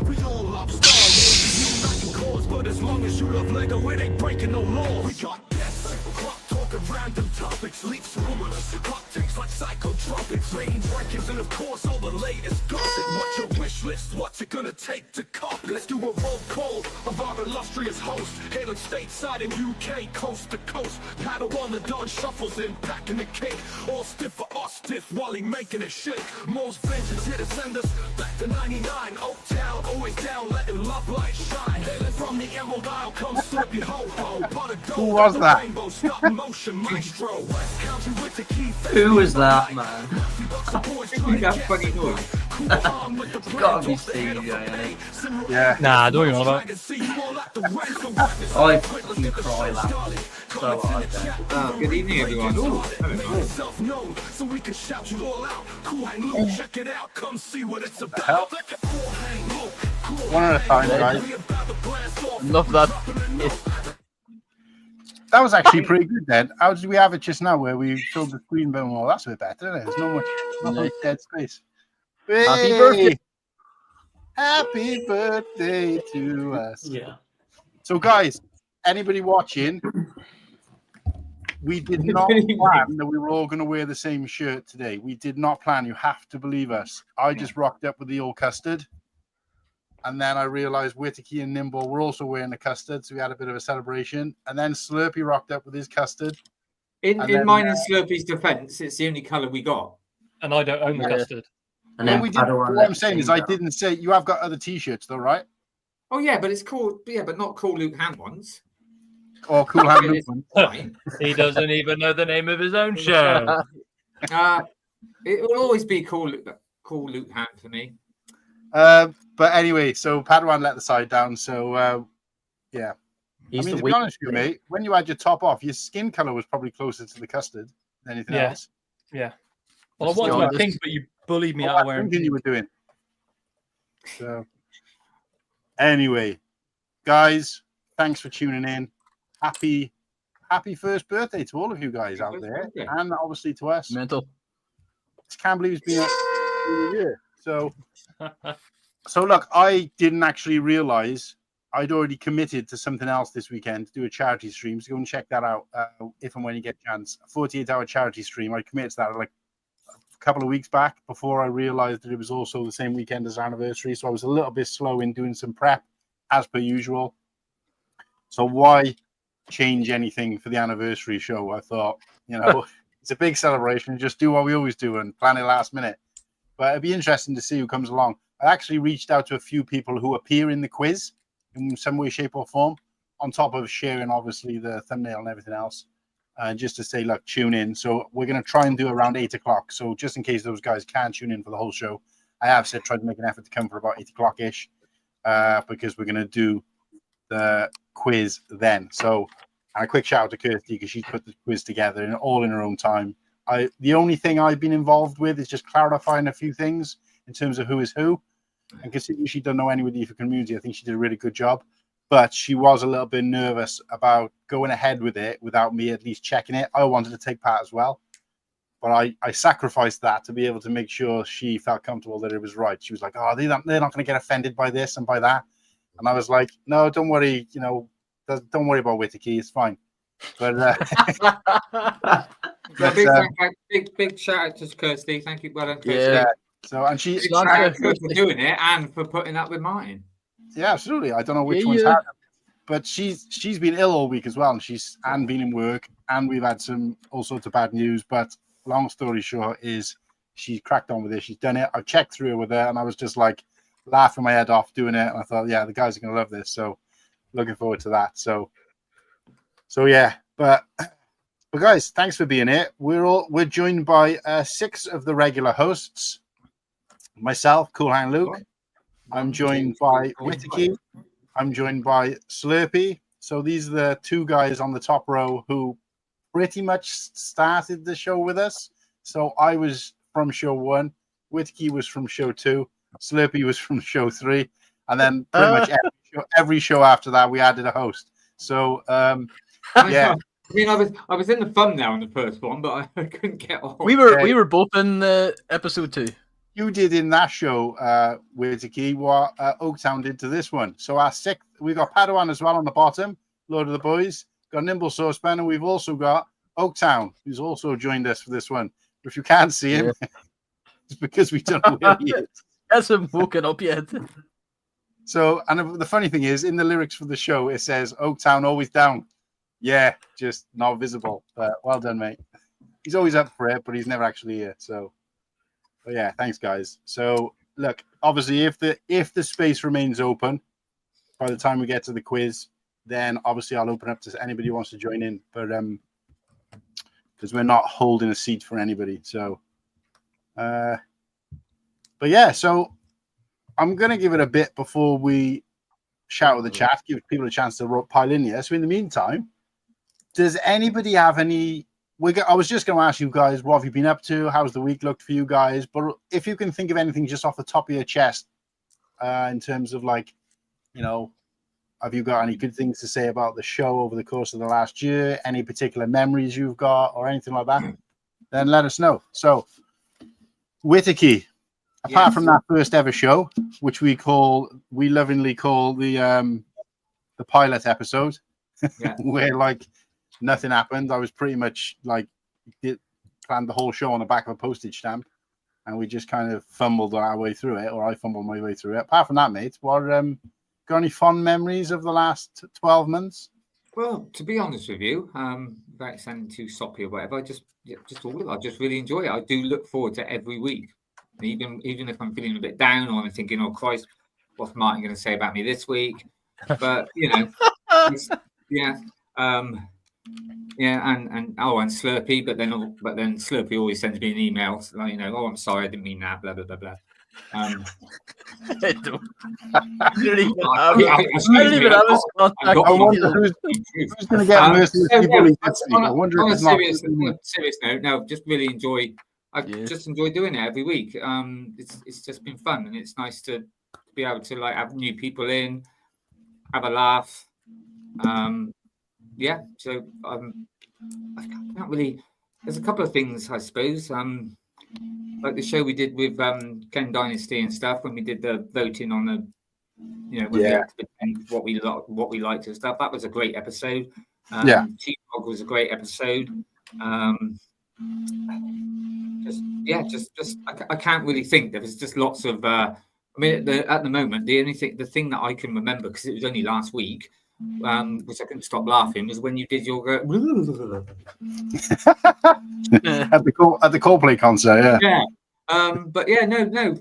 We all love Star Wars, uniting cause, but as long as you love Lego, it ain't breaking no laws. We got guests, clock talking random topics, leaks, rumors, hot takes like psychotropics, range rankings, and of course all the latest gossip. What's your wish list? What's it gonna take to cop? Let's do a roll call of our illustrious host, hailing stateside in UK, coast to coast. Padawan the Don shuffles in, packing the cake, all stiff for us, stiff while he making it shake. Most vengeance here to send us back to 99. Oaktown, always down, letting love light shine. Hailing from the Emerald Isle, come Slurpy ho-ho. Who was that? Rainbow, stop motion, maestro. West County, Whittakee, Who was that, man? Who that funny noise? It's gotta be Steve, Yeah. Nah, don't you know about? I fucking cry laughing. So hard there. Oh, good evening, everyone. Ooh, so we can shout you all out. Cool Han, check it out. Come see what it's about. One at a time, guys. Love that. That was actually pretty good then. How did we have it just now where we filled the screen bit more? That's a bit better, isn't it? There's not much dead space. Happy Hey! birthday. Happy birthday to us. Yeah. So, guys, anybody watching, we did not plan that we were all going to wear the same shirt today. We did not plan. You have to believe us. I just rocked up with the old custard. And then I realized Whittakee and Nimble were also wearing the custard. So we had a bit of a celebration. And then Slurpy rocked up with his custard. in mine and Slurpy's defense, it's the only colour we got. And I don't own the custard. And Well, then we did, Padawan what I'm saying is I let didn't say, you have got other T-shirts though, right? Oh yeah, but it's called but not Cool Luke Han ones. Or Cool Han It's fine. He doesn't even know the name of his own show. It will always be Cool Luke Han for me. But anyway, so Padawan let the side down. So, yeah. He's I mean, the to be weak honest with you, link. mate, when you had your top off, your skin color was probably closer to the custard than anything Yeah. else. Yeah. Well, I wanted to wear pink, but you bullied me out of wearing Thinking pink. you were doing. So, anyway, guys, thanks for tuning in. Happy first birthday to all of you guys out there, birthday. and obviously to us. Mental. I can't believe it's been a year. So look, I didn't actually realize I'd already committed to something else this weekend to do a charity stream. So go and check that out if and when you get a chance. A 48-hour charity stream. I committed to that like a couple of weeks back before I realized that it was also the same weekend as our anniversary. So I was a little bit slow in doing some prep as per usual. So why change anything for the anniversary show? I thought, it's a big celebration. Just do what we always do and plan it last minute. But it'd be interesting to see who comes along. I actually reached out to a few people who appear in the quiz in some way, shape, or form, on top of sharing, obviously, the thumbnail and everything else, just to say, look, tune in. So we're going to try and do around 8 o'clock. So just in case those guys can't tune in for the whole show, I have said try to make an effort to come for about 8 o'clock-ish, because we're going to do the quiz then. So and a quick shout out to Kirsty because she's put the quiz together and all in her own time. The only thing I've been involved with is just clarifying a few things in terms of who is who. And considering she doesn't know anybody for community, I think she did a really good job. But she was a little bit nervous about going ahead with it without me at least checking it. I wanted to take part as well. But I sacrificed that to be able to make sure she felt comfortable that it was right. She was like, oh, they're not going to get offended by this and by that. And I was like, no, don't worry. Don't worry about Whittakee. It's fine. But big shout out to Kirsty. Thank you, well done, Kirsty. yeah. So and she Shout out to her for doing it and for putting up with mine. yeah, absolutely. I don't know which one's harder, but she's been ill all week as well, and been in work, and we've had all sorts of bad news. But long story short is she cracked on with it. She's done it. I checked through it with her, and I was just like laughing my head off doing it. And I thought, yeah, the guys are gonna love this. So looking forward to that. So yeah, but guys, thanks for being here. We're joined by 6 of the regular hosts. Myself, Cool Han Luke. I'm joined by Whittakee. I'm joined by Slurpy. So these are the two guys on the top row who pretty much started the show with us. So I was from show 1, Whittakee was from show 2, Slurpy was from show 3, and then pretty much every show after that we added a host. So yeah. I mean, I was in the thumbnail in the first one, but I couldn't get on. We were both in episode 2. You did in that show, Whittakee, what Oaktown did to this one. So we got Padawan as well on the bottom, load of the boys, got Nimble Saucepan, and we've also got Oaktown, who's also joined us for this one. If you can't see him, it's because we don't know where he is. Hasn't woken up yet. So, and the funny thing is, in the lyrics for the show, it says Oaktown always down. Yeah, just not visible. But well done, mate. He's always up for it, but he's never actually here. So, but yeah, thanks, guys. So, look, obviously, if the space remains open by the time we get to the quiz, then obviously I'll open up to anybody who wants to join in. But because we're not holding a seat for anybody. So, but yeah, so I'm gonna give it a bit before we shout at the chat, give people a chance to pile in here. So in the meantime, does anybody have any? I was just going to ask you guys, what have you been up to? How's the week looked for you guys? But if you can think of anything just off the top of your chest, in terms of like, have you got any good things to say about the show over the course of the last year? Any particular memories you've got or anything like that? Then let us know. So, Whittakee, apart from that first ever show, which we lovingly call the pilot episode, where like nothing happened. I was pretty much like planned the whole show on the back of a postage stamp, and we just kind of fumbled our way through it, or I fumbled my way through it. Apart from that, mate, got any fond memories of the last 12 months? Well, to be honest with you, without sounding too soppy or whatever, I just really enjoy it. I do look forward to every week, even if I'm feeling a bit down or I'm thinking, oh Christ, what's Martin going to say about me this week? But and Slurpy, but then Slurpy always sends me an email, like, oh, I'm sorry, I didn't mean that, blah blah blah blah. I don't even have his contact. I wonder who's going to get mercilessly bullied this week. I wonder if it's not. Serious note, no, just really enjoy. Just enjoy doing it every week. It's just been fun, and it's nice to be able to like have new people in, have a laugh. So I can't really. There's a couple of things, I suppose. Like the show we did with Ken Dynasty and stuff, when we did the voting on the, when we had to defend what we liked and stuff. That was a great episode. T-Dog was a great episode. I can't really think. There was just lots of. At the moment, the thing that I can remember, because it was only last week, which I couldn't stop laughing, was when you did your at the Coldplay concert,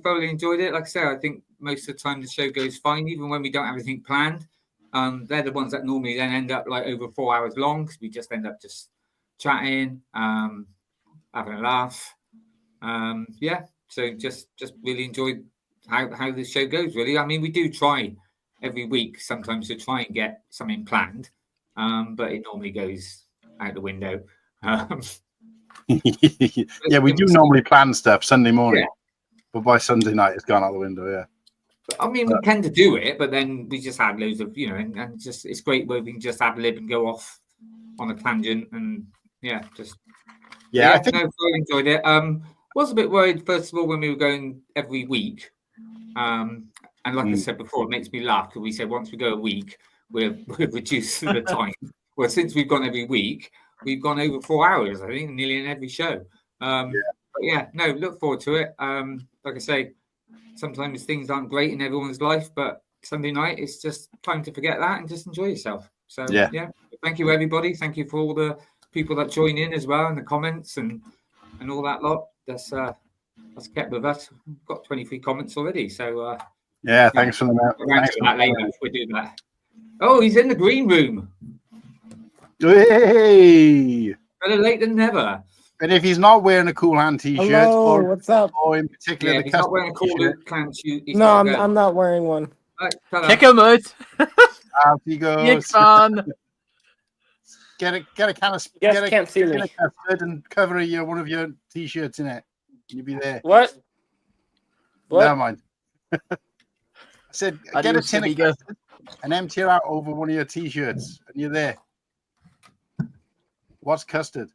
thoroughly enjoyed it. Like I said, I think most of the time the show goes fine, even when we don't have anything planned. They're the ones that normally then end up like over 4 hours long, because we just end up just chatting, having a laugh. So just really enjoyed how the show goes, really. I mean, we do try every week sometimes to try and get something planned, but it normally goes out the window. We do normally plan stuff Sunday morning, but by Sunday night it's gone out the window. I mean, we tend to do it, but then we just had loads of, and just it's great where we can just ad lib and go off on a tangent, and I think I enjoyed it. Was a bit worried first of all when we were going every week. And like I said before, it makes me laugh because we said once we go a week, we'll reduce the time. Well, since we've gone every week, we've gone over 4 hours, I think, nearly in every show. Look forward to it. Like I say, sometimes things aren't great in everyone's life, but Sunday night, it's just time to forget that and just enjoy yourself. So, thank you, everybody. Thank you for all the people that join in as well, and the comments and all that lot. That's kept with us. We've got 23 comments already, so... thanks for that later if we do that. Oh, he's in the green room. Hey! Better late than never. And if he's not wearing a Cool Han t-shirt, what's up? Or in particular, he's not wearing a Cool Han t-shirt. No, I'm not wearing one. Kick him out. Out he goes. Nick fan. Get a can of You guys can't see me. get a custard and cover one of your t-shirts in it. You'll be there. What? Never mind. I said, get a Adios, tin of amigo. custard and empty it out over one of your t-shirts, and you're there. What's custard?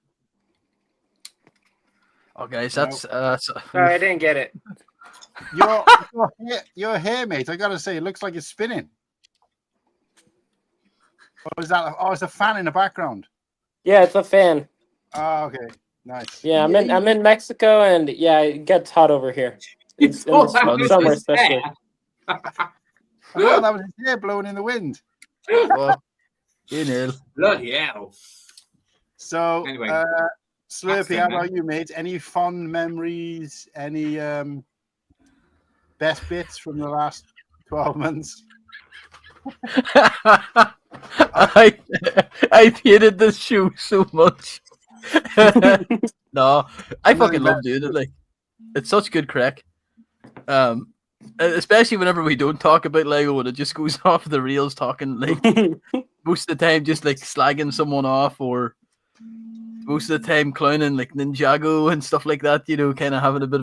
Okay, so that's Sorry, I didn't get it. Your hair, mate. I gotta say, it looks like it's spinning. Or is that? Oh, it's a fan in the background. Yeah, it's a fan. Oh, okay, nice. Yeah, I'm in Mexico, and yeah, it gets hot over here. It's in the summer, especially. I thought that was his hair blowing in the wind. well, you know. Bloody hell. So, Anyway, Slurpy, how about you, mate? Any fond memories? Any best bits from the last 12 months? I hated this show so much. No, I fucking love doing it. Like, it's such good crack. Especially whenever we don't talk about Lego and it just goes off the rails, talking like most of the time just like slagging someone off, or most of the time clowning like Ninjago and stuff like that. You know, kind of having a bit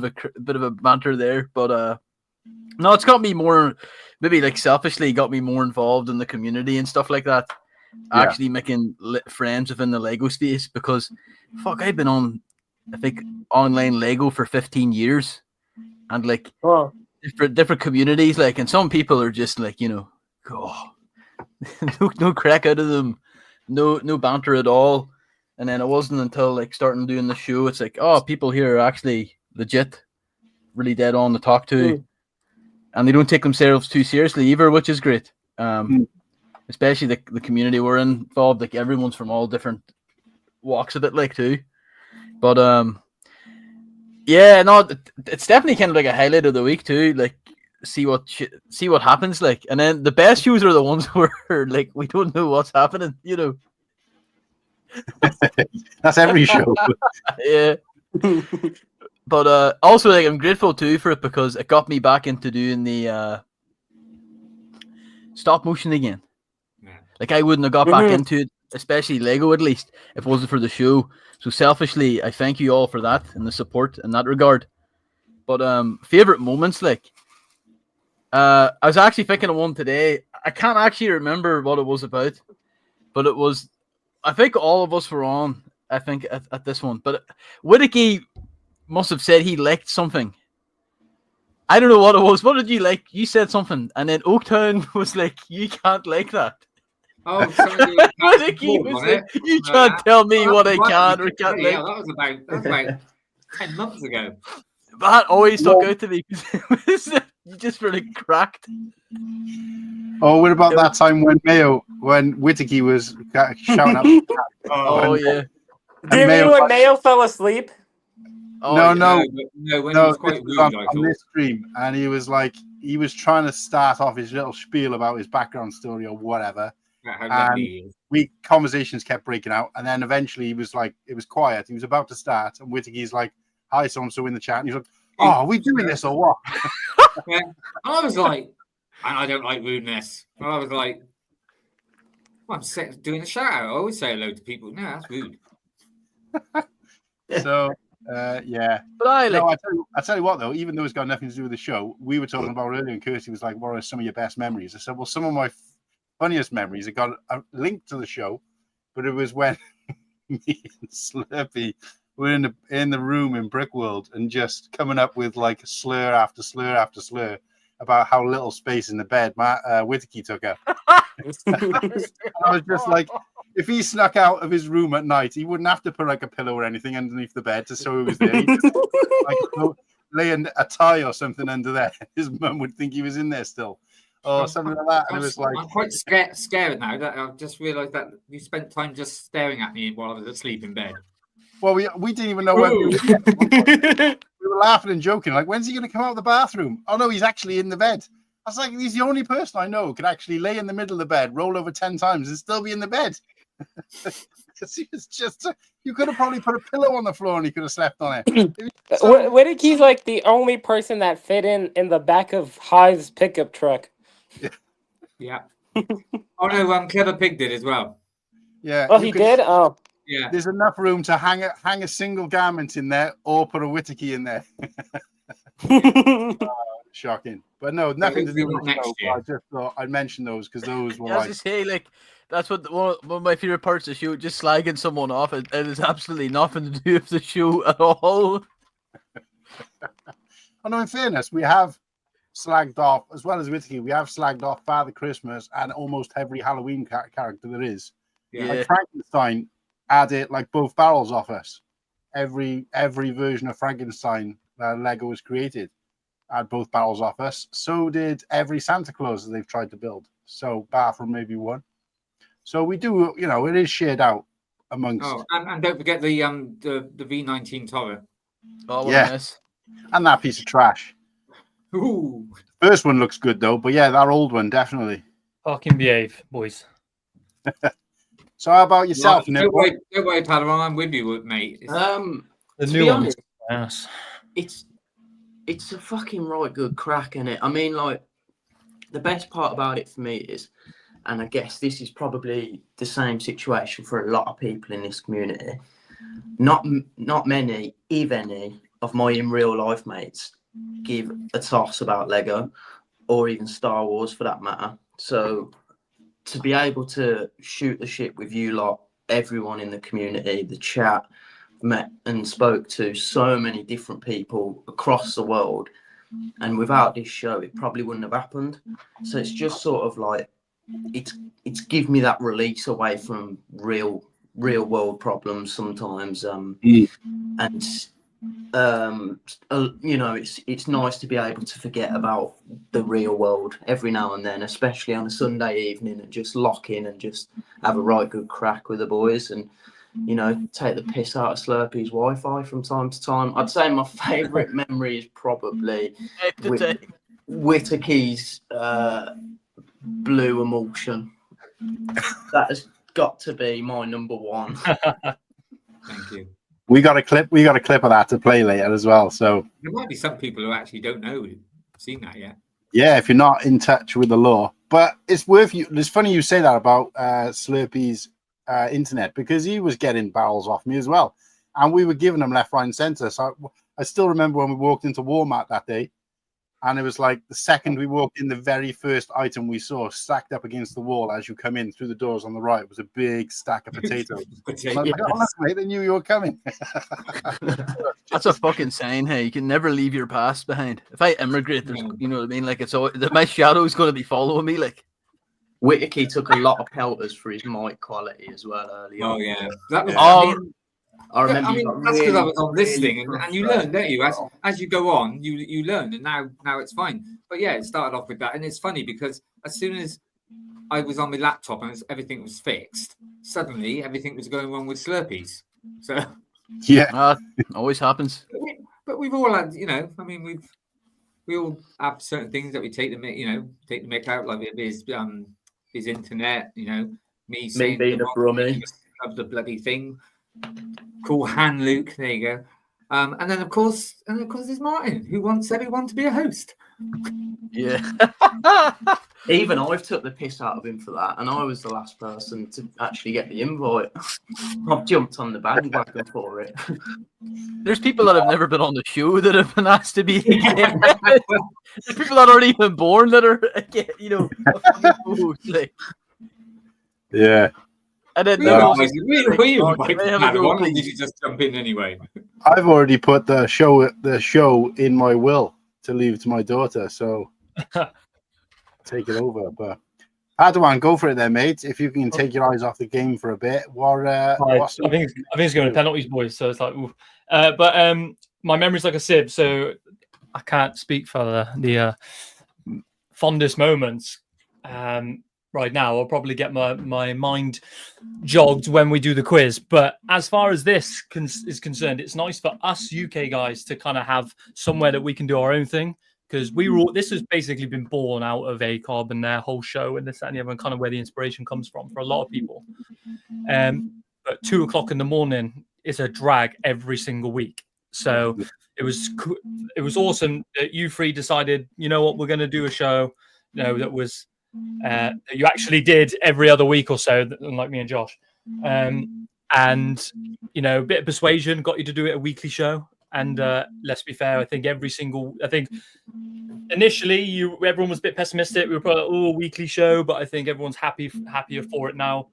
of a banter there. But no, it's got me more, maybe like selfishly got me more involved in the community and stuff like that. Yeah. Actually making friends within the Lego space, because fuck, I've been on, I think, online Lego for 15 years, and like different communities, like, and some people are just like, you know, no crack out of them, no banter at all. And then it wasn't until like starting doing the show, it's like, oh, people here are actually legit, really dead on to talk to, and they don't take themselves too seriously either, which is great. Especially the community we're involved, like everyone's from all different walks of it, like too. But yeah, no, it's definitely kind of like a highlight of the week too. Like see what happens, like, and then the best shows are the ones where like we don't know what's happening, you know. That's every show. Yeah. But also, like, I'm grateful too for it, because it got me back into doing the stop motion again. Like, I wouldn't have got back into it, especially Lego, at least, if it wasn't for the show. So selfishly, I thank you all for that and the support in that regard. But favorite moments, like, I was actually thinking of one today. I can't actually remember what it was about, but it was, I think all of us were on, I think, at this one. But Whittakee must have said he liked something. I don't know what it was. What did you like? You said something, and then Oaktown was like, you can't like that. Oh, Whittakee was like, you can't tell me what I can or can't like. Yeah, that was about 10 months ago. That always stuck out to me. You just really cracked. Oh, what about that time when Whittakee was shouting out? Yeah. Do you mean when Mayo fell asleep? No, when he was quite rude, on this stream, and he was trying to start off his little spiel about his background story or whatever. And conversations kept breaking out, and then eventually he was like, it was quiet. He was about to start, and Whittakee's like, "Hi, so and so in the chat." And he's like, "Oh, are we doing this or what?" Yeah. I was like, and I don't like rudeness. And I was like, well, I'm doing a shout out. I always say hello to people. No, that's rude. So. Yeah, but I tell you what though, even though it's got nothing to do with the show, we were talking about earlier, and Kirsty was like, "What are some of your best memories?" I said, "Well, some of my funniest memories, it got a link to the show, but it was when me and Slurpy were in the room in Brickworld and just coming up with like slur after slur after slur about how little space in the bed Whittakee took up." I was just like, if he snuck out of his room at night, he wouldn't have to put like a pillow or anything underneath the bed to show he was there. He'd just, like, lay a tie or something under there. His mum would think he was in there still, or something like that. And it was like, I'm quite scared now. That I've just realised that you spent time just staring at me while I was asleep in bed. Well, we didn't even know when we were laughing and joking. Like, when's he going to come out of the bathroom? Oh no, he's actually in the bed. I was like, he's the only person I know who could actually lay in the middle of the bed, roll over 10 times, and still be in the bed. It's just, you could have probably put a pillow on the floor and he could have slept on it. Whittakee's like the only person that fit in the back of Hive's pickup truck. Yeah. Oh no, Clever Pig did as well. Yeah. Oh, he did. Oh, Yeah. There's enough room to hang a single garment in there, or put a Whittakee in there. Shocking, but no, nothing to do with the show. I just thought I'd mention those because those were As you say, like that's one of my favorite parts of the show. Just slagging someone off. It is absolutely nothing to do with the show at all. I know. In fairness, we have slagged off, as well as Whittakee, we have slagged off Father Christmas and almost every Halloween character there is. Yeah. Like Frankenstein had it like both barrels off us. Every version of Frankenstein that Lego was created had both barrels off us. So did every Santa Claus that they've tried to build. So bar from maybe one. So we do, it is shared out amongst. Oh, and don't forget the V19 Torah. Oh, yeah, and that piece of trash. Ooh. First one looks good though, but yeah, that old one definitely. Fucking behave, boys. So how about yourself, Nimble? Don't worry, Padawan. I'm with you, mate. The new one. Yes. It's a fucking right good crack, innit? I mean, like, the best part about it for me is, and I guess this is probably the same situation for a lot of people in this community. Not many, if any, of my in real life mates give a toss about Lego or even Star Wars for that matter. So to be able to shoot the shit with you lot, everyone in the community, the chat, met and spoke to so many different people across the world, and without this show it probably wouldn't have happened. So it's just sort of like it's give me that release away from real world problems sometimes, and it's nice to be able to forget about the real world every now and then, especially on a Sunday evening, and just lock in and just have a right good crack with the boys and take the piss out of Slurpy's Wi-Fi from time to time. I'd say my favourite memory is probably Whittakee's blue emulsion. That has got to be my number one. Thank you. We got a clip of that to play later as well. So there might be some people who actually don't know who've seen that yet. Yeah, if you're not in touch with the law. But it's worth you. It's funny you say that about Slurpy's internet, because he was getting barrels off me as well, and we were giving him left, right, and center. So I still remember when we walked into Walmart that day, and it was like the second we walked in, the very first item we saw stacked up against the wall as you come in through the doors on the right was a big stack of potatoes. I was like, oh, that's great, they knew you were coming. That's a fucking sign. Hey, you can never leave your past behind. If I immigrate, there's, you know what I mean? Like, it's always, my shadow is going to be following me. Like, Whittakee took a lot of pelters for his mic quality as well earlier. Oh yeah, that was. I remember. That's because I was on this thing, and you learn, don't you? As you go on, you learn, and now it's fine. But yeah, it started off with that, and it's funny because as soon as I was on my laptop and everything was fixed, suddenly everything was going wrong with Slurpees. So yeah, always happens. But we've all had, I mean, we all have certain things that we take the mick out, like his internet, me saying being a brummie of the bloody thing. Cool Han, Luke. There you go. And then of course there's Martin, who wants everyone to be a host. Yeah. Even I've took the piss out of him for that, and I was the last person to actually get the invite. I've jumped on the bandwagon for it. There's people that have never been on the show that have been asked to be. There's people that aren't even born that are, yeah. And then did you just jump in anyway? I've already put the show in my will to leave to my daughter, so take it over. But Padawan, go for it then, mate. If you can take your eyes off the game for a bit. I think it's going to penalties, boys. So it's like, but my memory's like a sieve, so I can't speak for the fondest moments. Right now, I'll probably get my mind jogged when we do the quiz. But as far as this is concerned, it's nice for us UK guys to kind of have somewhere that we can do our own thing, because this has basically been born out of ACOB and their whole show and this, that, and the other, and kind of where the inspiration comes from for a lot of people. But 2 o'clock in the morning is a drag every single week. So it was awesome that you three decided, you know what, we're going to do a show, that was You actually did every other week or so, unlike me and Josh. And you know, a bit of persuasion got you to do it a weekly show. And let's be fair, I think initially everyone was a bit pessimistic. We were probably a weekly show, but I think everyone's happier for it now.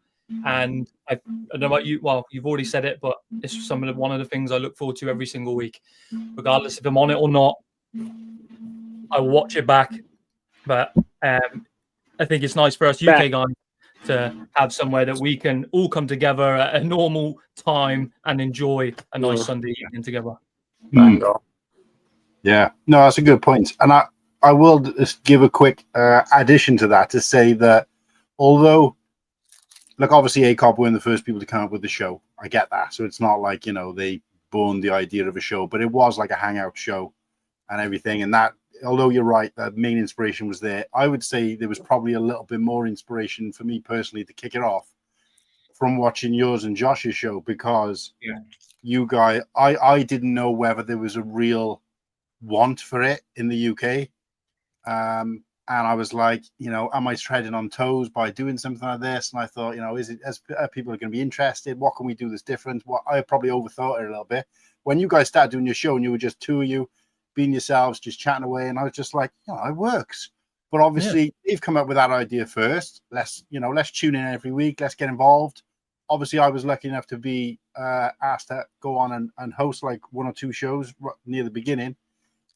And I don't know about you. Well, you've already said it, but it's one of the things I look forward to every single week, regardless if I'm on it or not. I will watch it back, but I think it's nice for us UK guys to have somewhere that we can all come together at a normal time and enjoy a nice Sunday evening together. Yeah, no, that's a good point. And I will just give a quick addition to that to say that although, like, obviously ACOP weren't the first people to come up with the show. I get that. So it's not like, you know, they born the idea of a show, but it was like a hangout show and everything. And that, although you're right, the main inspiration was there. I would say there was probably a little bit more inspiration for me personally to kick it off from watching yours and Josh's show, because you guys, I didn't know whether there was a real want for it in the UK. And I was like, you know, am I treading on toes by doing something like this? And I thought, you know, are people going to be interested? What can we do that's different? What I probably overthought it a little bit. When you guys started doing your show and you were just two of you being yourselves, just chatting away, and I was just like, you know, it works. But obviously they've come up with that idea first. Let's tune in every week. Let's get involved. Obviously, I was lucky enough to be asked to go on and host like one or two shows near the beginning.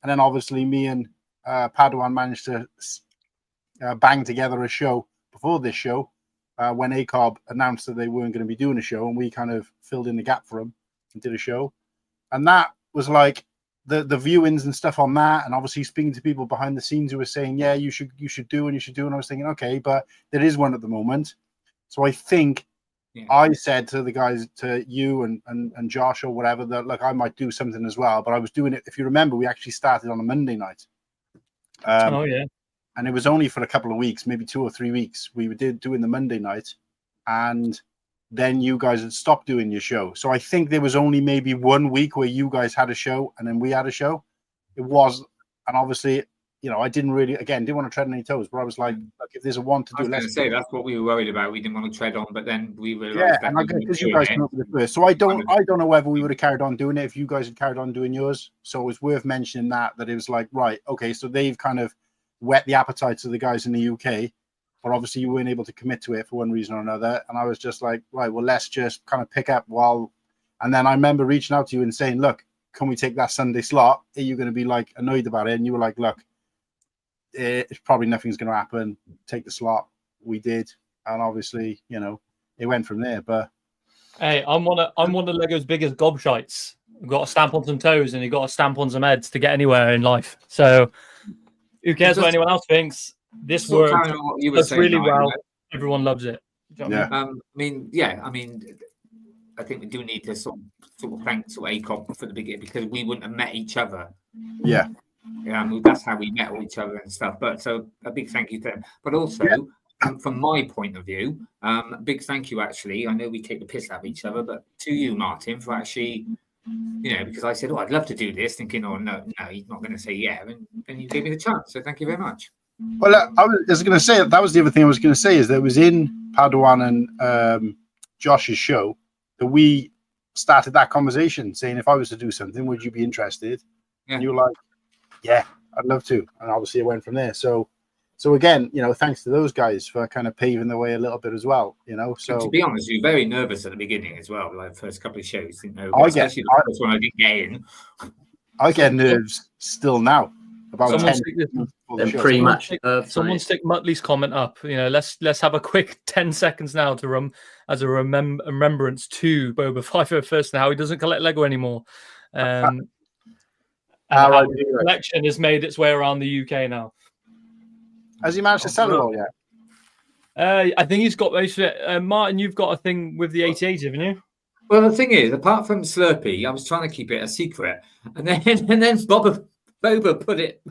And then obviously me and Padawan managed to bang together a show before this show when ACOB announced that they weren't going to be doing a show, and we kind of filled in the gap for them and did a show. And that was like the viewings and stuff on that, and obviously speaking to people behind the scenes who were saying, yeah, you should do, and I was thinking, okay, but there is one at the moment. So I think I said to the guys, to you and Josh or whatever, that like I might do something as well. But I was doing it, if you remember, we actually started on a Monday night. And it was only for a couple of weeks, maybe 2 or 3 weeks. We did doing the Monday night, and then you guys had stopped doing your show. So I think there was only maybe 1 week where you guys had a show and then we had a show. It was, and obviously, you know, I didn't want to tread on any toes, but I was like, look, if there's a want to do, let's say that's what we were worried about. We didn't want to tread on, but then we realized that because you guys came up with it first. So I don't know whether we would have carried on doing it if you guys had carried on doing yours. So it was worth mentioning that it was like, right, okay, so they've kind of whet the appetites of the guys in the UK, but obviously you weren't able to commit to it for one reason or another. And I was just like, right, well, let's just kind of pick up and then I remember reaching out to you and saying, look, can we take that Sunday slot? Are you going to be like annoyed about it? And you were like, look, it's probably nothing's going to happen. Take the slot. We did, and obviously, you know, it went from there. But hey, I'm one of Lego's biggest gobshites. I've got to stamp on some toes, and you've got to stamp on some heads to get anywhere in life. So, who cares what anyone else thinks? This works. That's really well. Everyone loves it. You know I think we do need to sort of thank ACOB for the beginning, because we wouldn't have met each other. Yeah. That's how we met each other and stuff. But so a big thank you to them. But also, from my point of view, a big thank you actually. I know we take the piss out of each other, but to you, Martin, for actually, you know, because I said, I'd love to do this, thinking, no, he's not going to say yeah, and then you gave me the chance. So thank you very much. Well, I was going to say that was the other thing I was going to say, is that it was in Padawan and Josh's show that we started that conversation, saying, if I was to do something, would you be interested? And you were like, yeah, I'd love to. And obviously it went from there. So again, you know, thanks to those guys for kind of paving the way a little bit as well, you know. So to be honest, you were very nervous at the beginning as well, like the first couple of shows, didn't know. Especially the first one I didn't get in. I get nerves still now. About 10 pre-match. Someone stick Muttley's comment up. You know, let's have a quick 10 seconds now to as a remembrance to Boba Fifer first and how he doesn't collect Lego anymore. The collection has made its way around the UK now. Has he managed to sell it all yet? I think he's got Martin, you've got a thing with the 88, haven't you? Well, the thing is, apart from Slurpy, I was trying to keep it a secret, and then Boba put it.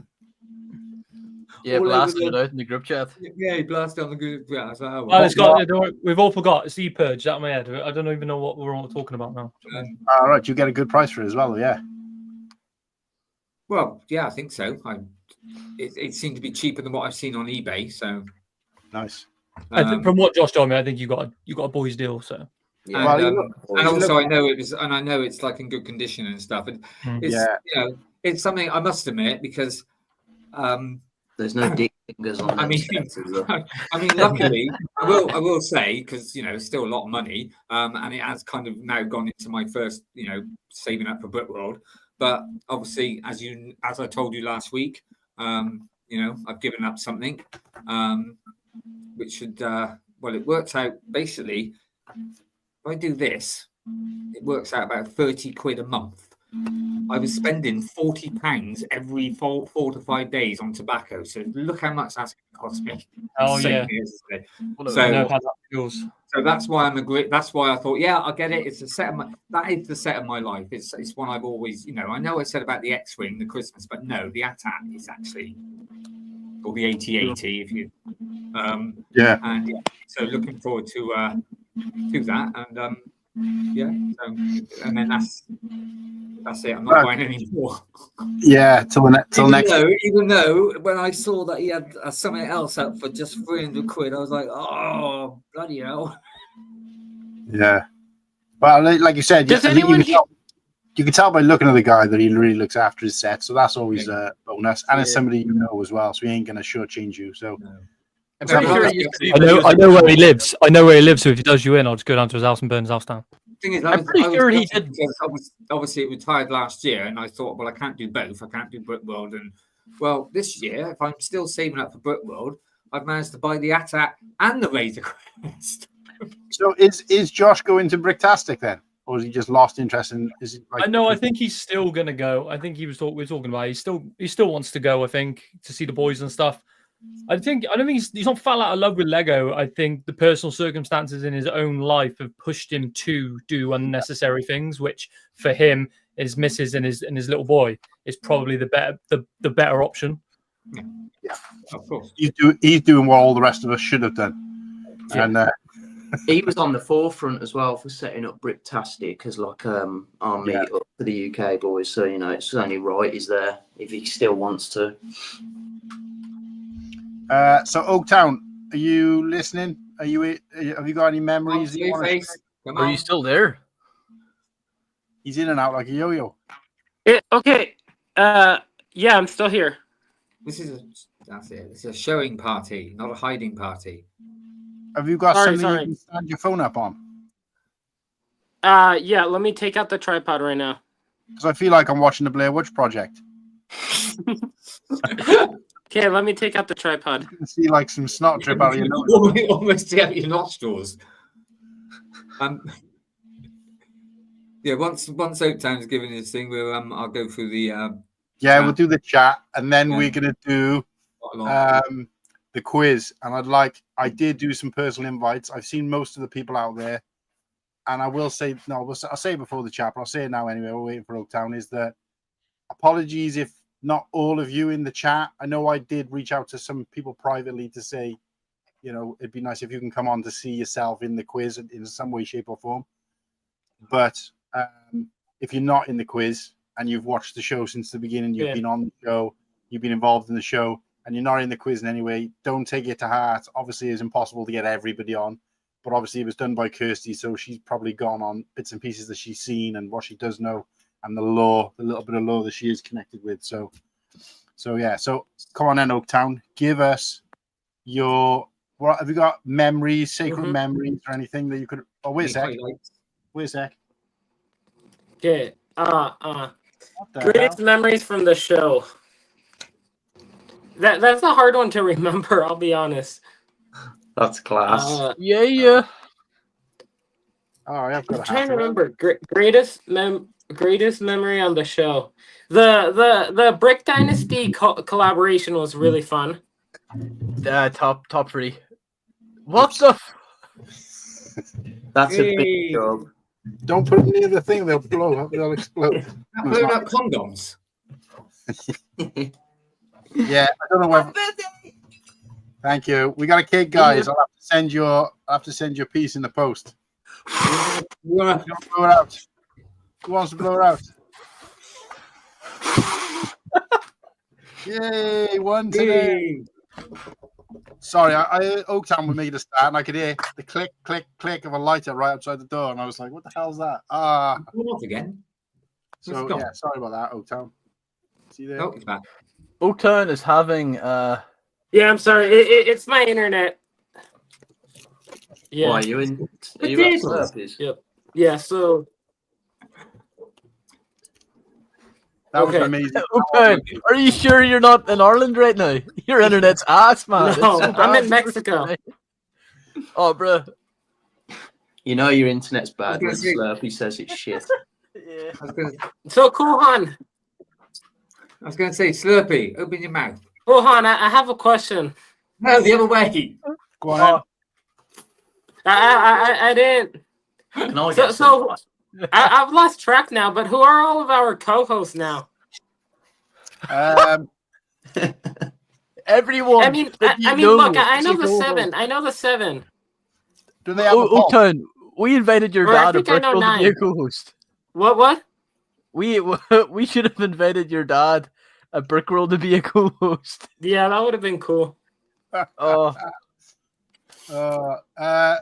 Yeah, blasted it out in the group chat. Yeah, he blasted on the group chat. We've all forgot. It's E-Purge out of my head. I don't even know what we're all talking about now. All right, you get a good price for it as well, yeah. Well, yeah, I think so. It seemed to be cheaper than what I've seen on eBay, so. Nice. From what Josh told me, I think you got a boys deal. So Yeah, Well, and also I know it's like in good condition and stuff. And it's it's something I must admit because there's no dick fingers on. I mean, luckily, I will say because it's still a lot of money, and it has kind of now gone into my first saving up for Brick World. But obviously, as I told you last week, I've given up something, which should it works out basically. If I do this, it works out about 30 quid a month. I was spending £40 every 4 to 5 days on tobacco. So look how much that's going to cost me. Oh yeah. So that's why I'm agree. That's why I thought, yeah, I get it. It's a set of that is the set of my life. It's one I've always, I know I said about the X-Wing, the Christmas, but no, the ATAT is actually, or the 8080 if you, And so looking forward to that, and and then that's it. I'm not buying any more. Yeah, till next. Even though when I saw that he had something else up for just 300 quid, I was like, oh bloody hell. Yeah, well, like you said, Does anyone you can tell by looking at the guy that he really looks after his set, so that's always a bonus, and it's somebody as well, so he ain't gonna shortchange you. So. No. I know where he lives. I know where he lives. So if he does you in, I'll just go down to his house and burn his house down. Thing is, I'm pretty sure he did. Obviously, it retired last year, and I thought, well, I can't do both. I can't do Brick World, and this year, if I'm still saving up for Brick World, I've managed to buy the ATAT and the Razor Crest. So is Josh going to Bricktastic then, or is he just lost interest in? Is it like? I think he's still gonna go. I think we were talking about. He still wants to go. I think to see the boys and stuff. I don't think he's not fell out of love with Lego. I think the personal circumstances in his own life have pushed him to do unnecessary things, which for him, his missus and his little boy is probably the better option. Yeah, of course. He's doing what all the rest of us should have done, and he was on the forefront as well for setting up Bricktastic as like our meet up for the UK boys. So it's only right he's there if he still wants to. So Oaktown, are you listening? Have you got any memories? Are you still there? He's in and out like a yo-yo. Okay. Yeah, I'm still here. That's it. It's a showing party, not a hiding party. Have you got something you can stand your phone up on? Yeah, let me take out the tripod right now. Because I feel like I'm watching the Blair Witch Project. Okay, let me take out the tripod. You can see like some snot drip out of your nose. Almost out your nostrils. Once Oaktown's given his thing, I'll go through the. We'll do the chat, and then we're gonna do the quiz. And I did do some personal invites. I've seen most of the people out there, and I will say I'll say it before the chat, but I'll say it now anyway. We're waiting for Oaktown. Is that apologies if not all of you in the chat. I know I did reach out to some people privately to say, it'd be nice if you can come on to see yourself in the quiz in some way, shape, or form. But if you're not in the quiz and you've watched the show since the beginning, you've been on the show, you've been involved in the show, and you're not in the quiz in any way, don't take it to heart. Obviously, it's impossible to get everybody on, but obviously it was done by Kirsty, so she's probably gone on bits and pieces that she's seen and what she does know. And the little bit of lore that she is connected with. So come on then, Oaktown. Give us what have you got? Memories, sacred memories, or anything that you could? Oh, where's Zach? Where's Zach? Okay. Greatest memories from the show. That's a hard one to remember. I'll be honest. That's class. Oh, I've got. I'm trying to remember. Greatest memory on the show. The Brick Dynasty collaboration was really fun. Top 3. What the? That's a big job. Don't put them near the thing; they'll blow up. They'll explode. Blowing up condoms. Yeah, I don't know whether. Thank you. We got a cake, guys. I'll have to send you a piece in the post. You want to blow it out? Who wants to blow it out? Yay! One today. Sorry, Oaktown would make a start, and I could hear the click, click, click of a lighter right outside the door, and I was like, "What the hell's that?" Going off again. So yeah, sorry about that, Oaktown. See you there. Oh, it's back. Oaktown is having Yeah, I'm sorry. It's my internet. Yeah. Why are you in? Are you at Slurpees? Yep. Yeah. So. That was Okay. amazing. Oaktown. Are you sure you're not in Ireland right now? Your internet's ass, man. It's No, so I'm bad. in Mexico. Oh, bro. You know your internet's bad I when was gonna say- Slurpy says it's shit. Yeah. So Cool Han, I was going to say, Slurpy, open your mouth. Cool Han, I have a question. No, the other way. Go on. I didn't. Can I So, get so I've lost track now. But who are all of our co-hosts now? Everyone. I mean, that you look, I is know a the co-host. 7. I know the 7. Do they have a poll? Oaktown, we invited your Or I dad a think I know Brickle to be a 9. co-host. What? We should have invited your dad a Brickroll to be a co-host. Yeah, that would have been cool. Oh,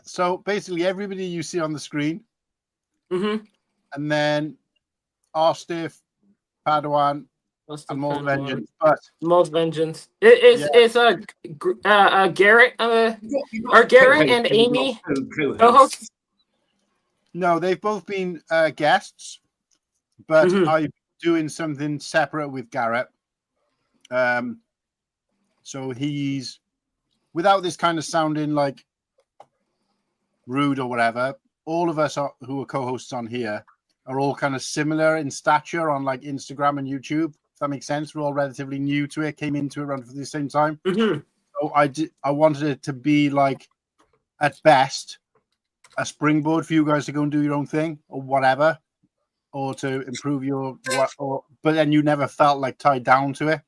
So basically, everybody you see on the screen, Mm-hmm. and then Arstiff, Padawan, and more vengeance. But Most vengeance. It's Garrett Are Garrett and Amy co-hosts? no, they've both been guests, but Mhm. I'm doing something separate with Garrett. So he's, without this kind of sounding like rude or whatever, all of us who are co-hosts on here are all kind of similar in stature on like Instagram and YouTube. If that makes sense, we're all relatively new to it, came into it around for the same time. Mm-hmm. So I wanted it to be like, at best, a springboard for you guys to go and do your own thing or whatever, or to improve your but then you never felt like tied down to it.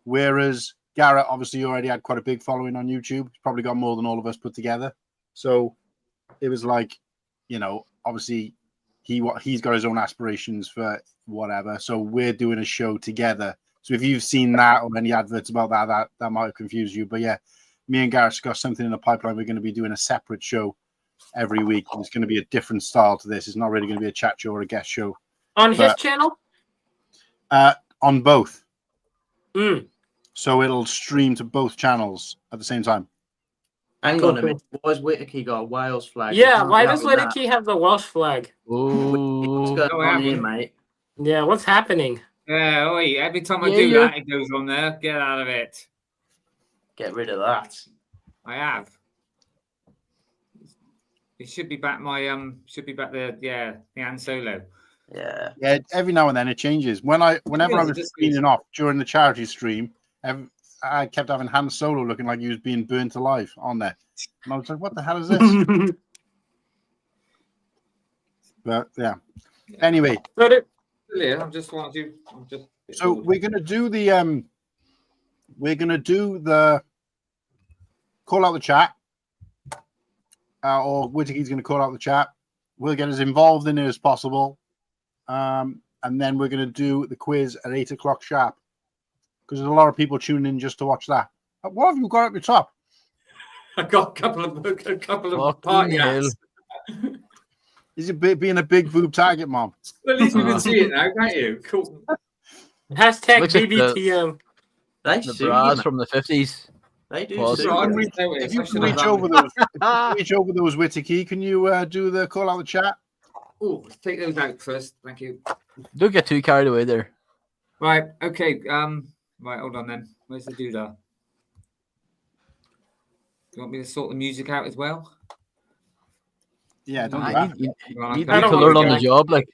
Whereas Garrett obviously already had quite a big following on YouTube. He's probably got more than all of us put together. So it was like, obviously he's got his own aspirations for whatever. So we're doing a show together. So if you've seen that or any adverts about that might have confused you. But yeah, me and Garrett's got something in the pipeline. We're going to be doing a separate show every week. And it's going to be a different style to this. It's not really going to be a chat show or a guest show. On his channel? On both. Mm. So it'll stream to both channels at the same time. Hang on a minute. Why has Whittakee got a Wales flag? Yeah, why does Whittakee have the Welsh flag? What's going on here, mate? Yeah, what's happening? Yeah, every time I do that, it goes on there. Get out of it. Get rid of that. I have. It should be back the Han Solo. Yeah. Yeah, every now and then it changes. Whenever I was cleaning off during the charity stream, I kept having Han Solo looking like he was being burnt alive on there. And I was like, what the hell is this? But yeah. Anyway. I'm just So we're gonna do the call out the chat. Or Whittakee's gonna call out the chat. We'll get as involved in it as possible. And then we're going to do the quiz at 8 o'clock sharp because there's a lot of people tuning in just to watch that. What have you got at the top? I got a couple of party hats. Is it being a big boob target, Mom? At least we can see it now, can't you? Cool. Hashtag Looks like BBTM. The bras from the 50s. They do. If you can reach over those, Whittakee, can you do the call out the chat? Oh, take those out first. Thank you. Don't get too carried away there. Right. Okay. Right. Hold on then. Where's the doodah? Do you want me to sort the music out as well? Yeah. Don't do that. You need to learn on the job, like.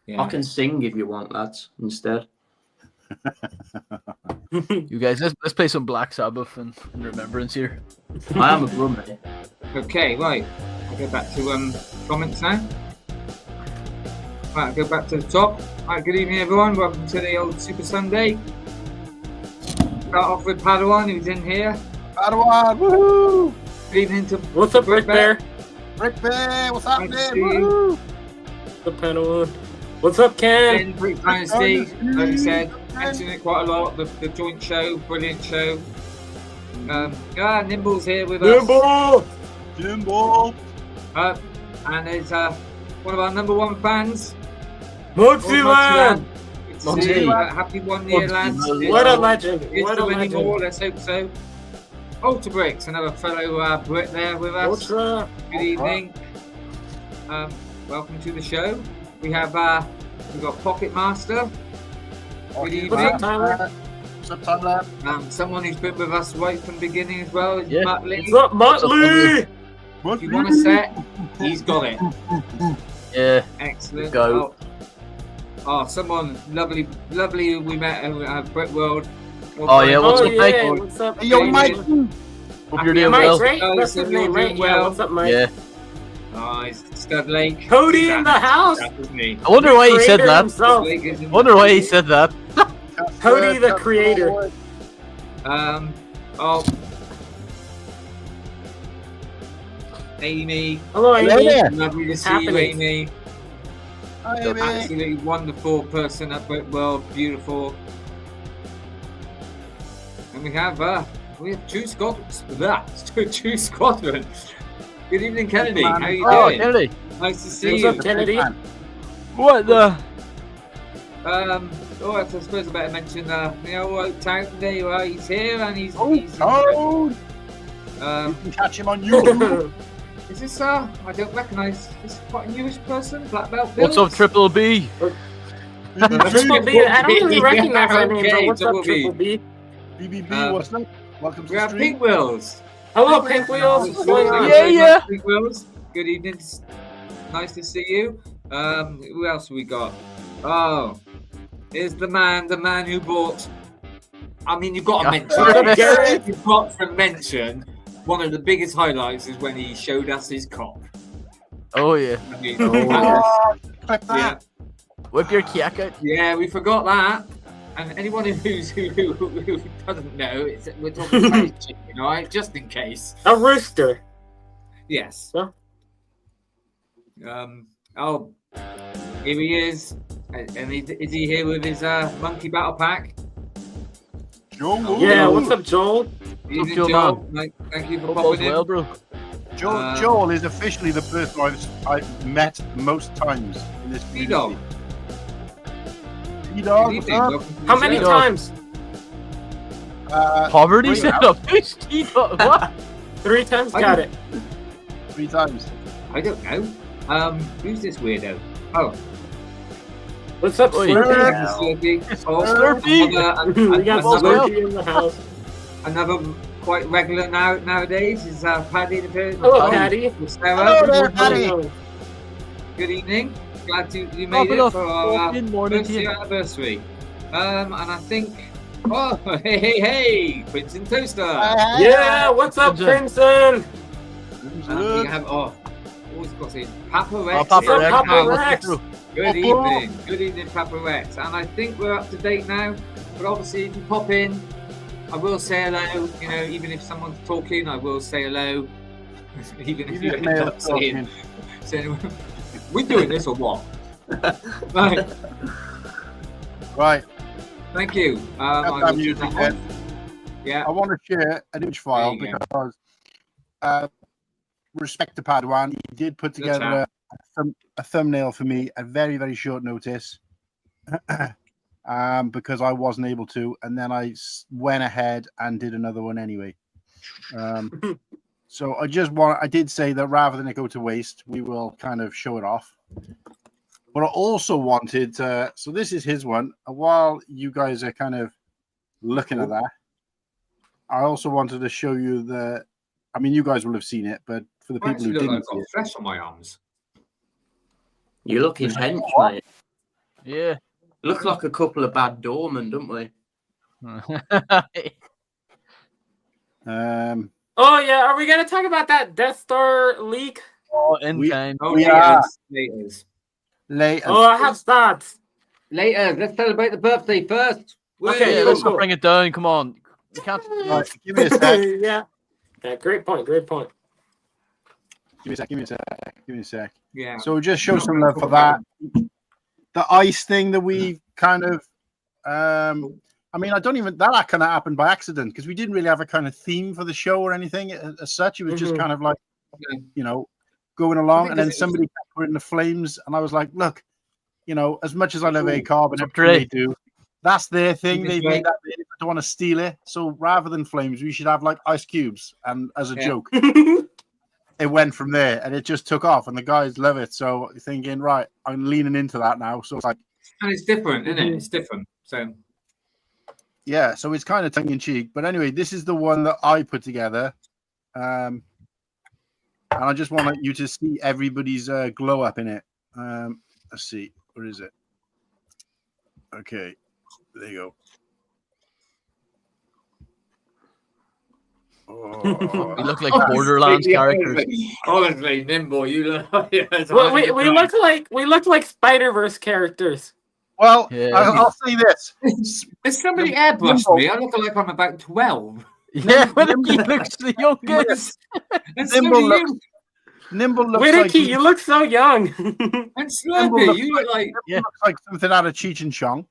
Yeah. I can sing if you want, lads. Instead. You guys, let's play some Black Sabbath in remembrance here. I am a drummer. Okay. Right. I'll go back to comments now. Right, go back to the top. Right, good evening, everyone. Welcome to the old Super Sunday. Start off with Padawan, who's in here. Padawan, woohoo! Good evening to what's up, Brick Bear? Brick Bear, what's happening? Woohoo! What's up, Padawan? What's up, Ken? Brick Dynasty, like you said, mentioned it quite a lot. The joint show, brilliant show. Nimble's here with us. Nimble. And it's one of our number one fans. Moxie-land! Happy 1 year, lads. What a legend. Is What a there any legend. more? Let's hope so. Ultra Bricks, another fellow Brit there with us. Ultra. Good evening. Welcome to the show. We have we've got Pocket Master. Good evening. What's up, Tyler? What's up, Tyler? Someone who's been with us right from the beginning as well is Yeah. Matt Lee. What's up, Motley? If you want a set, he's got it. Yeah. Excellent. Go. Oh, someone lovely we met at Brick World. Oh, yeah, what's Oh, up, yeah. Mike? What's up? Hey, yo, Hey, Mike. Hope you're doing Mike's well. right? Oh, That's so his you're name, doing right? Yeah, well. what's up, Mike? Yeah. Nice. Stud Lake. Cody in the house. That was me. I wonder why he said Creator that. himself. I wonder why he said that. Cody the creator. Oh. Amy. Hello, Amy. Yeah. Lovely to see Happening. you, Amy. Hi, Amy. Absolutely wonderful person at Brick World. Beautiful. And we have two squadron. Good evening, Kennedy. How are you Oh, doing? Kennedy. Nice to see What's you. up, Kennedy? What the? I suppose I better mention, Oaktown. There you are. He's here and he's. Oh, he's you um, can catch him on YouTube. is this I don't recognise. This is quite a newish person. Black belt. Bill. What's up, Triple B? Triple B. I don't really recognize that name, Okay, but what's up, Triple B. Triple B? BBB, what's up? Welcome to We the have stream. Pink Wheels. Hello, Pink Wheels. What's going on? Yeah. Pink Wheels. Good evening. Nice to see you. Who else have we got? Oh, here's the man who bought. I mean, you've got to mention. You've got to mention. One of the biggest highlights is when he showed us his cock. Oh, yeah. I mean, Oh, clip yeah, that. Whip your kick out. yeah, we forgot that. And anyone who doesn't know, we're talking about chicken, all right? Just in case. A rooster. Yes. Huh? Oh, here he is. And is he here with his monkey battle pack? Joel. Yeah, what's up, Joel? Evening, Joel, Joel. Thank you for Hope all's popping in. well, bro. Joel is officially the person I've met most times in this T-Dog. community. Good T-Dog, evening. what's Welcome to the How many show. times? up? Poverty Three set now. up. Who's T-Dog? What? 3 times? I Got don't- it. 3 times. I don't know. Who's this weirdo? Oh, What's up, Oi. Slurpy? Slurpy. Oh, Slurpy. We got another, Slurpy in the house. another quite regular nowadays is Paddy the Bird. Hello, Patty. Sarah. Hello there, What's going Patty. on? Good evening. Glad you Top made it it off. for our Fucking morning first to you. year anniversary. And I think. Oh, hey, Prince and Toaster. Yeah, what's up, Crimson? We have always got to say Papa Rex. Oh, Papa here. Rex. Papa What's Rex. through? Good evening, Papa Rex. And I think we're up to date now. But obviously, if you pop in, I will say hello. You know, even if someone's talking, I will say hello. Even if you end up saying, we're doing this or what? Right. Right. Thank you. Got I that will do music that then. one. Yeah. I want to share an image file There you because respect to Padawan, he did put together a thumbnail for me at very, very short notice because I wasn't able to, and then I went ahead and did another one anyway. So I did say that rather than it go to waste, we will kind of show it off. But I also wanted so this is his one. While you guys are kind of looking at that, I also wanted to show you I mean, you guys will have seen it, but for the I people who actually look like didn't I've see got it, flesh on my arms. You look intense, mate. Yeah. Look like a couple of bad doormen, don't we? Oh, yeah, are we going to talk about that Death Star leak? Oh, in We- time. Oh, We yeah. are. Later. later. Oh, I have thoughts. Later. Let's celebrate the birthday first. Okay, Yeah, cool, let's not cool. bring it down. Come on. You can't. Right, give me a sec. Yeah. Yeah, great point, great point. Give me a sec. Yeah. So we'll just show some love for that. The ice thing that we kind of I mean, that kind of happened by accident because we didn't really have a kind of theme for the show or anything as such. It was just kind of like, going along, and then somebody kept putting the flames, and I was like, look, as much as I love ACOB and everything they do, that's their thing. They've made that. They don't want to steal it. So rather than flames, we should have like ice cubes, and as a joke. It went from there, and it just took off, and the guys love it. So thinking, right, I'm leaning into that now. So it's like, and it's different, isn't it? It's different. So yeah, so it's kind of tongue in cheek. But anyway, this is the one that I put together, and I just want you to see everybody's glow up in it. Let's see, where is it? Okay, there you go. Oh. We look like Borderlands characters. Honestly, Nimble, you look. Well, we look like Spider-Verse characters. Well, I'll say this: Has somebody airbrushed me? I look like I'm about 12. Yeah, Whittakee looks the youngest. Nimble looks Whittakee, like you look so young. And Slurpy, you look like looks like something out of Cheech and Chong.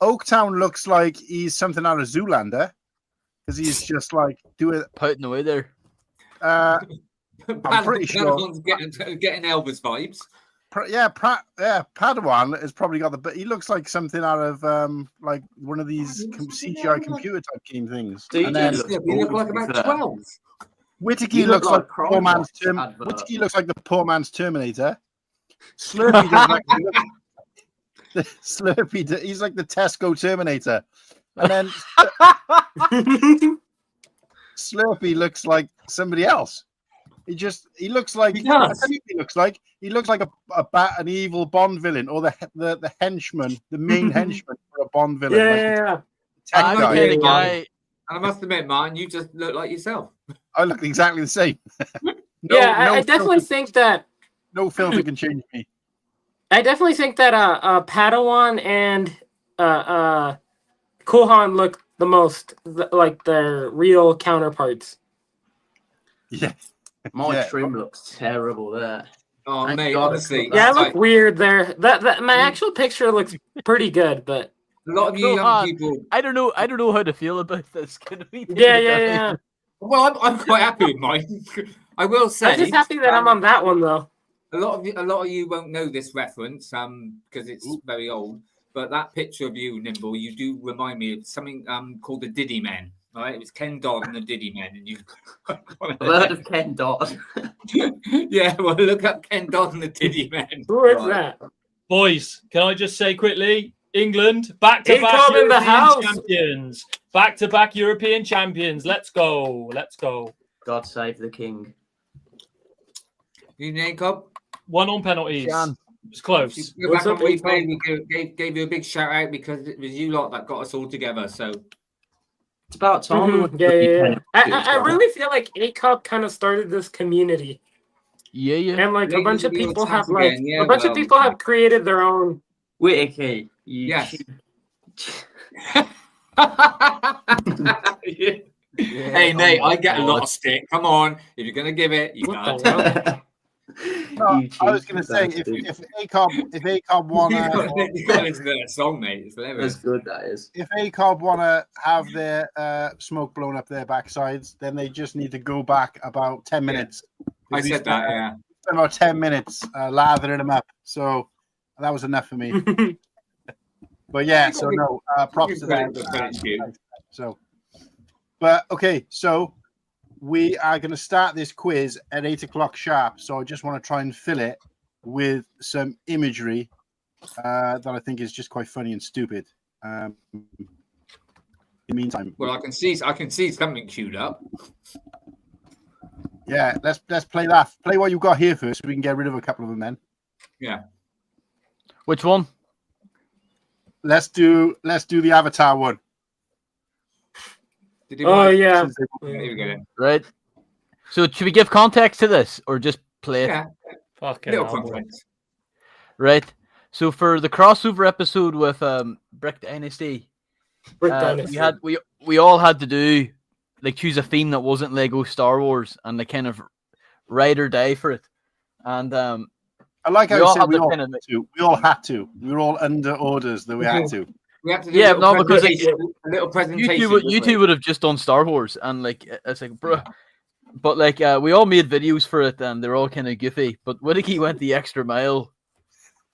Oaktown looks like he's something out of Zoolander. Because he's just like pouting away there. I'm pretty sure getting Elvis vibes. Padawan has probably got he looks like something out of like one of these CGI computer type game things. And then you look like about 12. Whittakee looks like poor man's Whittakee looks like the poor man's Terminator. Slurpy does like Slurpy. He's like the Tesco Terminator. And then Slurpy looks like somebody else. He looks like he looks like an evil Bond villain, or the henchman, the main henchman for a Bond villain. Yeah. I'm the kind of guy. And I must admit, man, you just look like yourself. I look exactly the same. I definitely think that no filter can change me. I definitely think that Padawan and Cool Han look the most like their real counterparts. Yeah. My trim looks terrible there. Oh, mate, honestly. Yeah, I look weird there. That my actual picture looks pretty good, but a lot of you young people. I don't know how to feel about this. Yeah. Well, I'm quite happy with mine. I will say. I'm just happy that I'm on that one though. A lot of you won't know this reference because it's very old. But that picture of you, Nimble, you do remind me of something called the Diddy Men. Right? It was Ken Dodd and the Diddy Men, and you. I've heard of Ken Dodd. Yeah, well, look up Ken Dodd and the Diddy Men. Who is that? Boys, can I just say quickly, England back-to-back European champions. Back-to-back European champions. Let's go. God save the king. You name up? One on penalties. It was close. We gave you a big shout out because it was you lot that got us all together. So it's about time. Yeah. I really feel like ACOB kind of started this community. Yeah. And like a bunch of people have of people have created their own. Whittakee. Yes. Hey Nate, I get a lot of stick. Come on, if you're gonna give it, you got. No, I was going to say if ACOB want to, you got into that song, mate. It's hilarious. That's good. That is. If ACOB want to have their smoke blown up their backsides, then they just need to go back about 10 minutes. I said that. Yeah. Spend about 10 minutes lathering them up. So that was enough for me. But yeah, so no props to that. So, but okay, so. We are going to start this quiz at 8 o'clock sharp. So I just want to try and fill it with some imagery that I think is just quite funny and stupid. In the meantime, well, I can see something queued up. Yeah, let's play that. Play what you got here first, so we can get rid of a couple of them then. Yeah. Which one? Let's do the Avatar one. Oh yeah. Here we go then. Right. So should we give context to this or just play it? Yeah. Fucking little context. Right. So for the crossover episode with Brick Dynasty, we all had to do choose a theme that wasn't Lego Star Wars and kind of ride or die for it. And I like how you said we all had to. We were all under orders that we had to. We have to do Yeah, a little no, because like, presentation, a little presentation. you two would have just done Star Wars, and like it's like, bro. But like we all made videos for it, and they're all kind of goofy. But Whittakee went the extra mile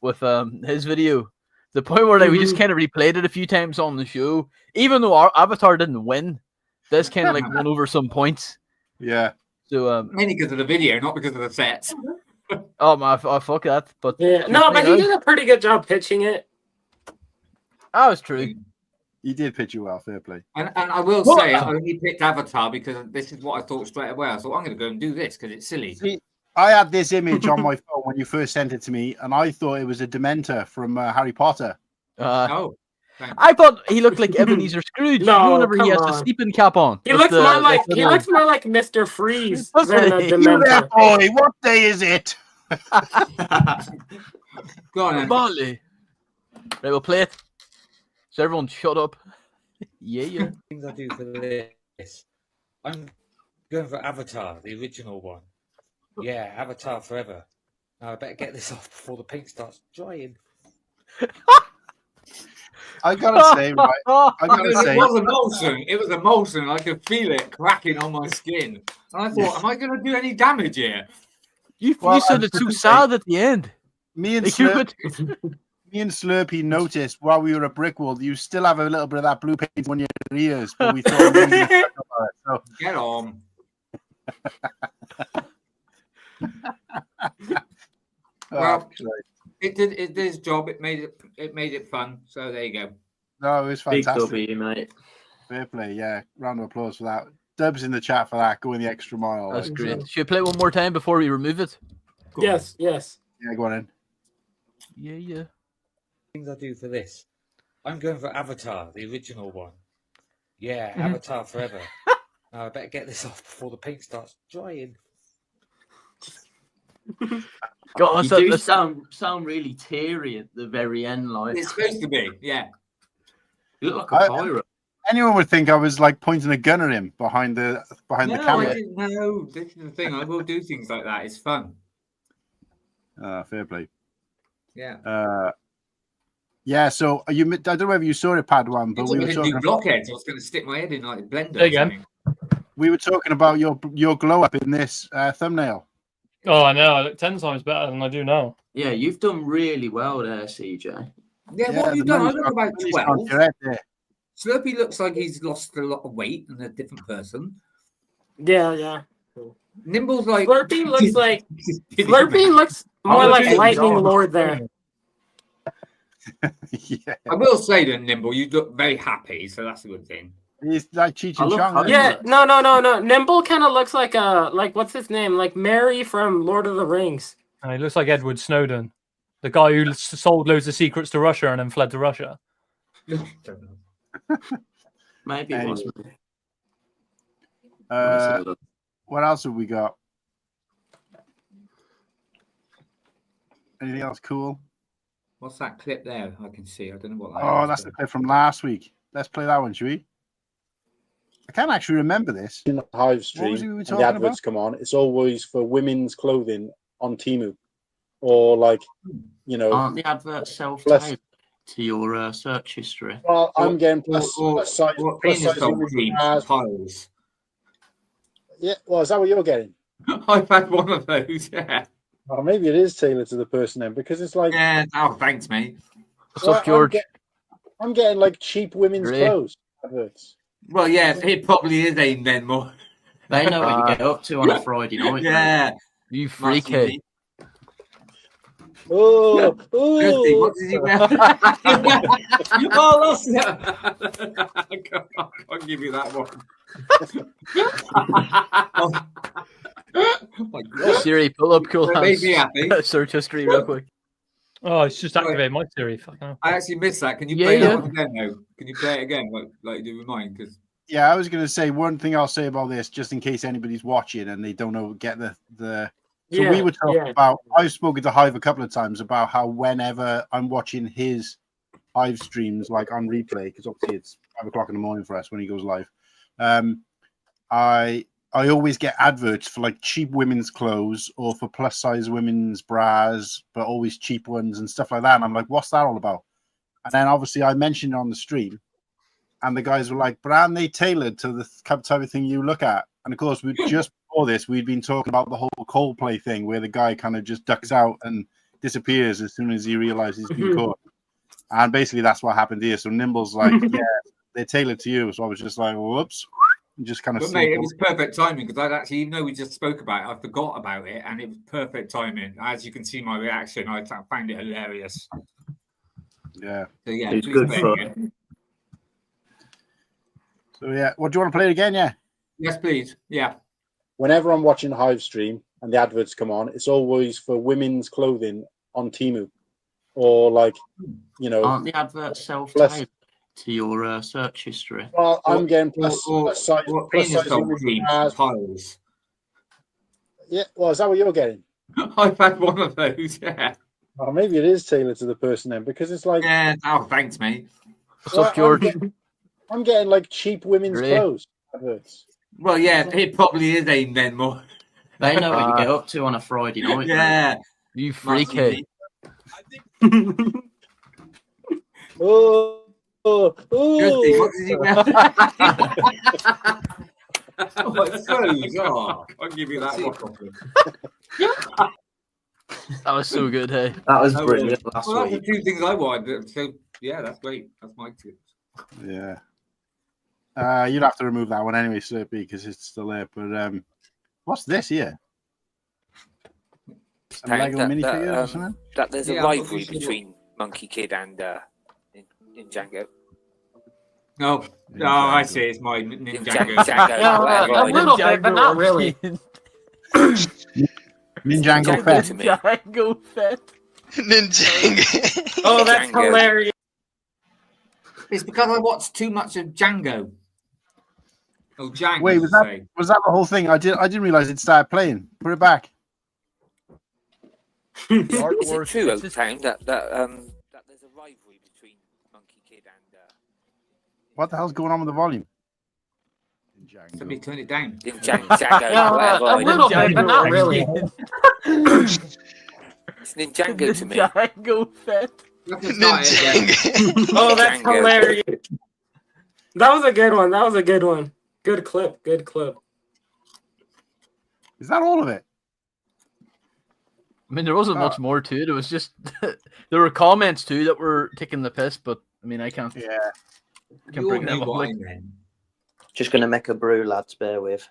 with his video. The point where like we just kind of replayed it a few times on the show, even though our Avatar didn't win. This kind of like won over some points. Yeah. So mainly because of the video, not because of the sets. oh my, fuck that. But Yeah, no, but he did a pretty good job pitching it. that was true. He did pitch you well, fair play. And I will say, I only picked Avatar because this is what I thought straight away. I thought I'm going to go and do this because it's silly. See, I had this image on my phone when you first sent it to me, and I thought it was a Dementor from Harry Potter. Oh, I thought he looked like Ebenezer Scrooge. No, whenever he has come the on. sleeping cap on. He with looks the- more like the he little- looks more like Mr. Freeze Doesn't than a he? You there, Dementor. boy, what day is it? go on then. Molly. Right, we'll play it. So everyone shut up. Yeah. Things I do for this. I'm going for Avatar, the original one. Yeah, Avatar forever. Now I better get this off before the paint starts drying. I gotta say, right? I gotta Because say, it was emulsion. It was emulsion. I could feel it cracking on my skin. And I thought, am I going to do any damage here? You Well, sounded too sad at the end. me and Like, you Slurpy noticed while we were at Brickwall, you still have a little bit of that blue paint on your ears, but we thought maybe you could talk about it. So Get on. Well, it did its job. It made it fun. So there you go. no, it was Big fantastic. W, mate. Fair play, yeah. Round of applause for that. Dubs in the chat for that, going the extra mile. That's Like, great. Should we play one more time before we remove it? Yes, yes. yeah, go on in. Yeah. Things I do for this. I'm going for Avatar, the original one. Yeah, Avatar forever. Now I better get this off before the paint starts drying. God, You do sound really teary at the very end, like It's supposed to be. Yeah. you look like a pirate. Anyone would think I was like pointing a gun at him behind the No, camera. I didn't know. This is the thing. I will do things like that. It's fun. Fair play. Yeah. Yeah, so I don't know whether you saw it, Padawan, but It's we like were a talking new about, blockheads. I was going to stick my head in like a blender. There you or go. something. we were talking about your glow up in this thumbnail. Oh, I know. I look 10 times better than I do now. Yeah, you've done really well there, CJ. Yeah, what have you the done? I money's look gone- about money's gone 12. to your head there. Slurpy looks like he's lost a lot of weight and a different person. Yeah. Nimble's like Slurpy looks like Slurpy Slurpy looks more Oh, like okay. Lightning Lord there. Yeah, I will say to Nimble, you look very happy, so that's a good thing. he's like Cheech I and look Chong. hungry. isn't Yeah, he? no. Nimble kind of looks like what's his name? Like Mary from Lord of the Rings. And he looks like Edward Snowden, the guy who sold loads of secrets to Russia and then fled to Russia. Don't know. Maybe it was me. What else have we got? Anything else cool? What's that clip there? I can see. I don't know what that Oh, is, that's but- the clip from last week. Let's play that one, shall we? I can't actually remember this. In the Hive What stream, was it we were and talking the adverts come on, it's always for women's clothing on Temu, or like, you know. Aren't the adverts Plus- self-tagged to your search history? Well, I'm getting plus size, or plus penis size dog women's cream bras. piles. Yeah, well, is that what you're getting? I've had one of those. Yeah. Well, maybe it is tailored to the person then, because it's like, Yeah. Oh, thanks, mate. What's up, George? I'm getting like cheap women's Great. clothes adverts. Well, yeah, it probably is aimed then more. They know what you get up to on a Friday night. mate. Yeah. You Nice freak, and hey. neat. Oh, Kirsty, oh. what did you wear? Oh, that's it. I'll give you that one. Oh my God. Siri, pull up Cool It made me happy. Han's search history real quick. Oh, it's just activated my theory. Fuck no. I actually missed that. Can you Yeah, play yeah. that one again, though? Can you play it again, like you do with mine? Because Yeah, I was going to say one thing I'll say about this, just in case anybody's watching and they don't know, get the. So Yeah, we were talking yeah. about. I've spoken to Hive a couple of times about how whenever I'm watching his Hive streams, like on replay, because obviously it's 5 o'clock in the morning for us when he goes live. I always get adverts for like cheap women's clothes or for plus size women's bras, but always cheap ones and stuff like that. And I'm like, what's that all about? And then obviously I mentioned it on the stream, and the guys were like, "But aren't they tailored to the type of thing you look at?" And of course, just before this, we'd been talking about the whole Coldplay thing, where the guy kind of just ducks out and disappears as soon as he realizes he's been caught. And basically, that's what happened here. So Nimble's like, "Yeah, they're tailored to you." So I was just like, "Whoops." Just kind of. But mate, it was perfect timing because I'd actually, even though we just spoke about it, I forgot about it, and it was perfect timing. As you can see, my reaction, I found it hilarious. Yeah. So yeah, It's please good play fun. again. So yeah, what do you want to play it again? Yeah. Yes, please. Yeah. Whenever I'm watching a Hive stream and the adverts come on, it's always for women's clothing on Temu, or like, you know, Aren't the adverts plus. self-tailored to your search history? Well, I'm getting plus size piles. Yeah. Well, is that what you're getting? I've had one of those. Yeah. Oh, maybe it is tailored to the person then, because it's like. Yeah. Oh, thanks, mate. What's up, George? I'm getting like cheap women's clothes adverts. Well, yeah, it probably is aimed then more. They know what you get up to on a Friday night. Yeah. You freak, hey. Oh, What did you wear? What clothes? Oh, I'll give you that one. That was so good, hey. That was brilliant last Well, that's week. the two things I wanted. So yeah, that's great. That's my tip. Yeah. You'll have to remove that one anyway, Slurpy, because it's still there. But what's this here? A Lego minifigure or something? That there's a rivalry between Monkey Kid and Ninjago. No, I see. It's my Ninjago. A little bit, but not really. Ninjago Fett. Ninjago Fett. Ninjago. Oh, that's hilarious. It's because I watched too much of Django. Oh, Django. Wait, was that the whole thing? I didn't realize it started playing. Put it back. Is it true, Oaktown, that there's a rivalry between Monkey Kid and What the hell's going on with the volume? Somebody turn it down. A little bit, but not really. It's Ninjago to me. Ninjago Fett. Oh, that's hilarious. That was a good one. That was a good one. Good clip. Good clip. Is that all of it? I mean, there wasn't much more to it. It was just there were comments too that were taking the piss, but I mean, I can't. Yeah. Can't bring them up. Just gonna make a brew, lads. Bear with.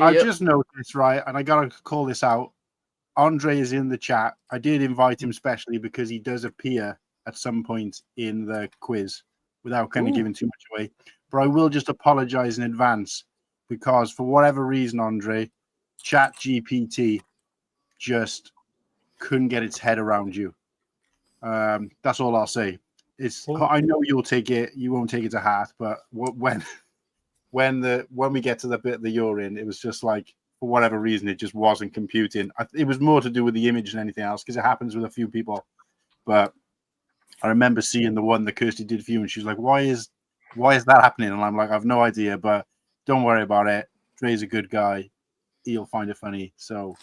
I just noticed, right, and I gotta call this out. Andre is in the chat. I did invite him specially because he does appear at some point in the quiz without kind of giving too much away. But I will just apologize in advance because for whatever reason, Andre, ChatGPT just couldn't get its head around you. That's all I'll say. I know you'll take it. You won't take it to heart, but when we get to the bit that you're in, it was just like, for whatever reason, it just wasn't computing. It was more to do with the image than anything else because it happens with a few people. But I remember seeing the one that Kirsty did for you, and she was like, "Why is that happening?" And I'm like, "I've no idea, but don't worry about it. Dre's a good guy. He'll find it funny." So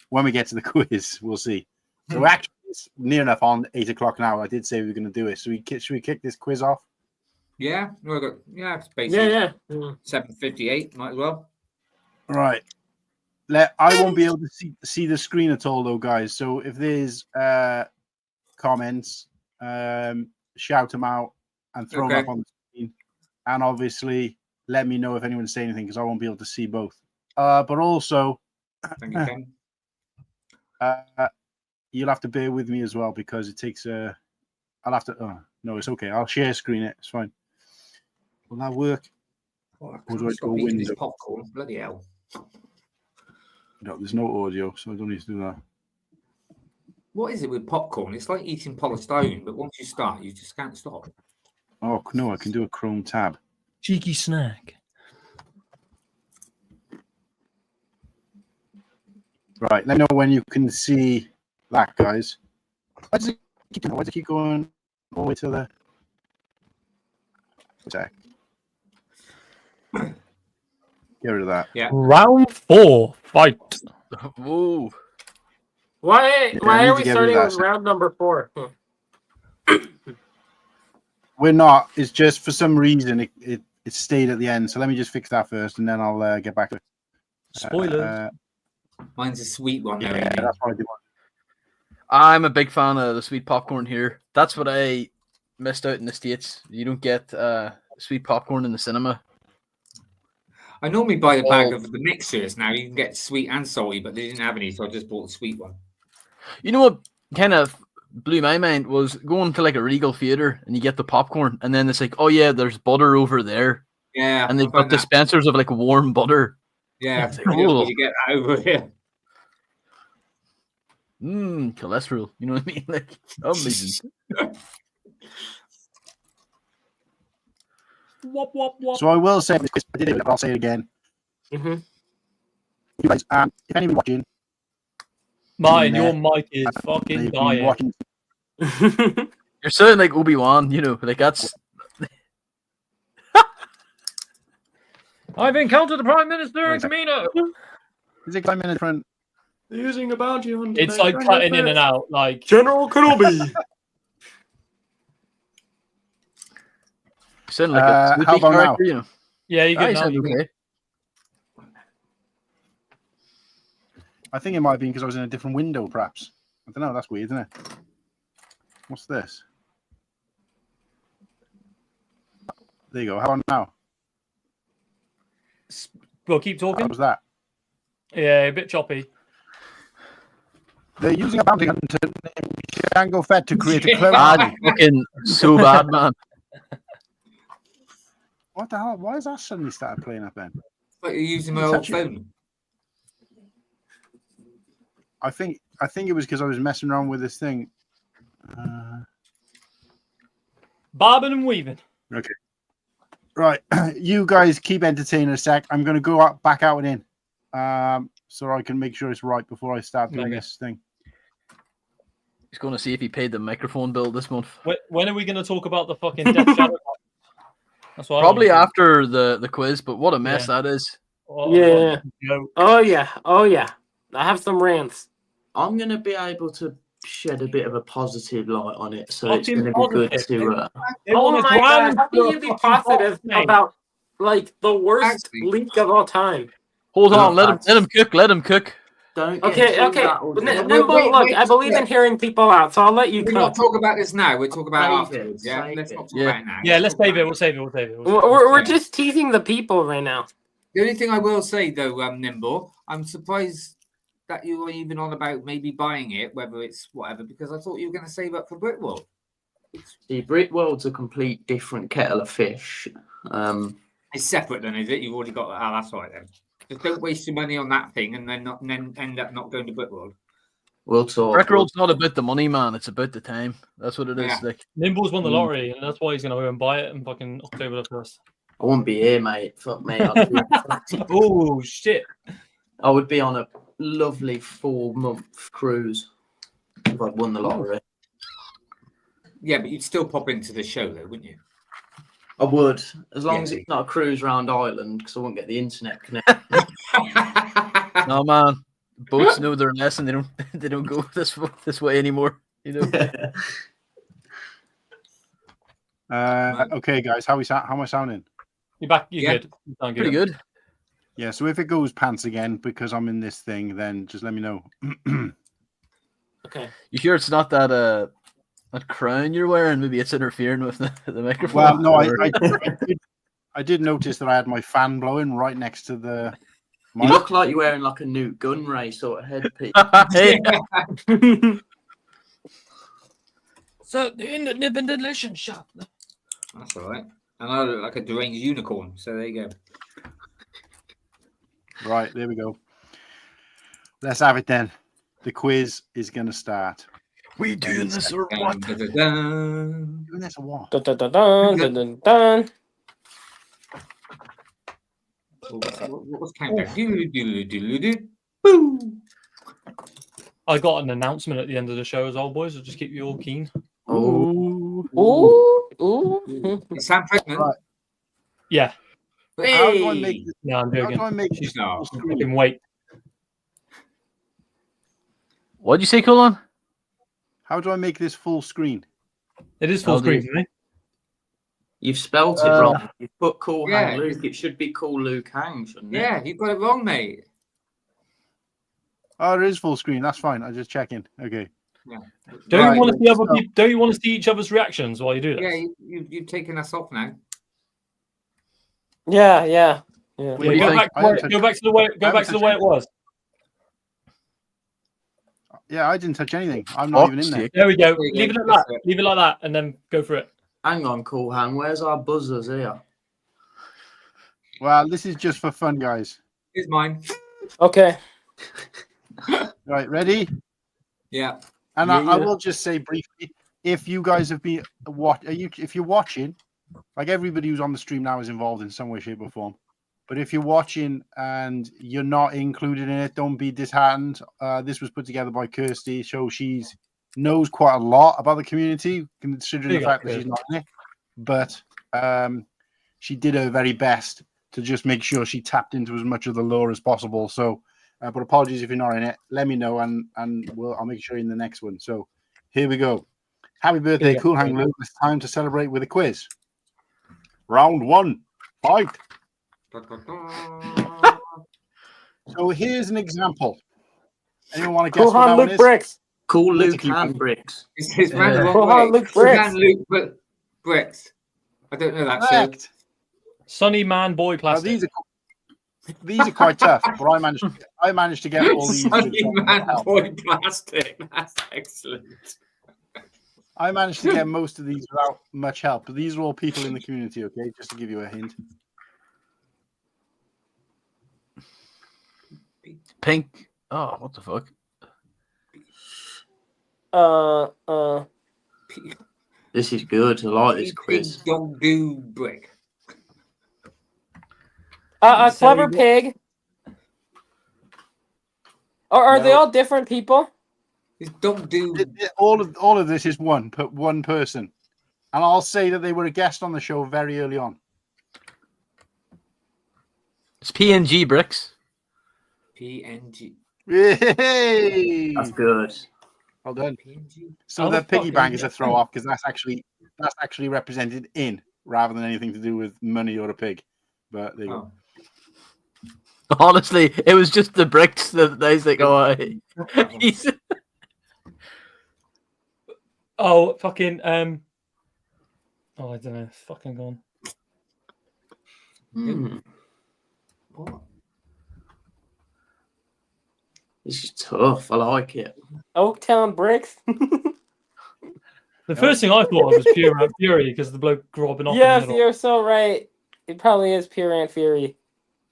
when we get to the quiz, we'll see. So actually, it's near enough on 8 o'clock now. I did say we were going to do it. So should we kick this quiz off? Yeah, it's basically 7:58. Might as well. Right. I won't be able to see the screen at all, though, guys. So if there's comments, shout them out and throw them up on the screen. And obviously, let me know if anyone's saying anything because I won't be able to see both. But also, thank you, Ken. You'll have to bear with me as well because it takes I'll have to. Oh, no, it's okay. I'll share screen it. It's fine. Will that work? Or do I stop go eating this window? popcorn. Bloody hell. No, there's no audio, so I don't need to do that. What is it with popcorn? It's like eating polystyrene, but once you start, you just can't stop. Oh, no, I can do a Chrome tab. Cheeky snack. Right, let me know when you can see that, guys. Why does it keep going all the way to the... Check. Get rid of that. Yeah. Round 4, fight. Whoa. Why I need are to we get starting rid of with that. round number 4? We're not. It's just for some reason it stayed at the end. So let me just fix that first, and then I'll get back to it. Spoilers. Mine's a sweet one. Yeah, Though, that's what I do. I'm a big fan of the sweet popcorn here. That's what I missed out in the States. You don't get sweet popcorn in the cinema. I normally buy a bag of the mixtures now. You can get sweet and salty, but they didn't have any, so I just bought the sweet one. You know what kind of blew my mind was going to like a Regal theater and you get the popcorn, and then it's like, oh yeah, there's butter over there. Yeah, and they've got dispensers of like warm butter. Yeah, it's like, oh. you get that over here. Cholesterol. You know what I mean? Like, amazing. Wop, wop, wop. So I will say this, I did it, but I'll say it again. Mm-hmm. You guys, if anybody watching, Martin, your mic is fucking dying. You're sounding like Obi-Wan, you know, like that's. I've encountered the Prime Minister in Camino. Is it climbing in front? Using a bounty on. It's like cutting in and out, like General Kenobi. Sound like a how about character, now? you know. Yeah, you good now. Sound okay. I think it might be because I was in a different window, perhaps. I don't know. That's weird, isn't it? What's this? There you go. How about now? Well, keep talking. How was that? Yeah, a bit choppy. They're using a bounty hunter named Django Fett to create a clone. Fucking so bad, man. What the hell? Why has that suddenly started playing up then? Like you're using my old phone. I think it was because I was messing around with this thing. Bobbing and weaving. Okay. Right. You guys keep entertaining a sec. I'm going to go out, back out and in. So I can make sure it's right before I start doing this thing. He's going to see if he paid the microphone bill this month. When are we going to talk about the fucking Death Shadow? That's what Probably after the quiz, but what a mess that is. Yeah. Oh yeah. Oh yeah. I have some rants. I'm gonna be able to shed a bit of a positive light on it, so Fucking it's gonna be good to. Oh my god! How can you be positive about like the worst leak of all time? Hold on, let him cook. Let him cook. Don't. Okay. Nimble, look, I believe in hearing people out, so I'll let you We're cook. not talking about this now. We'll talk about it afterwards. Yeah, let's not talk about it now. Yeah, let's save it. We'll save it. We're just teasing the people right now. The only thing I will say though, Nimble, I'm surprised that you were even on about maybe buying it, whether it's whatever, because I thought you were going to save up for Brickworld. See, Brickworld's a complete different kettle of fish. It's separate then, is it? You've already got that. Oh, that's right then. Just don't waste your money on that thing and then end up not going to Brickworld. We'll talk. Brickworld's not about the money, man. It's about the time. That's what it is. Yeah. Like Nimble's won the lottery, and that's why he's going to go and buy it in fucking October the 1st. I wouldn't be here, mate. Fuck me. Oh shit! I would be on a lovely 4-month cruise if I'd won the lottery. Yeah, but you'd still pop into the show though, wouldn't you? I would, as long as it's not a cruise round Ireland, because I won't get the internet connection. no, man. Boats know their lesson. They don't go this way anymore. You know. Okay, guys, how am I sounding? You're back. You're good. You sound Pretty good. Yeah. So if it goes pants again because I'm in this thing, then just let me know. Okay. You sure it's not that crown you're wearing? Maybe it's interfering with the microphone. Well, no, I did notice that I had my fan blowing right next to the. You look like you're wearing like a new Gunray sort of headpiece. So in the Nib and Delicious shop. That's all right. And I look like a deranged unicorn. So there you go. Right, there we go. Let's have it then. The quiz is going to start. We doing this or what? Doing this or what? Dun, dun, dun, dun, dun, dun, dun. What was countdown? I got an announcement at the end of the show as well, boys. So just keep you all keen. Oh. Ooh. Is Sam pregnant? Right. Yeah. Hey. How do I make this? No, I'm How joking. do I make She's this not. full I screen? can wait. What'd you say, Colin? How do I make this full screen? It is full I'll do screen it. for me. You've spelt it wrong. You put Cool Yeah, Han Luke. It should be Cool Luke Hang, shouldn't it? Yeah, you got it wrong, mate. Oh, it is full screen. That's fine. I'm just checking. Okay. Yeah. Don't Right, you want to see other so- people? Don't you want to see each other's reactions while you do this? Yeah, you've taken us off now. Yeah. Yeah, What do you go think? back, go back to the way. Go back to the way it was. Yeah, I didn't touch anything. I'm not even in there. There we go. There you Leave go. it like that. Leave it like that, and then go for it. Hang on, Cool Han. Where's our buzzers here? Well, this is just for fun, guys. Here's mine. Okay. Right, ready? Yeah. And Yeah, I yeah. will just say briefly, if you guys have been if you're watching, like everybody who's on the stream now is involved in some way, shape, or form. But if you're watching and you're not included in it, don't be disheartened. This was put together by Kirsty, so she's knows quite a lot about the community, considering the fact that she's not in it. But she did her very best to just make sure she tapped into as much of the lore as possible. So, but apologies if you're not in it. Let me know, and I'll make sure you're in the next one. So here we go. Happy birthday, Cool Han Luke. It's time to celebrate with a quiz. Round 1, fight. So here's an example. Anyone want to guess Cool what that Han one Luke is? bricks. Cool Luke Whittakee. Han bricks. It's ran the Cool wrong Han way. Luke bricks. Han Luke, but bricks. I don't know that. So. Correct. Sunny man, boy, Now, plastic. these are quite tough, but I managed to get all these. Sunny with man, help. boy, plastic. That's excellent. I managed to get most of these without much help, but these are all people in the community, okay? Just to give you a hint. Pink. Oh, what the fuck? This is good. I like this quiz. Dog do brick. A clever pig. Or are they No. all different people? It's dog do. All of this is one person, and I'll say that they were a guest on the show very early on. It's PNG bricks. PNG. Yay! That's good. Well done. PNG. So How the the fuck piggy did bank you is a get throw off because that's actually represented in rather than anything to do with money or a pig. But there you go. Oh. Honestly, it was just the bricks that they think, oh, he's... Oh, fucking oh, I don't know. Fucking gone. What? This is tough. I like it. Oaktown bricks. The first thing I thought of was pure Ant Fury because the bloke robbing off. Yes, in the middle. you're so right. It probably is pure Ant Fury.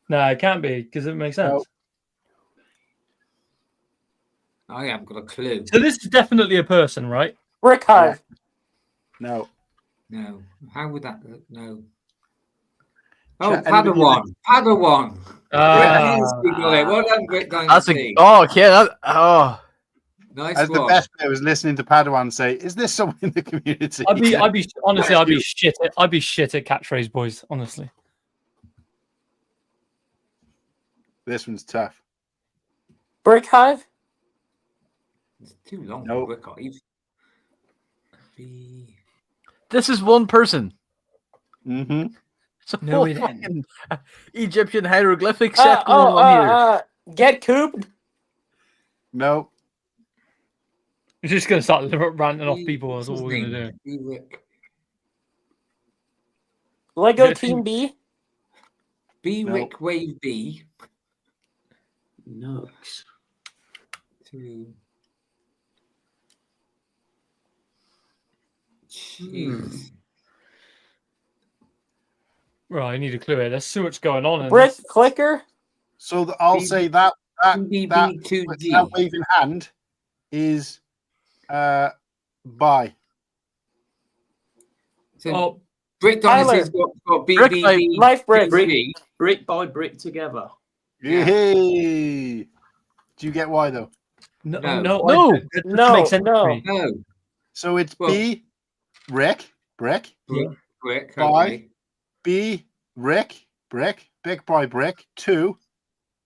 No, it can't be because it makes sense. I haven't got a clue. So this is definitely a person, right? Brick Hive. No. No. How would that look? No. Oh, Anybody Padawan. Padawan. Ah. We got it. Well done, Brick That's a... Dynasty. Oh, okay. Oh. Nice As one. the best player was listening to Padawan say, "Is this someone in the community?" I'd be honestly, I'd be shit at catchphrase, boys. Honestly. This one's tough. Brick Hive. It's too long. Nope. Brick Hive. B. This is one person. Mm-hmm. It's a No, full it fucking Egyptian hieroglyphic set going on here. Get cooped. No. You're just gonna start ranting off people. That's What's all his we're gonna name? do. B. Rick. Lego Yeah, Team B. B. Nope. Rick Wave B. Nux. 2. Jeez. Right, I need a clue here. There's so much going on. In Brick this. Clicker. So I'll say that BB2G. that waving hand is by. So Oh, Brick Dynasty's got Brick BB. Life brick. Brick by brick together. Yay! Do you get why though? no, No. no, that No, makes sense no. to me. No. So it's Well- B, brick, Brick. By. Okay. B, brick, big by brick. 2,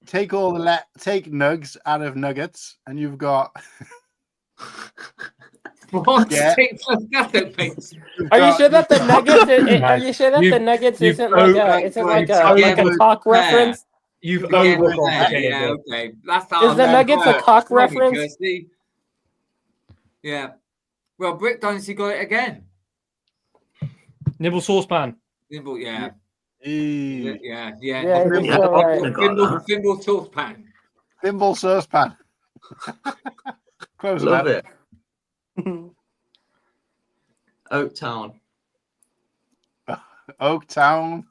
take all the take nugs out of nuggets, and you've got What? Yeah. Take first gas, don't pay. Are you sure that the Nuggets? Are you sure that the Nuggets you've isn't like over- a? Isn't right, like a together, cock yeah. reference? You've Yeah, overcomplicated yeah, it. okay. That's Is the Nuggets a cock reference? Kirsty. Yeah. Well, Brick Dynasty got it again. Nibble saucepan. Nimble, yeah. Hey. Yeah. Yeah, Nimble, you're so right. Thimble saucepan. Thimble saucepan. Close Love enough. it. Oaktown. Oaktown.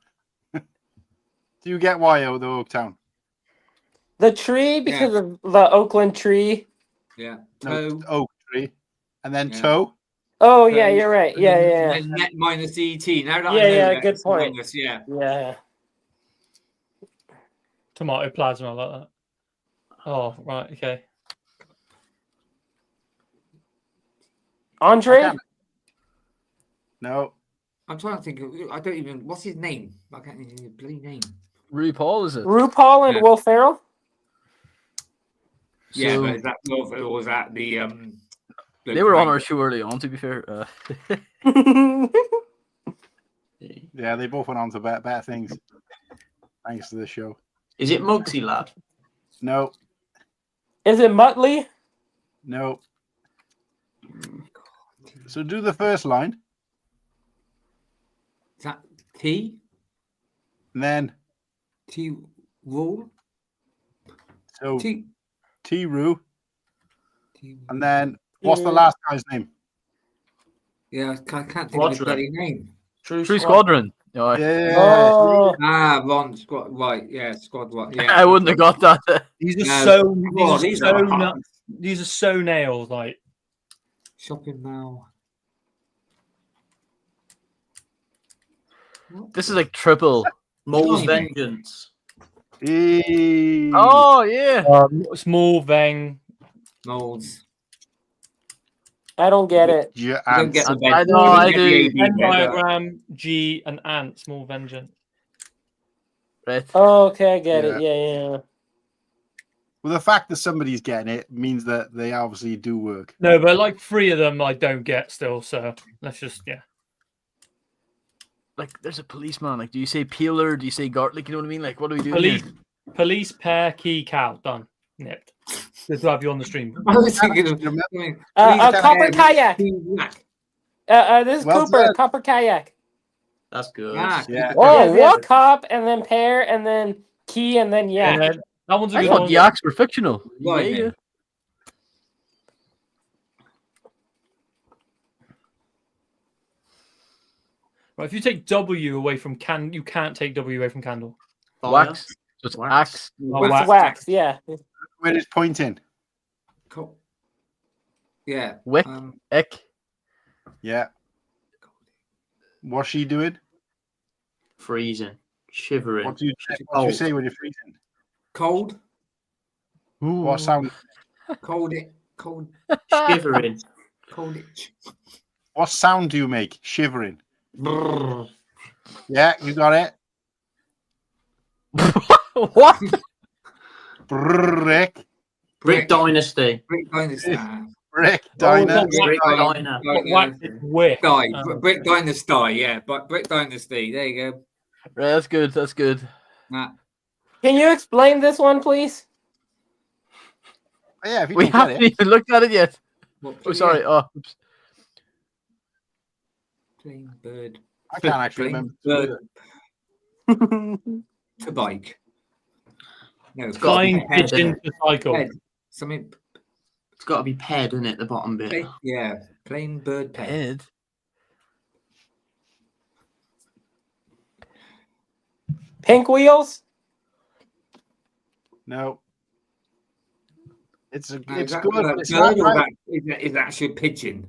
Do you get why, the Oaktown? The tree because of the Oakland tree. Yeah. No, Toe. oak tree. And then Yeah. toe. Oh yeah, you're right. Yeah. And net minus ET. Now that I know Yeah, that, good it's point. minus, yeah. Yeah. Tomato plasma like that. Oh, right, okay. Andre? No. I'm trying to think. I don't even. What's his name? I can't even his bloody name. RuPaul, is it? RuPaul and Yeah. Will Ferrell? Yeah, So- but is that or was that the They were on our show early on, to be fair. Yeah, they both went on to better things. Thanks to the show. Is it Mugsy Lad? No. Is it Muttley? No. So do the first line. Is that T? And then T roll? so T. T-Roo. T. And then what's the last guy's name? Yeah, I can't think of his bloody name. True Squadron. Oh, Yeah. Oh, Ah, Ron Squad. Right, yeah, Squad. Right, yeah. I wouldn't have got that. These are No. so Oh, these these are so are nu- hot. these are so nails. Like Shopping Mall. This is like triple. Mole's Blimey. Vengeance. Hey. Oh, yeah. small vein. Molds. I don't get it. Yeah, You don't get the I Venn- know, you don't I get do. the AD Venn there, but- diagram, G, and ant. Small vengeance. Right. Oh, okay, I get Yeah. it. Yeah. Well, the fact that somebody's getting it means that they obviously do work. No, but like 3 of them I don't get still. So let's just Like, there's a policeman. Like, do you say peeler? Do you say guard? Like, you know what I mean? Like, what do we do? Police pair key cow done. Nipped. Good to have you on the stream. I was thinking of Copper kayak. Black. This is Well Cooper. done. Copper kayak. That's good. Yeah. Yeah. Oh, Yes, what? Cop and then pair and then key and then yak. Yeah, that one's a I good thought one. yaks were fictional. Right, Yeah. then. Right, if you take W away from you can't take W away from candle. Fire. Wax. So it's Wax. axe. Oh, It's wax. wax, yeah. Where is pointing? Cool. Yeah. Wick. Ick. Yeah. What's she doing? Freezing. Shivering. What do you say when you're freezing? Cold. What sound? Cold it. Cold. Shivering. Cold it. What sound do you make? Shivering. Brrr. Yeah, you got it. What? Brick. Brick Dynasty. Brick Dynasty. Brick Oh, Diner. Brick Diner. Wick. Brick Dynasty, yeah, but Brick Dynasty. There you go. Right, that's good. That's good. Nah. Can you explain this one, please? Yeah, if you We don't get haven't it. even looked at it yet. What, Oh, sorry. Oh, oops. Plain bird. I can't actually Plain remember. bird to bike. No, It's got to be Flying ped, pigeon innit? to cycle. Ped. Something. It's got to be ped, isn't it? The bottom bit. Yeah, plain bird ped. Head. Pink wheels? No. It's Now, it's is that good. a But it's bird not or right. is that actually a pigeon?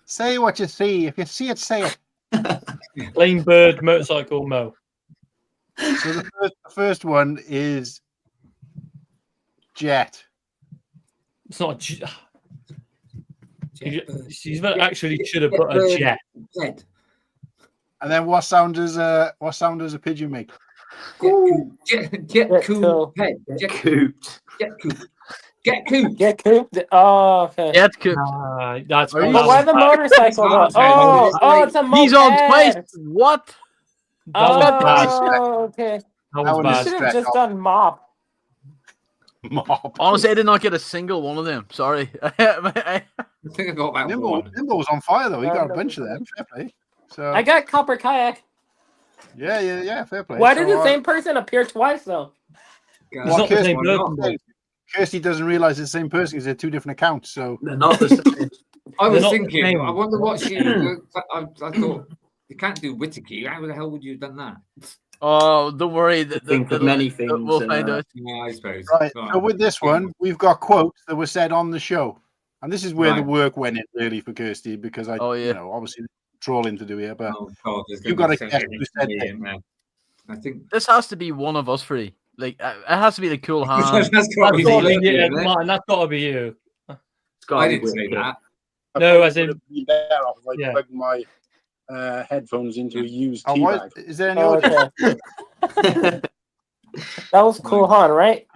Say what you see. If you see it, say it. Plain bird motorcycle mo. So the first one is jet. It's not a jet. Jet bird. You actually should have put a jet. Jet. And then what sound does a pigeon make? Jet Jet cool cool. ped. Jet Cooped. Jet cool. Get cooped. Get cooped. Oh, okay. Get cooked. That's Are you- But why the motorcycle? though? Oh, it's a moped. He's on twice. What? That was bad. Oh, okay. That That was one is You bad. should have just done mop. Mop. Honestly, I did not get a single one of them. Sorry. I think I got about Nimble, one. Nimble was on fire though. He got a bunch of them. Fair play. So I got copper kayak. yeah. Fair play. Why So, did the same person appear twice though? It's not the same person. Kirsty doesn't realize it's the same person because they're two different accounts. So They're not the same. I was not thinking, the same. I wonder what she. I thought you can't do Whittakee. How the hell would you have done that? Oh, don't worry. Think of many things. We'll find out. Yeah, I suppose. right. So with this one, we've got quotes that were said on the show, and this is where the Right. work went in really for Kirsty because I, Oh, yeah. you know, obviously trolling to do here, but Oh, God, there's you gonna got be to so guess many who said me that. in there. I think This has to be one of us three. Like, it has to be the Cool Han. that's got to That's be gotta be you, you, isn't it? Martin. That's gotta be you. It's gotta I be didn't say wicked. that. No, as in- Would have been better off if I Yeah. plugged my headphones into a used Oh, tea why, bag. is there any Oh, audio? okay. That was Cool Han, right?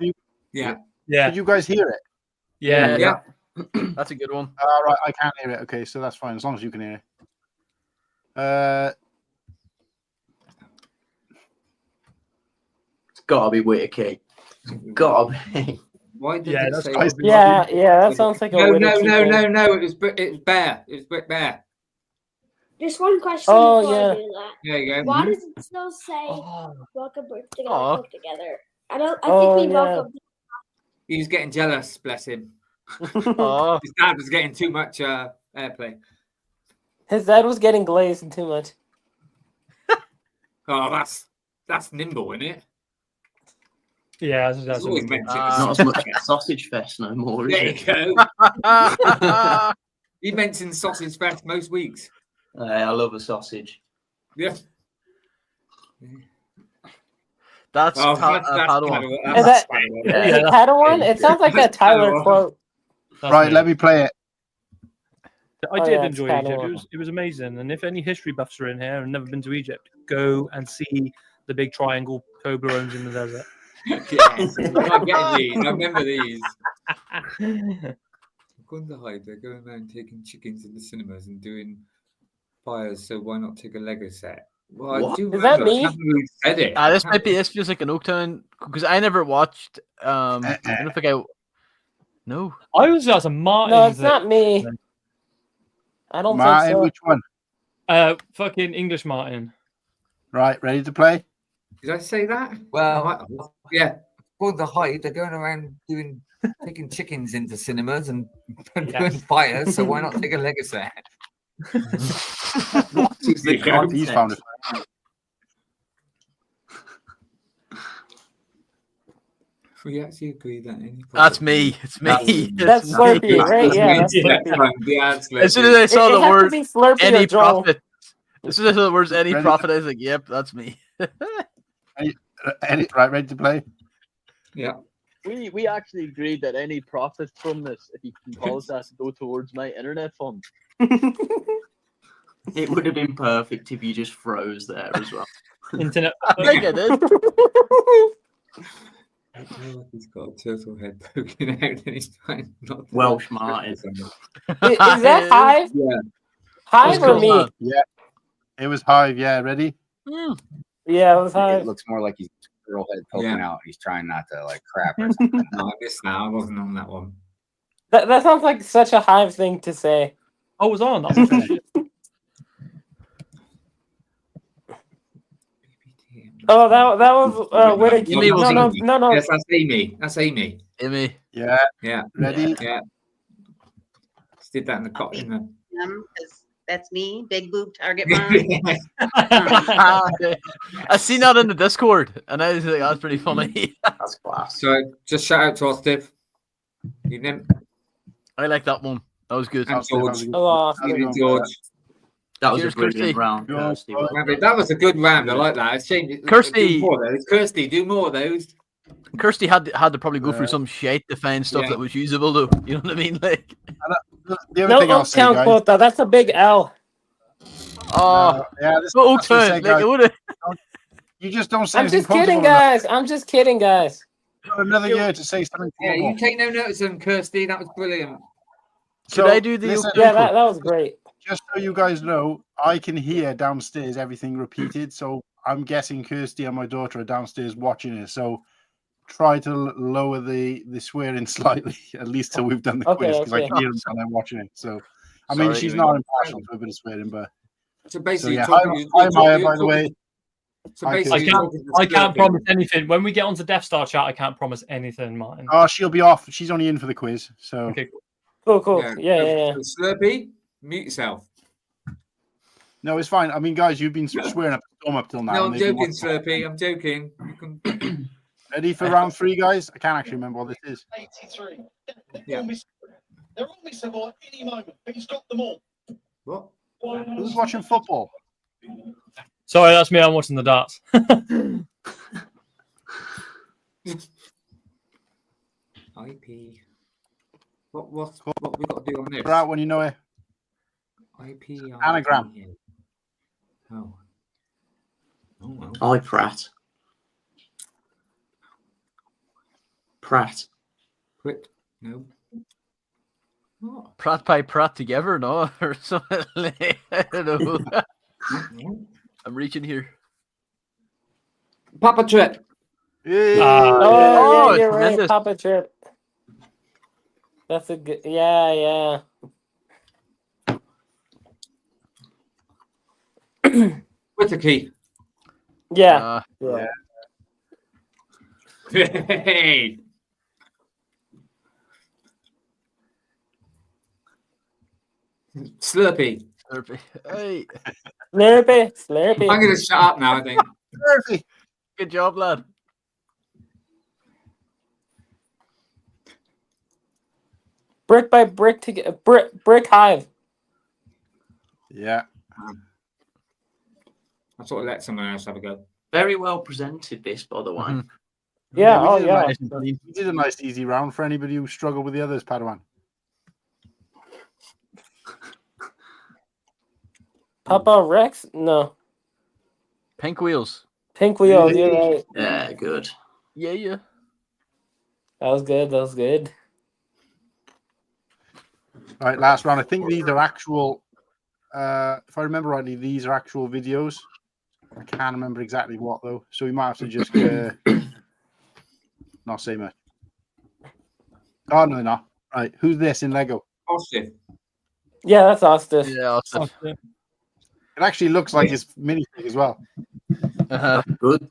Yeah. Yeah. Did you guys hear it? Yeah. Yeah. That's a good one. All right, I can't hear it. Okay, so that's fine as long as you can hear it. It's gotta be Whittakee. Gotta be. Why did Yeah, it that's say? nice. Yeah, that sounds like a No, Whittakee thing. no. It was Bear. It was Brick Bear. Just one question Oh, before yeah. I do that. There you go. Why does it still say Oh. welcome birthday Aw. cook together? I think Oh, we yeah. welcome. He was getting jealous, bless him. Oh, His dad was getting too much airplay. His dad was getting glazed too much. Oh, that's Nimble, isn't it? Yeah, He's that's always what mentioned Not as much sausage fest no more, is There it? you go. He mentions sausage fest most weeks. I love a sausage. Yeah. that's Oh, Padawan. Is that- Yeah. Is it Padawan? It sounds like a That's Tyler Padawan. quote. Right, let me play it. I Oh, did yeah, it's enjoy kinda Egypt. one. It was amazing. And if any history buffs are in here and never been to Egypt, go and see the big triangle Toblerones in the desert. Yes, I'm getting these. I remember these. According to Hyde, they're going around taking chickens in the cinemas and doing fires, so why not take a Lego set? Well, I What? do Is that remember. me? I haven't really said it. This feels like an Oaktown because I never watched. I don't think I. No. I was as a Martin. No, it's not me. I don't Martin, think so. which one? Fucking English Martin. Right, ready to play? Did I say that? Well, Yeah. according to Hyde, they're going around taking chickens into cinemas and doing Yes. fires, so why not take a Lego set? What is the He's found context? it. We actually agree that any That's me. It's me. That's Slurpy, right? Yeah, that's yeah, Slurpy. yeah, As soon as I saw It the has to word be Slurpy any or Joel. prophet, as soon as I saw the words any Ready? prophet, I was like, "Yep, that's me." Right, ready to play? Yeah. We actually agreed that any profit from this, if you can call it that, go towards my internet fund. It would have been perfect if you just froze there as well. Internet. I think I did. He's got a turtle head poking out and he's trying not to. Welsh Martin. Is that Hive? Yeah. Hive or Cool me? Han. Yeah. It was Hive, yeah. Ready? Yeah, it was Hive. It looks more like he's girl head poking Yeah. out. He's trying not to like crap or something. No, I missed that. I wasn't on that one. That sounds like such a Hive thing to say. I was on. That was shit. Oh, that was Whittakee. Amy was No. Yes, that's Amy. That's Amy. Amy. Yeah. Yeah. Ready? Yeah. Just did that in the cop. In the... Because that's me, big boob target mom. I seen that in the Discord, and I was like, "That's pretty funny." That's class. So just shout out to Ostiv. Evening. I like that one. That was good. And George. Oh, Evening, George. That was Cheers, a brilliant Kirsty. round, Kirsty. Well done. That was a good round. I like that. It's changed. Kirsty. Do more of those. Kirsty, do more of those. Kirsty had to probably go through some shit to find stuff Yeah. that was usable, though. You know what I mean? Like, The other no thing I'll say, Oaktown guys. quote though. That's a big L. oh, Yeah, this no that's what I Oaktown. say, Like, guys. it would have. You just don't say I'm anything just kidding, quotable enough. guys. I'm just kidding, guys. got another year to say something. Yeah, you take no notice of them, Kirsty. That was brilliant. So, Could I do the listen, Yeah, that was great. just so you guys know, I can hear downstairs everything repeated. So I'm guessing Kirsty and my daughter are downstairs watching it. So try to lower the swearing slightly, at least till we've done the quiz, because I can hear them when I'm watching it. So, I mean, she's not impartial to a bit of swearing, but. So basically, hi, Maya, by the way. So basically, I can't promise anything. When we get onto Death Star chat, I can't promise anything, Martin. Oh, she'll be off. She's only in for the quiz. So. Okay, cool. Yeah. Slurpy, mute yourself. No, it's fine. I mean, guys, you've been swearing up the storm up till now. No, I'm joking, Slurpy. I'm joking. You can... Ready for round 3, guys? I can't actually remember what this is. 83. Yeah. They're on this at any moment, but he's got them all. What? Who's watching football? sorry, that's me. I'm watching the darts. IP. What we got to do on this? Right when you know it. IP. Anagram. Oh. Oh well. I Pratt. Pratt. Quick. No. What? Pratt by Pratt together, no? Or something. I don't know. I'm reaching here. Papa Trip. Oh, yeah, you're right. tremendous. Papa Trip. That's a good. Yeah. Whittakee. Yeah. Hey. Slurpy. Hey. Slurpy. I'm going to shut up now, I think. Slurpy. Good job, lad. Brick by brick to brick hive. Yeah. I sort of let someone else have a go. Very well presented, this, by the way. Yeah, we did a nice easy round for anybody who struggled with the others, Padawan. Papa Rex? No. Pink wheels. Pink wheels, you're right. Yeah, good. Yeah. That was good. All right, last round. I think these are actual, if I remember rightly, these are actual videos. I can't remember exactly what, though. So we might have to just not say much. Oh, no, they're not. Right, who's this in Lego? Austin. Yeah, that's Austin. Yeah, Austin. It actually looks like his minifig as well. Good.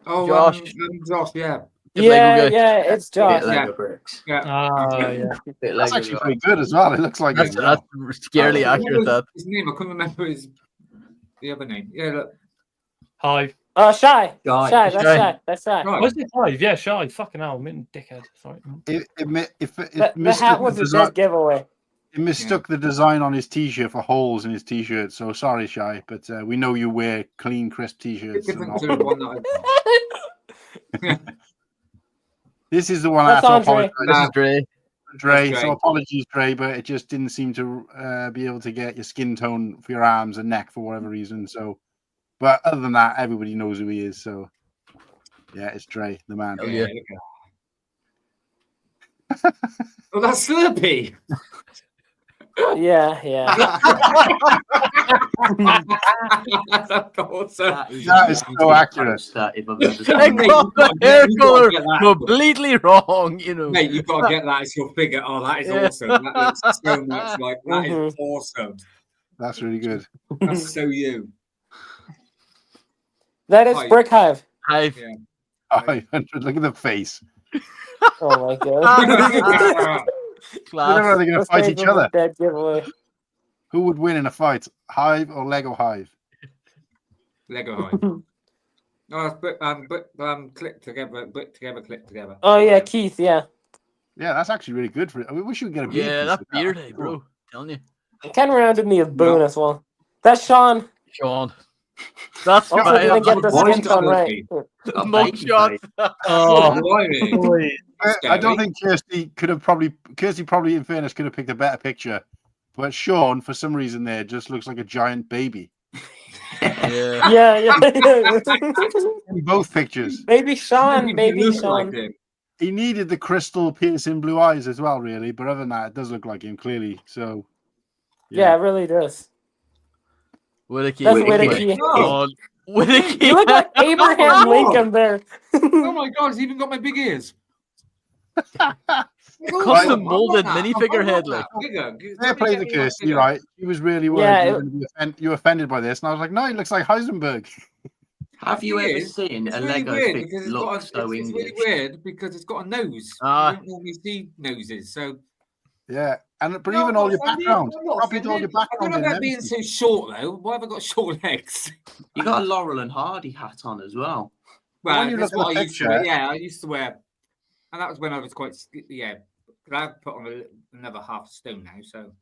Oh, Josh. Josh, yeah. It's Josh. Lego bricks. Yeah. That's actually pretty good as well. It looks like That's scarily accurate. That his name, I couldn't remember the other name. Yeah, look. Hive. Shy. Guy. Shy. That's Shy. Right. Was it Hive? Yeah, Shy. Fucking hell, I'm dickhead. Sorry. The hat was a dead giveaway. It mistook the design on his t-shirt for holes in his t-shirt. So sorry, Shy, but we know you wear clean, crisp t-shirts. Different to the one that This is the one That's I have to Andre. apologize. this is Dre. Dre, That's so great. apologies, Dre, but it just didn't seem to be able to get your skin tone for your arms and neck for whatever reason. So, but other than that, everybody knows who he is. So, yeah, it's Dre, the man. Oh, yeah. Oh, that's Slurpy. Yeah. That's awesome. That is so accurate. If I've ever seen I it. got the hair You've color got to get that. completely wrong, you know. Mate, you've got to get that as your figure. Oh, that is Yeah. awesome. That looks so much like that is awesome. That's really good. That's so you. That is Hive. Brick Hive. Hive. Yeah. 500. Look at the face. Oh my god. I don't know, they're going to Those fight guys each was a other. dead giveaway. Who would win in a fight, Hive or Lego Hive? Lego Hive. No, it's click together, click together. Oh yeah, Keith. Yeah. Yeah, that's actually really good for it. I wish we could get a beard. Yeah, piece that of beard, hey, bro. Telling you. Ken rounded me a boon as well. That's Sean. Sean. That's Also fine. didn't get the Why skin tone right. Mug shot. Oh, Blimey. I don't think Kirsty probably, in fairness, could have picked a better picture. But Sean, for some reason, there just looks like a giant baby. Yeah. In both pictures. Baby Sean. He needed the crystal piercing blue eyes as well, really. But other than that, it does look like him clearly. So Yeah, it really does. Whittakee. That's Whittakee. Oh, Whittakee. You look like Abraham Lincoln there. Oh my god, he's even got my big ears. Custom molded minifigure head, like. Fair play to Kirsty, right? He was really worried you were offended by this, and I was like, no, he looks like Heisenberg. Have you ever seen a Lego figure look so It's English? really weird because it's got a nose. You don't normally see noses, so. Yeah, but even all your background, copied all your I background. don't know about being so short though. Why have I got short legs? You got a Laurel and Hardy hat on as well. Well, when you that's look at what the I used to picture- wear. Yeah, I used to wear, and that was when I was quite. Yeah, but I've put on another half stone now. So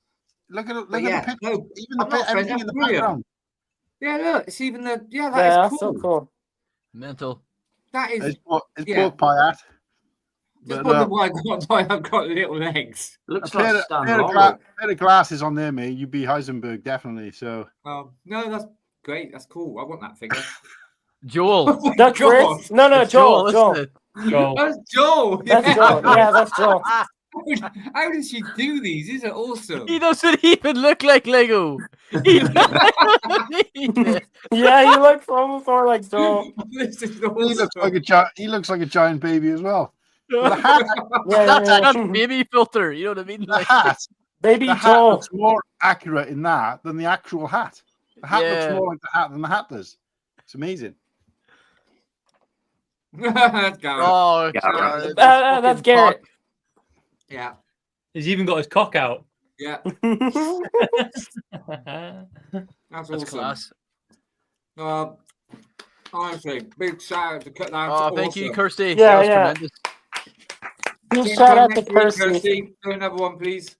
look at But the yeah, picture. no, Even I'm not everything friend, in the that's brilliant. background. Yeah, look, it's even the Yeah, that is that's cool. so cool. Mental. That is It's yeah. pork pie hat. Just But, wonder why I've got little legs. Looks a like pair, Stan pair, of Laurel. pair of glasses on there, mate. You'd be Heisenberg, definitely. So No, that's great. That's cool. I want that figure. Joel. Oh my That's God. Chris? No, It's Joel. isn't it? That's Joel. That's Joel. Yeah, that's Joel. How did she do these? These are awesome. He doesn't even look like Lego. He Yeah, you look almost more like Joel. This is he looks awesome. like a giant baby as well. But the hat, That's a baby filter. You know what I mean? the Like, hat, Baby the hat Joel. looks more accurate in that than the actual hat. The hat looks Yeah. more like the hat than the hat does. It's amazing. That's Gareth. oh, Gareth. God, That's fucking Garrett. fuck. Yeah. He's even got his cock out. Yeah. That's That's That's awesome. class. Honestly, big shout out to Cut Down. Oh, thank you, Kirsty. Yeah, That was yeah. tremendous. Big shout out to Kirsty. Kirsty. Do another one, please.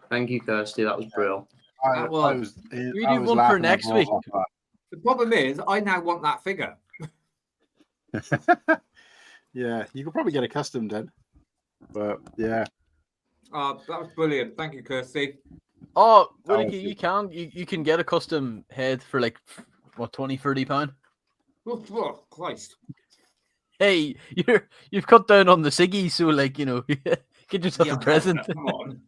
Thank you, Kirsty. That was brilliant. I was- was. We I do was one for laughing my next balls week. off The problem is, I now want that figure. that. Yeah, you could probably get accustomed then. But yeah, That was brilliant. Thank you, Kirsty. Oh, That was Whittakee, you can get a custom head for like what, £20-30. Oh, Christ. Hey, you've cut down on the ciggy, so like, you know, get yourself Yeah, a present. Come on.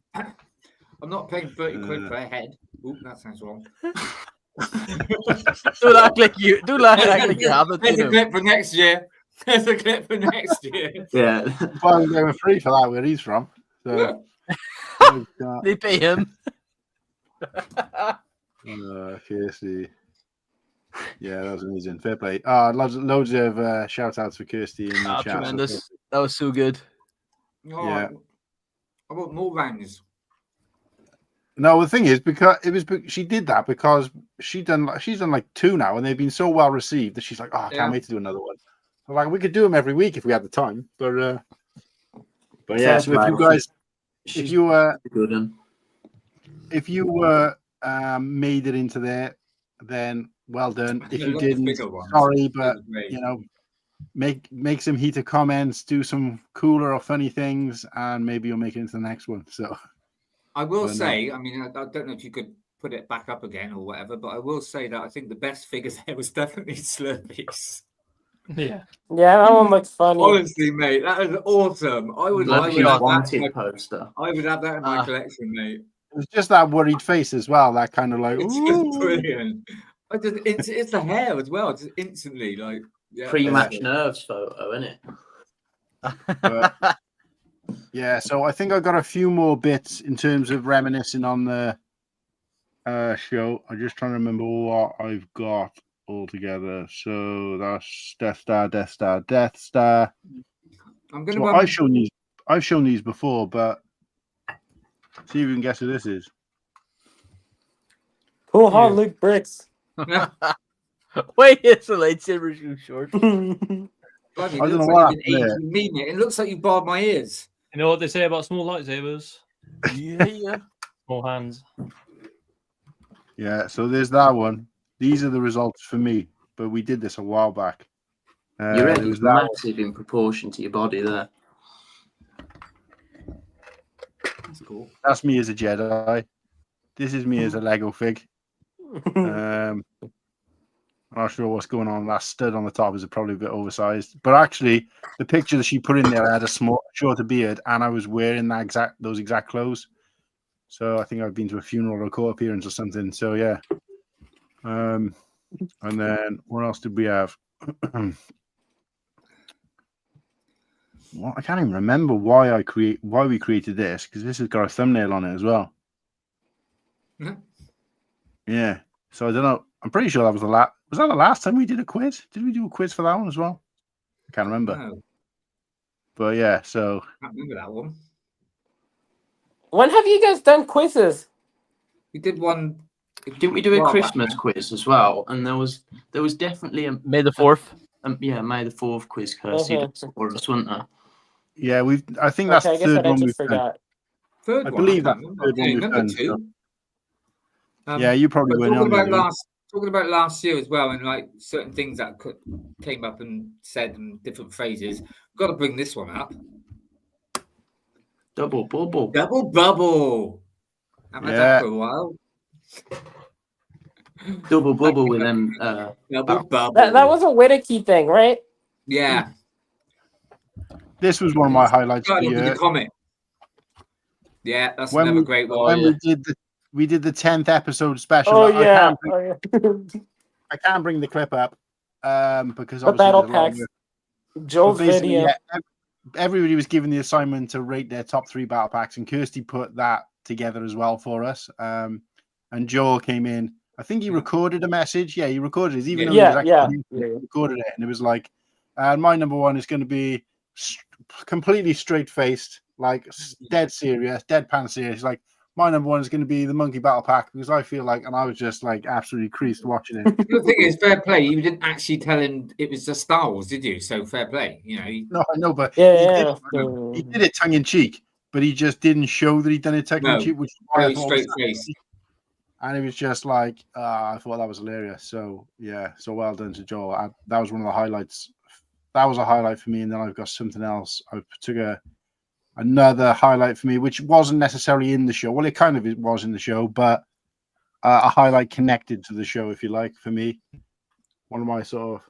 I'm not paying 30 quid for a head. Oop, that sounds wrong. Don't act like you have it. There's You a know. clip for next year. There's a clip for next year. Yeah. well, they were free for that where he's from. So They pay him. Kirsty. Yeah, that was amazing. Fair play. Loads of shout outs for Kirsty in the chat. Tremendous. That was so good. Oh, Yeah. I want more rounds. No, the thing is, because she did that because she's done like 2 now, and they've been so well received that she's like, oh, I Yeah. can't wait to do another one. So, like, we could do them every week if we had the time, but yeah. So if you guys, if you made it into there, then well done. If Yeah, you look at the didn't, bigger ones. sorry, That but was great. you know, make some heated comments, do some cooler or funny things, and maybe you'll make it into the next one. So. I will But, say, I mean, I don't know if you could put it back up again or whatever, but I will say that I think the best figure there was definitely Slurpees. Yeah. Yeah, that one looks funny. Honestly, mate, that is awesome. I would have that poster. I would have that in my collection, mate. It was just that worried face as well, that kind of like, It's ooh. just brilliant. It's the hair as well, just instantly like Pre-match nerves photo, isn't it? But, yeah, so I think I got a few more bits in terms of reminiscing on the show. I'm just trying to remember what I've got all together. So that's Death Star. I'm gonna. So I've shown these before, but see if you can guess who this is. Cool Han Luke Bricks. Wait, it's a lightsaber too short. Bloody, I it don't looks know like what you've been happened there. eating meat, mate. It looks like you barred my ears. You know what they say about small lightsabers? Yeah. Small hands. Yeah, so there's that one. These are the results for me, but we did this a while back. Your there head was is that one. massive in proportion to your body there. That's cool. That's me as a Jedi. This is me as a Lego fig. I'm not sure what's going on. That stud on the top is probably a bit oversized. But actually, the picture that she put in there, I had a shorter beard, and I was wearing those exact clothes. So I think I've been to a funeral or a court appearance or something. So yeah. And then what else did we have? Well, I can't even remember why we created this, because this has got a thumbnail on it as well. Mhm. Yeah. So I don't know. I'm pretty sure that was the last. Was that the last time we did a quiz? Did we do a quiz for that one as well? I can't remember. No, But yeah, so I can't remember that one. When have you guys done quizzes? We did one. Didn't we do a Well, Christmas quiz as well? And there was definitely a May the 4th. May the 4th quiz, Kirsty, for us, wasn't there? yeah, I think that's Okay, I the guess third that I one just we've done. forgot. Third I one. believe can't that's the remember. third I one we've remember done. two. Yeah, you probably but weren't talking on about the other talking about last year as well, and like certain things that came up and said and different phrases. Got to bring this one up. Double bubble. Double bubble. Haven't had that for a while. Double bubble with them. Double bubble. That was a Whittakee thing, right? Yeah. This was one of my highlights of the Started with year. the comic. Yeah, that's When another we, great when one. we did the 10th episode special. Oh I yeah. can't bring the clip up because The obviously battle there's a lot of packs. work. Joel's But basically, video. yeah, everybody was given the assignment to rate their top 3 battle packs, and Kirsty put that together as well for us. And Joel came in. I think he recorded a message. Yeah, he recorded it, even though he was actually he recorded it, and it was like, my number 1 is going to be completely straight faced, like dead serious, deadpan serious. Like my number 1 is going to be the monkey battle pack, because I feel like, and I was just like absolutely creased watching it. The thing is, fair play. You didn't actually tell him it was just Star Wars, did you? So fair play. You know. No, I know, but Yeah, he did it tongue in cheek, but he just didn't show that he'd done it tongue in cheek, which is why I thought straight face. And it was just like, I thought that was hilarious. So yeah, so well done to Joel. That was one of the highlights. That was a highlight for me, and then I've got something else. I took another highlight for me, which wasn't necessarily in the show. Well, it kind of was in the show, but a highlight connected to the show, if you like, for me. One of my sort of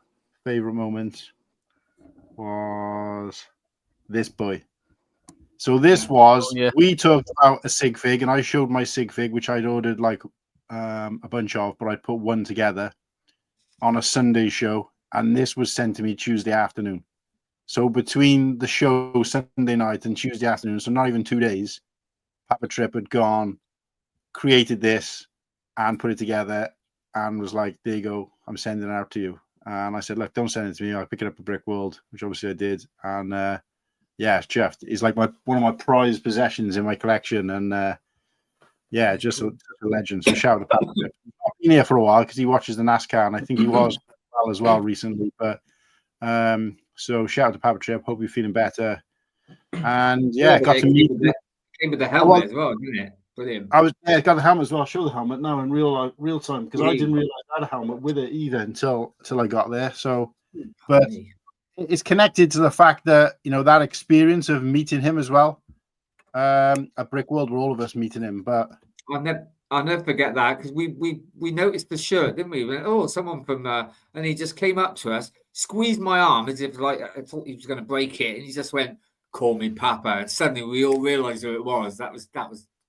favorite moments was this boy. So this was, we talked about a sig fig, and I showed my sig fig, which I'd ordered like a bunch of, but I'd put one together on a Sunday show, and this was sent to me Tuesday afternoon. So between the show Sunday night and Tuesday afternoon, so not even 2 days, Papa Trip had gone, created this, and put it together, and was like, there you go, I'm sending it out to you. And I said, look, don't send it to me. I'll pick it up at Brick World, which obviously I did. And yeah, it's chuffed. It's like one of my prized possessions in my collection. And yeah, just a legend. So shout out to Papa Trip. He's not been here for a while because he watches the NASCAR, and I think he was well as well recently. But so shout out to Papa Trip. Hope you're feeling better. And yeah, got to meet him. Came with the helmet as well, didn't it? Brilliant. I got the helmet as well. I'll show the helmet now in real time, because I didn't realize I had a helmet with it either until I got there. So, but it's connected to the fact that, you know, that experience of meeting him as well at Brick World, where all of us meeting him. But I'll never forget that, because we noticed the shirt, didn't we? We went, oh, someone from and he just came up to us, squeezed my arm as if like I thought he was going to break it, and he just went, "Call me Papa." And suddenly we all realised who it was. That was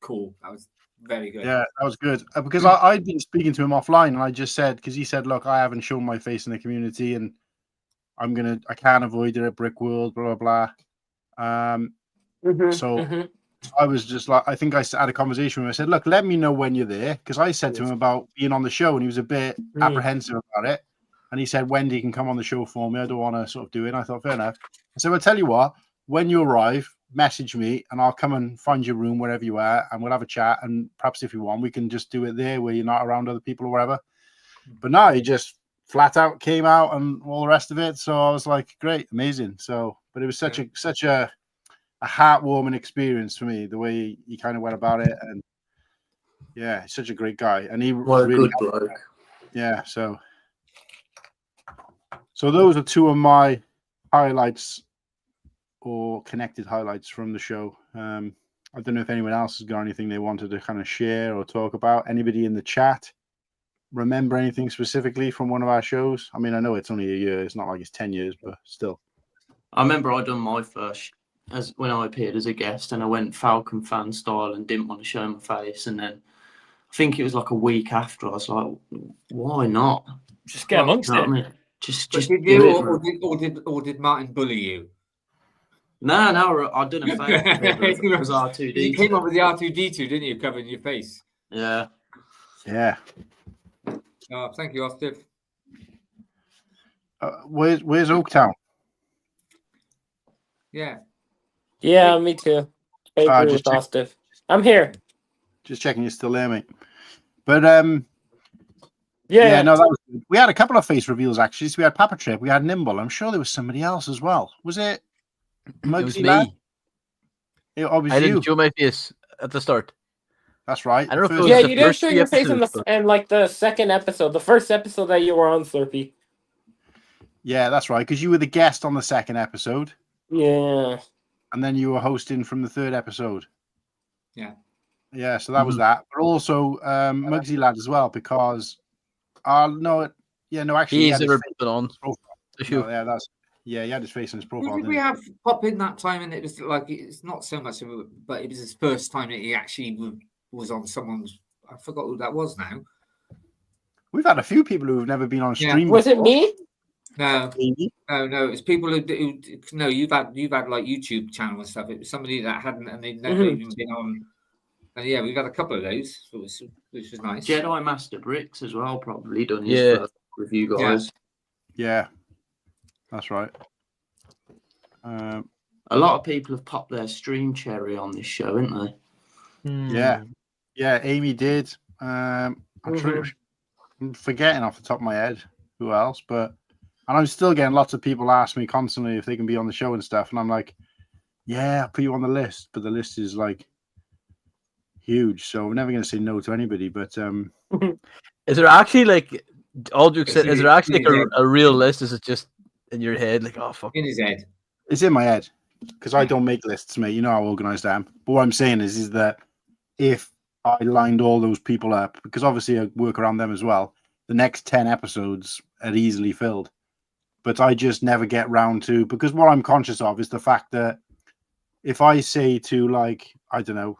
cool. That was very good. Yeah, that was good, because I'd been speaking to him offline, and I just said, because he said, look, I haven't shown my face in the community, and I can't avoid it at Brick World, blah blah blah. So I was just like, I think I had a conversation with him. I said, look, let me know when you're there, because I said to him about being on the show, and he was a bit apprehensive about it. And he said, Wendy can come on the show for me. I don't want to sort of do it. And I thought, fair enough. I said, well, tell you what, when you arrive, message me, and I'll come and find your room wherever you are, and we'll have a chat. And perhaps if you want, we can just do it there where you're not around other people or whatever. But no, he just flat out came out and all the rest of it. So I was like, great, amazing. So, but it was such a heartwarming experience for me, the way he kind of went about it. And yeah, he's such a great guy. And he what a really good bloke. Yeah, so those are two of my highlights, or connected highlights from the show. I don't know if anyone else has got anything they wanted to kind of share or talk about. Anybody in the chat remember anything specifically from one of our shows? I mean, I know it's only a year. It's not like it's 10 years, but still. I remember I done my first when I appeared as a guest, and I went Falcon fan style and didn't want to show my face. And then I think it was like a week after. I was like, why not? Just get amongst You know it. what I mean? Just Did do you, it. or did Martin bully you? No, I done a fake. It was R2D2. You came up with the R2D2, didn't you? Covering your face. Yeah. Yeah. Oh, thank you, Austin. Where's Oaktown? Yeah, me too. I agree with Austin. I'm here. Just checking you're still there, mate. But yeah, no, that was good. We had a couple of face reveals actually. So we had Papa Trip, we had Nimble. I'm sure there was somebody else as well. Was it? It was Mugsy Lad? me. Was I didn't you. show my face at the start. That's right. I don't know if it was Yeah, the you didn't first show three your face in episodes, in like the second episode, the first episode that you were on, Slurpy. Yeah, that's right. Because you were the guest on the second episode. Yeah. And then you were hosting from the third episode. Yeah. Yeah, so that was that. But also Mugsy Lad as well, because actually he's never been on the show. No, he had his face on his profile. Who did we have pop in that time? And it was like, it's not so much of a, but it was his first time that he actually was on someone's, I forgot who that was now. We've had a few people who've never been on stream. Was it me? No, no, it's people who no, you've had like YouTube channel and stuff. It was somebody that hadn't, and they'd never even been on. And yeah, we've had a couple of those, which was nice. Jedi Master Bricks as well, probably done his first with you guys. Yeah, that's right. A lot of people have popped their stream cherry on this show, haven't they? Yeah, Amy did. I'm forgetting off the top of my head who else, and I'm still getting lots of people ask me constantly if they can be on the show and stuff, and I'm like, yeah, I'll put you on the list, but the list is like huge, so I'm never going to say no to anybody. But is there actually like all jokes said? Is there actually like a real list? Is it just in your head? Like, oh fuck, in his head. It's in my head because I don't make lists, mate. You know how organized I am. But what I'm saying is that if I lined all those people up, because obviously I work around them as well, the next 10 episodes are easily filled. But I just never get round to, because what I'm conscious of is the fact that if I say to, like, I don't know,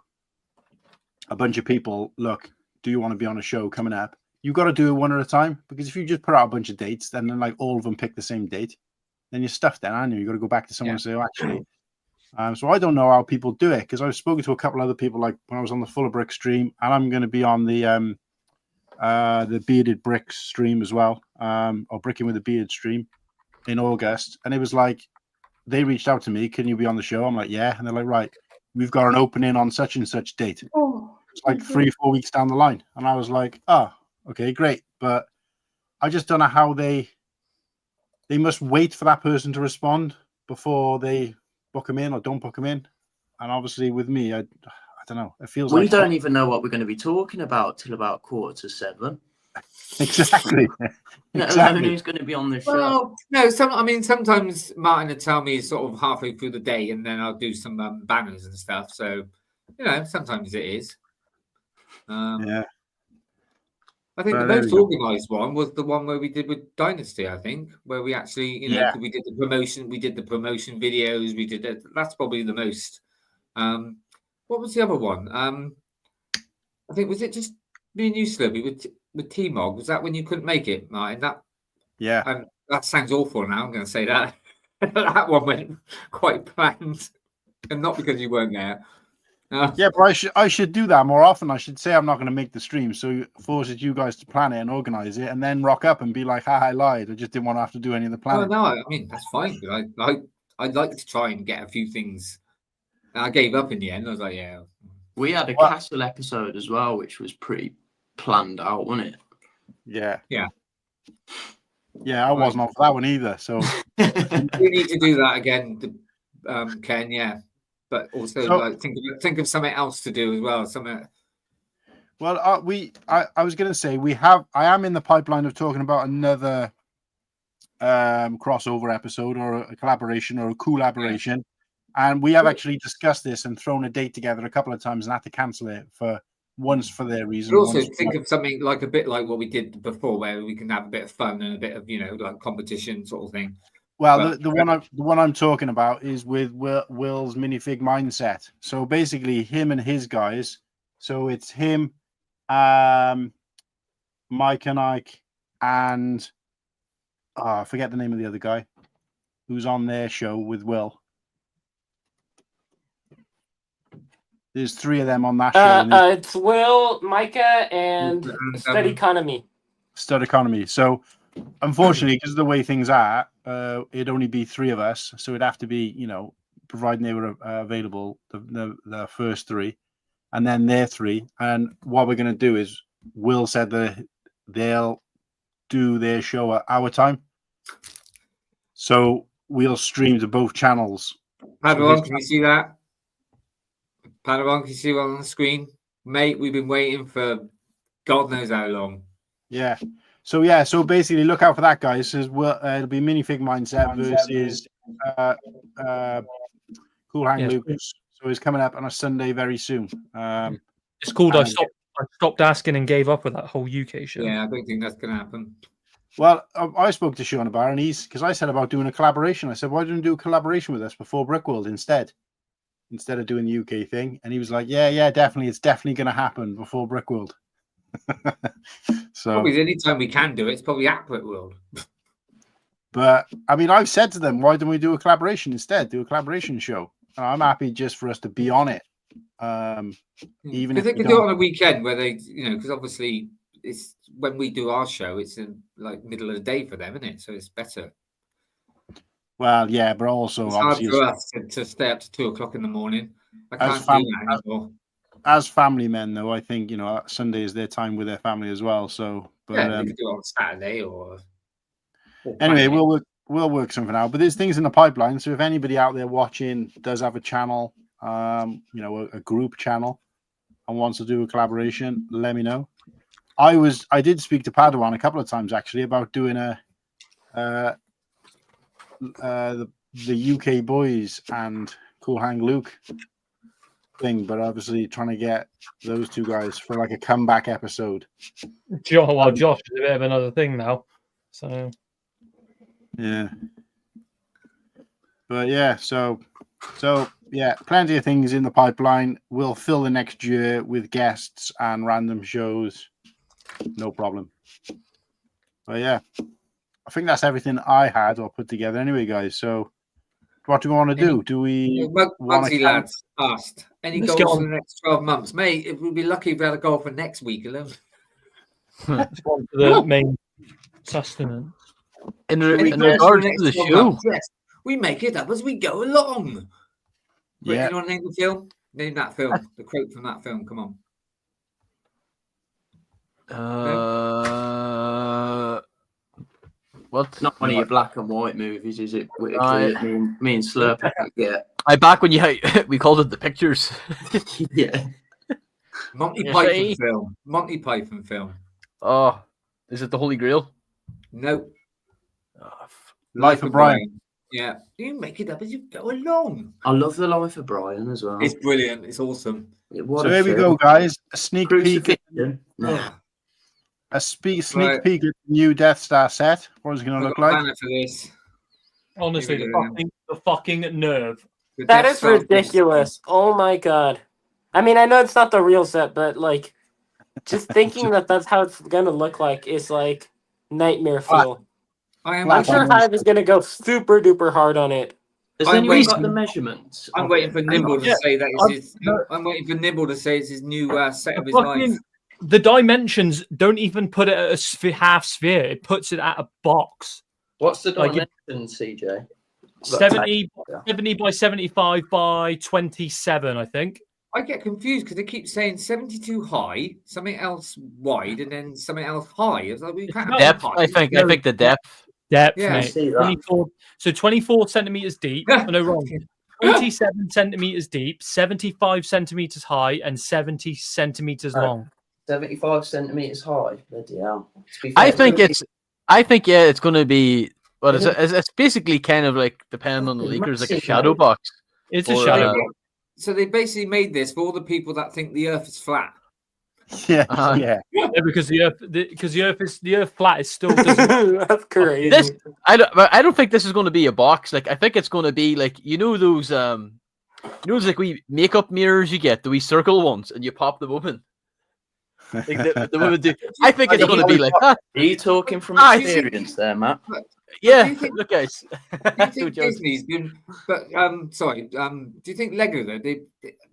a bunch of people, look, do you want to be on a show coming up? You've got to do it one at a time, because if you just put out a bunch of dates, then like all of them pick the same date, then you're stuffed then, aren't you? You've got to go back to someone and say, oh, actually. So I don't know how people do it, because I've spoken to a couple other people, like when I was on the Full of Brick stream, and I'm going to be on the Bearded Bricks stream as well, or Bricking with the Beard stream in August. And it was like, they reached out to me, can you be on the show? I'm like, yeah. And they're like, right, we've got an opening on such and such date. It's like 3 or 4 weeks down the line. And I was like, oh, okay, great. But I just don't know how they must wait for that person to respond before they book them in or don't book them in. And obviously with me, I don't know. It feels we don't even know what we're going to be talking about till about 6:45. Exactly. Let alone who's going to be on the show. Well, no, sometimes Martin would tell me sort of halfway through the day, and then I'll do some banners and stuff. So, sometimes it is. Yeah. I think the most organised one was the one where we did with Dynasty. I think where we actually, we did the promotion. We did the promotion videos. We did that. That's probably the most. What was the other one? I think was it just me and you, Slurpy, with T-Mog? Was that when you couldn't make it, Martin? That sounds awful now. I'm going to say that. That one went quite planned, and not because you weren't there. Yeah, but I should do that more often. I should say I'm not going to make the stream, so forces you guys to plan it and organize it, and then rock up and be like, "Ha, I lied. I just didn't want to have to do any of the planning." No, I mean that's fine. But I'd like to try and get a few things. I gave up in the end. I was like, yeah. We had a castle episode as well, which was pretty planned out, wasn't it? Yeah. Yeah, I wasn't on for that one either. So we need to do that again, Ken. Yeah, but also think of something else to do as well. Something. Well, I was going to say I am in the pipeline of talking about another crossover episode or a collaboration or a collaboration, and we have actually discussed this and thrown a date together a couple of times and had to cancel it for once for their reason. But also once for think of something like a bit like what we did before, where we can have a bit of fun and a bit of like competition sort of thing. Well, But- the one I'm talking about is with Will's minifig mindset. So basically, him and his guys. So it's him, Mike and Ike, and I forget the name of the other guy who's on their show with Will. There's 3 of them on that show. It's Will, Micah, and Stud Economy. Stud Economy. So, unfortunately, because of the way things are, it'd only be 3 of us. So it'd have to be, providing they were available, the first 3, and then their 3. And what we're going to do is, Will said that they'll do their show at our time. So we'll stream to both channels. Padawan, can you see that? Padawan, can you see what on the screen? Mate, we've been waiting for God knows how long. Yeah. So basically look out for that, guys. It'll be minifig mindset versus Cool Han Lucas. So it's coming up on a Sunday very soon. It's called I stopped asking and gave up with that whole UK show. Yeah, I don't think that's gonna happen. Well, I spoke to Sean about it, and because I said about doing a collaboration. I said, why don't you do a collaboration with us before Brickworld instead of doing the UK thing? And he was like, yeah, definitely. It's definitely going to happen before Brickworld. So probably the only time we can do it, it's probably at Brickworld. But I mean, I've said to them, why don't we do a collaboration instead? Do a collaboration show. And I'm happy just for us to be on it. Even if they could do it on a weekend where they, because obviously it's when we do our show, it's in like middle of the day for them, isn't it? So it's better. Well, yeah, but also it's hard for us to stay up to 2 o'clock in the morning. I can't do that anymore. As family men, though, I think Sunday is their time with their family as well. So, but yeah, they could do it on Saturday or anyway, we'll work something out. But there's things in the pipeline. So if anybody out there watching does have a channel, a group channel, and wants to do a collaboration, let me know. I did speak to Padawan a couple of times actually about doing the UK boys and Cool Han Luke thing, but obviously trying to get those 2 guys for like a comeback episode. Josh is a bit of another thing now. So yeah. But yeah, so yeah, plenty of things in the pipeline. We'll fill the next year with guests and random shows. No problem. But yeah, I think that's everything I had or put together anyway, guys. So what do we want to do? Do we want to lads asked any goals for the next 12 months? Mate, it would be lucky if we had a goal for next week alone. The main sustenance. In regards to the show, months, yes, we make it up as we go along. Yeah. Anyone name the film? Name that film. The quote from that film. Come on. What? Not one of your black and white movies, is it? Whittakee, me and Slurpy. Yeah. I back when we called it The Pictures. Yeah. Monty Python film. Monty Python film. Oh, is it The Holy Grail? No. Life of Brian. Yeah. You make it up as you go along. I love The Life of Brian as well. It's brilliant. It's awesome. So here we go, guys. A sneak peek. A sneak Right. peek at the new Death Star set. What is it going to look like? Banner for this. Honestly, the fucking nerve. That is ridiculous. Oh my god. I mean, I know it's not the real set, but like, just thinking that that's how it's gonna look like is like nightmare fuel. I'm sure Hive is gonna go super duper hard on it. Has anyone got the measurements? I'm waiting for Nimble to say that it's his. I'm waiting for Nimble to say it's his new set of his life. The dimensions don't even put it at a half sphere. It puts it at a box. What's the dimensions, CJ? 70 by 75 by 27, I think. I get confused because they keep saying 72 high, something else wide, and then something else high. It's like we can't have Depth, high. I think the depth. Depth, Yeah, mate. 24, so 24 centimeters deep. Oh, no, wrong. 27 centimeters deep, 75 centimeters high, and 70 centimeters long. 75 centimeters high. Bloody hell. I think it's going to be. Well, it's basically kind of like, depending on the leakers, like a shadow box. It's a shadow box. So they basically made this for all the people that think the Earth is flat. Yeah, yeah, because the Earth flat is still. That's crazy. I don't think this is going to be a box. Like, I think it's going to be like, those like wee makeup mirrors you get, the wee circle ones, and you pop them open. Like the women do. I think it's going to be like that. Are you talking from experience there, Matt? Yeah, look, guys. Do you think Disney's been? But sorry. Do you think Lego though? They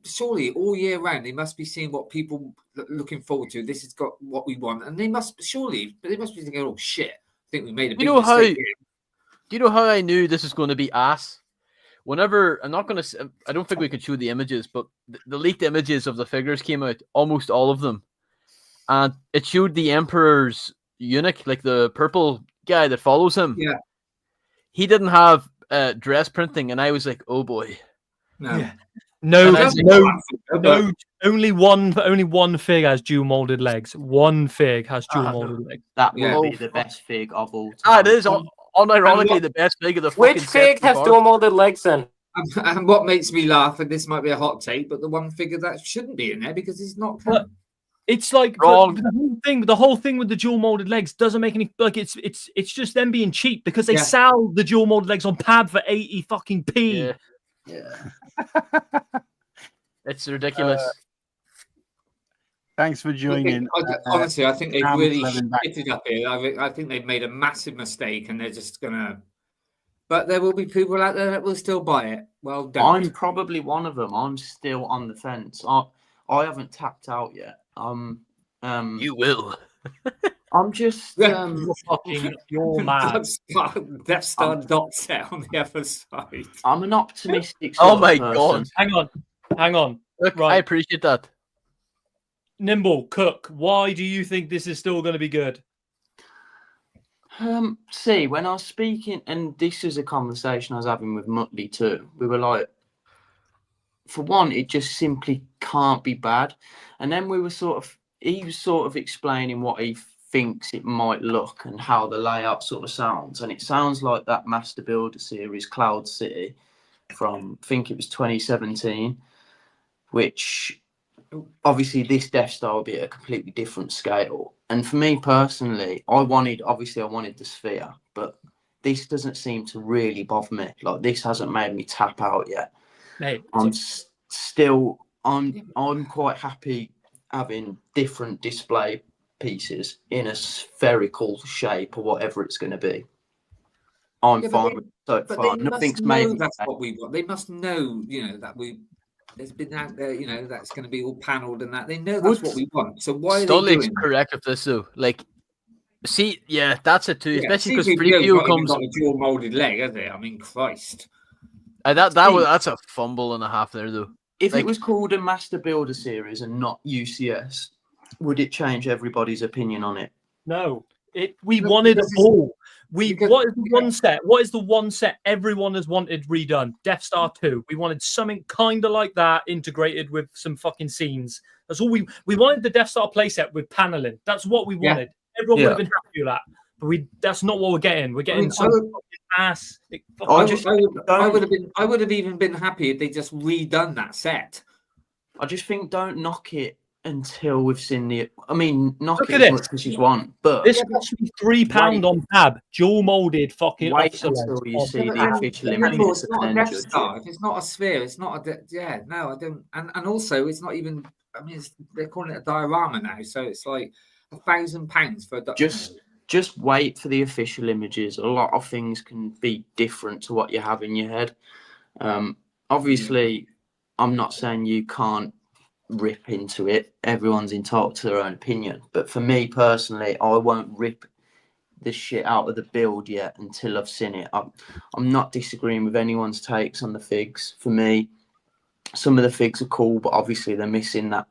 surely all year round they must be seeing what people looking forward to. This has got what we want, and they must be thinking, "Oh shit, I think we made a big mistake." Do you know how I knew this is going to be ass? Whenever I don't think we could show the images, but the leaked images of the figures came out, almost all of them, and it showed the Emperor's eunuch, like the purple guy that follows him. Yeah, he didn't have dress printing, and I was like, "Oh boy, no." Yeah. No, only one fig has dual molded legs. One fig has dual molded legs. That will be the best fig of all time. It is unironically the best fig of the fucking Which fig has dual molded legs then? And what makes me laugh, and this might be a hot take, but the one figure that shouldn't be in there because it's not. It's like wrong. The whole thing with the dual molded legs doesn't make any it's just them being cheap because they sell the dual molded legs on Pab for 80 fucking p. Yeah. It's ridiculous. Thanks for joining. Honestly, I think they've really shitted up here. I think they've made a massive mistake, and they're just gonna. But there will be people out there that will still buy it. Well done. I'm probably one of them. I'm still on the fence. I haven't tapped out yet. You will. I'm just you're mad. Death Star dot set on the other side. I'm an optimistic. Oh my god! Hang on. Look, right. I appreciate that. Nimble, Cook, why do you think this is still going to be good? See, when I was speaking, and this is a conversation I was having with Muttley too, we were like, for one, it just simply can't be bad. And then he was sort of explaining what he thinks it might look and how the layout sort of sounds. And it sounds like that Master Builder series, Cloud City, from, I think it was 2017, which obviously this Death Star will be at a completely different scale. And for me personally, I wanted the sphere, but this doesn't seem to really bother me. Like, this hasn't made me tap out yet. Mate, I'm quite happy having different display pieces in a spherical shape or whatever it's going to be. I'm fine with it so far. Nothing's made. That's what we want. They must know, that there's been out there, that's going to be all panelled and that. They know that's what we want. So why are they doing that? Correct with this though. Like, see, yeah, that's it too. Especially because preview comes got a dual molded leg, has it? I mean, Christ. That's a fumble and a half there though. If it was called a Master Builder series and not UCS, would it change everybody's opinion on it? No. We wanted a ball. What is the one set everyone has wanted redone? Death Star 2. We wanted something kind of like that integrated with some fucking scenes. That's all we wanted. The Death Star playset with paneling. That's what we wanted. Everyone would have been happy with that. But that's not what we're getting. We're getting some fucking ass. I would have even been happy if they just redone that set. I just think don't knock it until we've seen the. I mean, knock Look it as much as you want, but this cost me £3 on Tab, dual molded fucking. Wait until you see the official images. It's not a Death Star. If it's not a sphere, it's not a. No, I don't. And also, it's not even. I mean, they're calling it a diorama now, so it's like £1,000 for a. Just wait for the official images. A lot of things can be different to what you have in your head. Obviously, I'm not saying you can't rip into it. Everyone's entitled to their own opinion. But for me personally, I won't rip the shit out of the build yet until I've seen it. I'm not disagreeing with anyone's takes on the figs. For me, some of the figs are cool, but obviously they're missing that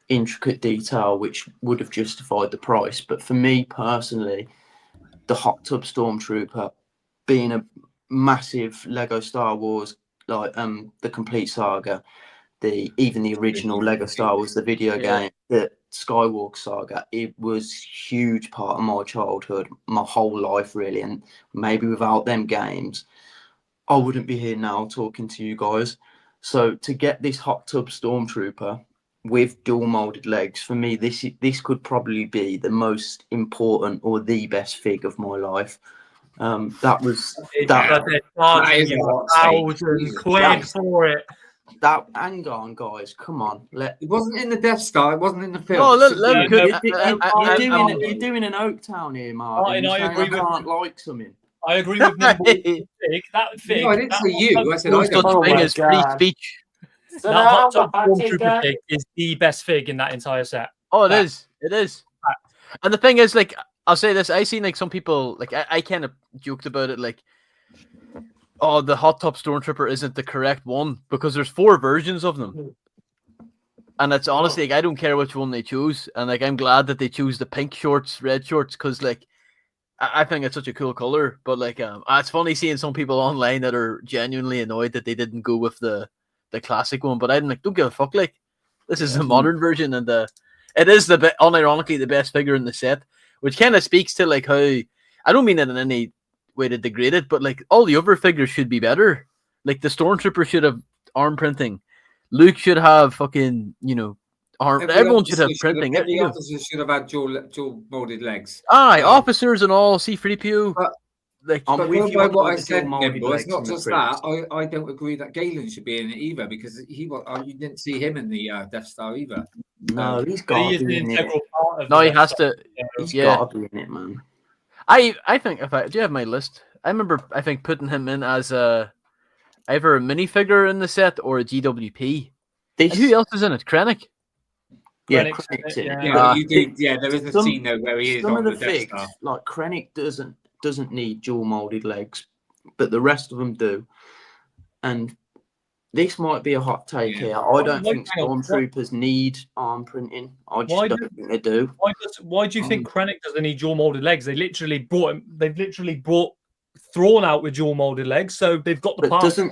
intricate detail which would have justified the price. But for me personally, the Hot Tub Stormtrooper being a massive Lego Star Wars, like the complete saga, even the original Lego Star Wars, the video game, the Skywalker saga, it was huge part of my childhood, my whole life really. And maybe without them games, I wouldn't be here now talking to you guys. So to get this Hot Tub Stormtrooper with dual molded legs, for me, this could probably be the most important or the best fig of my life. That was that. That is a hot take. £1,000 for it. That, hang on, guys, come on. It wasn't in the Death Star. It wasn't in the film. No, you're doing an Oaktown here, Martin. I agree with can't like something. I agree with Nimble. That fig. No, I didn't say you. I said no I such don't. thing as free speech. So That now hot tub I'll take stormtrooper that. fig is the best fig in that entire set. Oh, it is. It is. And the thing is, like, I'll say this: I seen like some people, like, I kind of joked about it, like, oh, the hot top stormtrooper isn't the correct one because there's 4 versions of them, and it's honestly, like, I don't care which one they choose, and like, I'm glad that they choose the pink shorts, red shorts, because like, I think it's such a cool color. But like, it's funny seeing some people online that are genuinely annoyed that they didn't go with the classic one. But I'm like, don't give a fuck. Like, this is the modern version, and it is unironically the best figure in the set, which kind of speaks to like how, I don't mean it in any way to degrade it, but like all the other figures should be better. Like the Stormtrooper should have arm printing, Luke should have fucking, you know, arm. Everyone should have printing. Every officer should have had dual molded legs. Aye, officers and all, C-3PO. Like, I'm but with you by on what I the said, dual molded Nimble, it's legs not and the just prints. that. I don't agree that Galen should be in it either, because you didn't see him in the Death Star either. No, he's But got he to is be an in it. integral part of No, the he Death has Star. to. He's Yeah. got to be in it, man. I think do you have my list? I remember putting him in as either a minifigure in the set or a GWP. And who else is in it? Krennic. Yeah, Krennic's Krennic's in it. Yeah, you do. Yeah, there is a Some- scene though where he is Some on of the the Death figs, Star. like Krennic, doesn't need dual molded legs, but the rest of them do. And this might be a hot take here. I don't think stormtroopers need arm printing. I just don't think they do. Why do you think Krennic doesn't need dual molded legs? They've literally brought Thrawn out with dual molded legs, so they've got the But parts. doesn't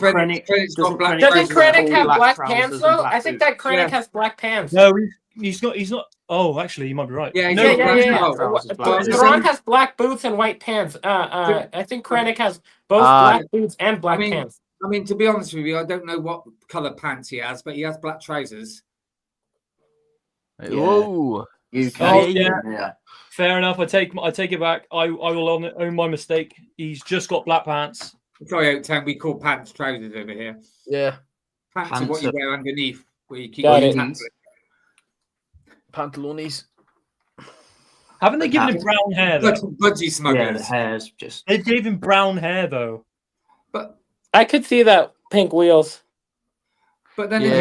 Krennic Krennic have black trousers pants and though? black I think boots? that Krennic has black pants. No, he's not. Oh, actually, you might be right. Yeah, Thrawn has black boots and white pants. I think Krennic has both black boots and black pants. I mean, to be honest with you, I don't know what color pants he has, but he has black trousers. Whoa. Yeah. Fair enough. I take it back. I will own my mistake. He's just got black pants. Sorry, Oaktown, we call pants trousers over here. Yeah. Pants are what you wear underneath, where you keep Got your it. pants. Pantalones. Haven't they given him brown hair though? Budgie smugglers. Yeah, the hair's just. They gave him brown hair though. But I could see that pink wheels. But then if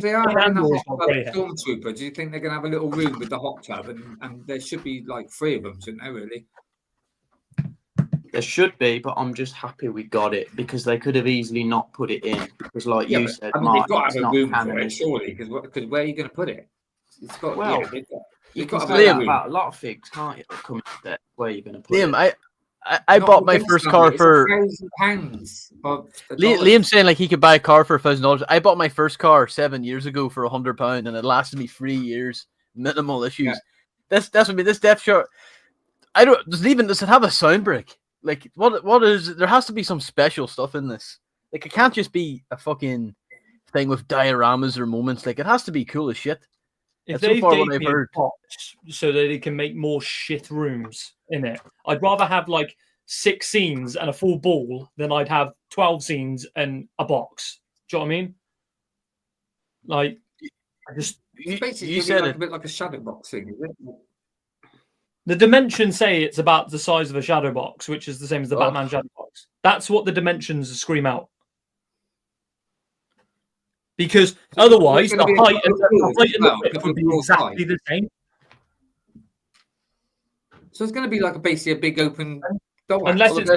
they are having a hot tub stormtrooper, do you think they're going to have a little room with the hot tub? And there should be like 3 of them, shouldn't there, really? There should be, but I'm just happy we got it because they could have easily not put it in. Because, like you said, I mean, they've got it's to have a not room for canon. it, surely, because where are you going to put it? It's got, Well, yeah, you they've can got to say have that a room. about a lot of figs, can't you? That come in there. Where are you going to put Liam, it? I bought my first car for £1,000. Liam's saying like he could buy a car for $1,000. I bought my first car 7 years ago for £100, and it lasted me 3 years, minimal issues. Yeah. That's what I mean. This depth chart, does it have a sound break? Like what is? There has to be some special stuff in this. Like it can't just be a fucking thing with dioramas or moments. Like it has to be cool as shit. If That's they so far gave what I've me a heard. box so that they can make more shit rooms in it, I'd rather have like 6 scenes and a full ball than I'd have 12 scenes and a box. Do you know what I mean? Like, I just You said like a bit like a shadow box thing, is it? the dimensions say it's about the size of a shadow box, which is the same as the Batman shadow box. That's what the dimensions scream out. Because otherwise, the height and the width would be exactly the same. So it's going to be like basically a big open door. Unless it's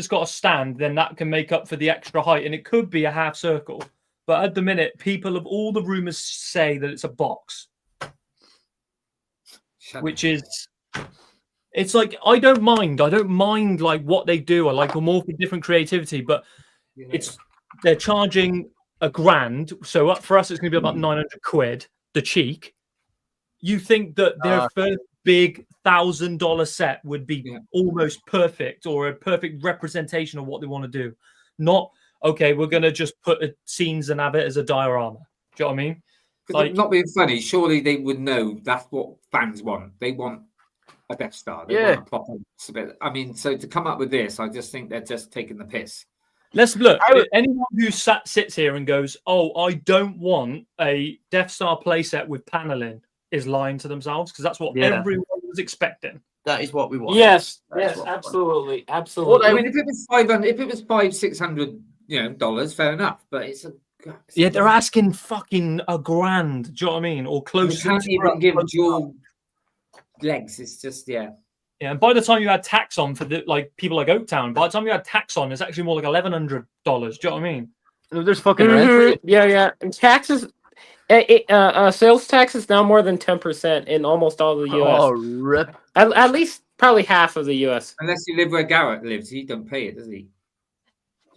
got a stand, then that can make up for the extra height, and it could be a half circle. But at the minute, people of all the rumors say that it's a box, which is, it's like I don't mind like what they do. I like them all for different creativity, but they're charging $1,000, so up for us it's going to be about 900 quid. The cheek. You think that their first big $1,000 set would be almost perfect or a perfect representation of what they want to do? Not okay, we're gonna just put scenes and have it as a diorama. Do you know what I mean? Like, not being funny, surely they would know that's what fans want. They want a Death Star. They want a proper. I mean, so to come up with this, I just think they're just taking the piss. Let's look. Anyone who sits here and goes, "Oh, I don't want a Death Star playset with paneling," is lying to themselves, because that's what everyone was expecting. That is what we want. Yes, absolutely. Well, I mean, if it was 500, if it was $500-$600, dollars, fair enough. But it's they're asking fucking $1,000. Do you know what I mean? Or close. You can't even give dual legs. It's just Yeah, and by the time you had tax on for people like Oaktown, by the time you had tax on, it's actually more like $1,100. Do you know what I mean? There's fucking rent for it. Yeah. And taxes, sales tax is now more than 10% in almost all of the U.S. Oh, rip! At least probably half of the U.S. Unless you live where Garrett lives, he don't pay it, does he?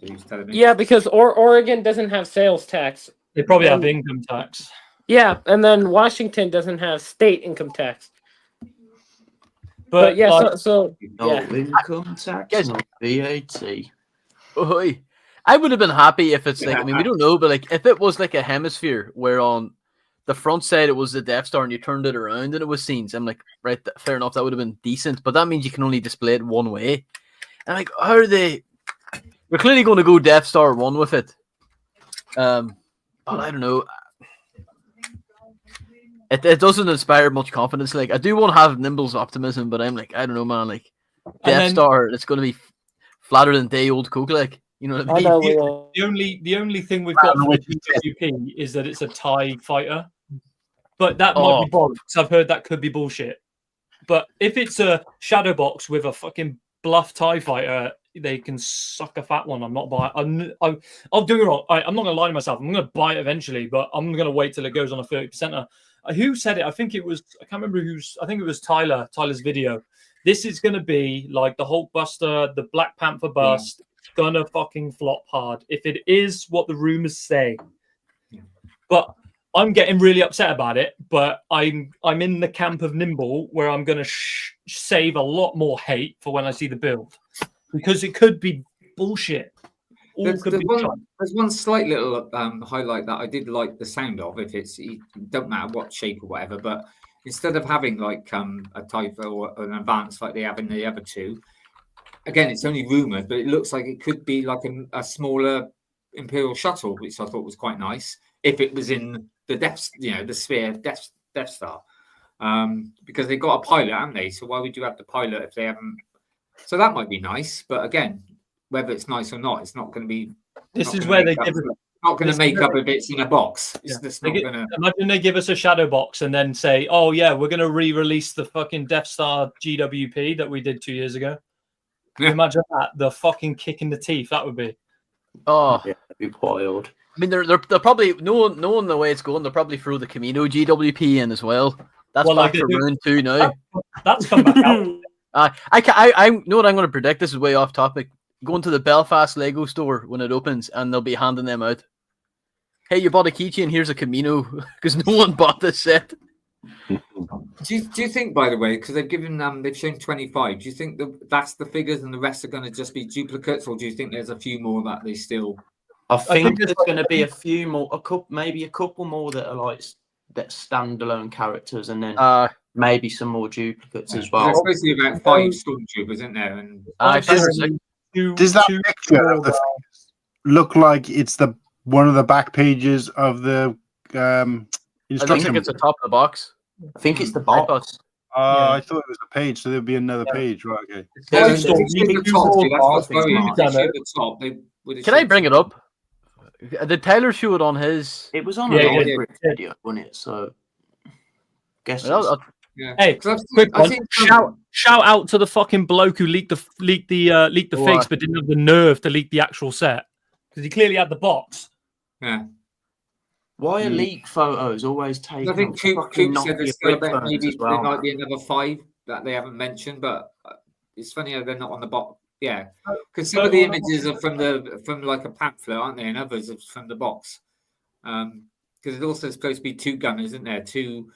So he was telling me. Yeah, because Oregon doesn't have sales tax. They probably have income tax. Yeah, and then Washington doesn't have state income tax. But yeah, income tax, no VAT. I would have been happy if it's like, I mean, we don't know, but like if it was like a hemisphere where on the front side it was the Death Star and you turned it around and it was scenes, I'm like, right, fair enough, that would have been decent. But that means you can only display it one way. And like, how are they? We're clearly going to go Death Star 1 with it. But I don't know. It doesn't inspire much confidence. Like, I do want to have Nimble's optimism, but I'm like, I don't know, man. Like, Death Star, it's going to be flatter than day old Coke. Like, you know what I mean? The only thing we've got for GWP is that it's a TIE fighter, but that might be bollocks. I've heard that could be bullshit. But if it's a shadow box with a fucking bluff TIE fighter, they can suck a fat one. I'm not buying. I'll do it wrong. I'm not going to lie to myself. I'm going to buy it eventually, but I'm going to wait till it goes on a 30%. Who said it? I think it was. I can't remember who's. I think it was Tyler. Tyler's video. This is going to be like the Hulkbuster, the Black Panther bust. It's gonna fucking flop hard if it is what the rumors say. But I'm getting really upset about it. But I'm in the camp of Nimble, where I'm going to save a lot more hate for when I see the build, because it could be bullshit. There's one slight little highlight that I did like the sound of. If it don't matter what shape or whatever, but instead of having like a type or an advance like they have in the other two, again it's only rumored, but it looks like it could be like a smaller Imperial shuttle, which I thought was quite nice if it was in the the sphere Death Star, because they got a pilot, haven't they? So why would you have the pilot if they haven't? So that might be nice, but again, whether it's nice or not, it's not going to be. This is where they give it. Not going to make up if it's in a box. It's just not going to. Imagine they give us a shadow box and then say, "Oh yeah, we're going to re-release the fucking Death Star GWP that we did 2 years ago." Yeah. Imagine that, the fucking kick in the teeth that would be. Oh, yeah, that'd be wild. I mean, they're probably knowing the way it's going. They'll probably throw the Camino GWP in as well. That's back for Rune 2 now. That's come back out. I know what I'm going to predict. This is way off topic. Going to the Belfast Lego store when it opens, and they'll be handing them out. Hey, you bought a keychain? Here's a Camino, because no one bought this set. Do you think, by the way, because they've shown 25? Do you think that's the figures, and the rest are going to just be duplicates, or do you think there's a few more that they still? I think there's going to be a few more, maybe a couple more that are like that standalone characters, and then maybe some more duplicates as well. There's supposed to be about 5 stormtroopers, isn't there? And does that picture of the look like it's one of the back pages of the instruction? I think it's the top of the box. I think it's the box. I thought it was a page, so there'd be another page, right? Okay. Can I bring it up? Did Tyler show it on his? It was on a video, wasn't it? So, guess. Yeah. Hey, quick one. Shout out to the fucking bloke who leaked the fakes, but didn't have the nerve to leak the actual set, because he clearly had the box. Yeah. Why are leak photos always taken? I think Coop said there's still maybe there might be another 5 that they haven't mentioned, but it's funny how they're not on the box. Yeah, because some of the images are from like a pamphlet, aren't they? And others are from the box. Because it's also supposed to be 2 gunners, isn't there? 2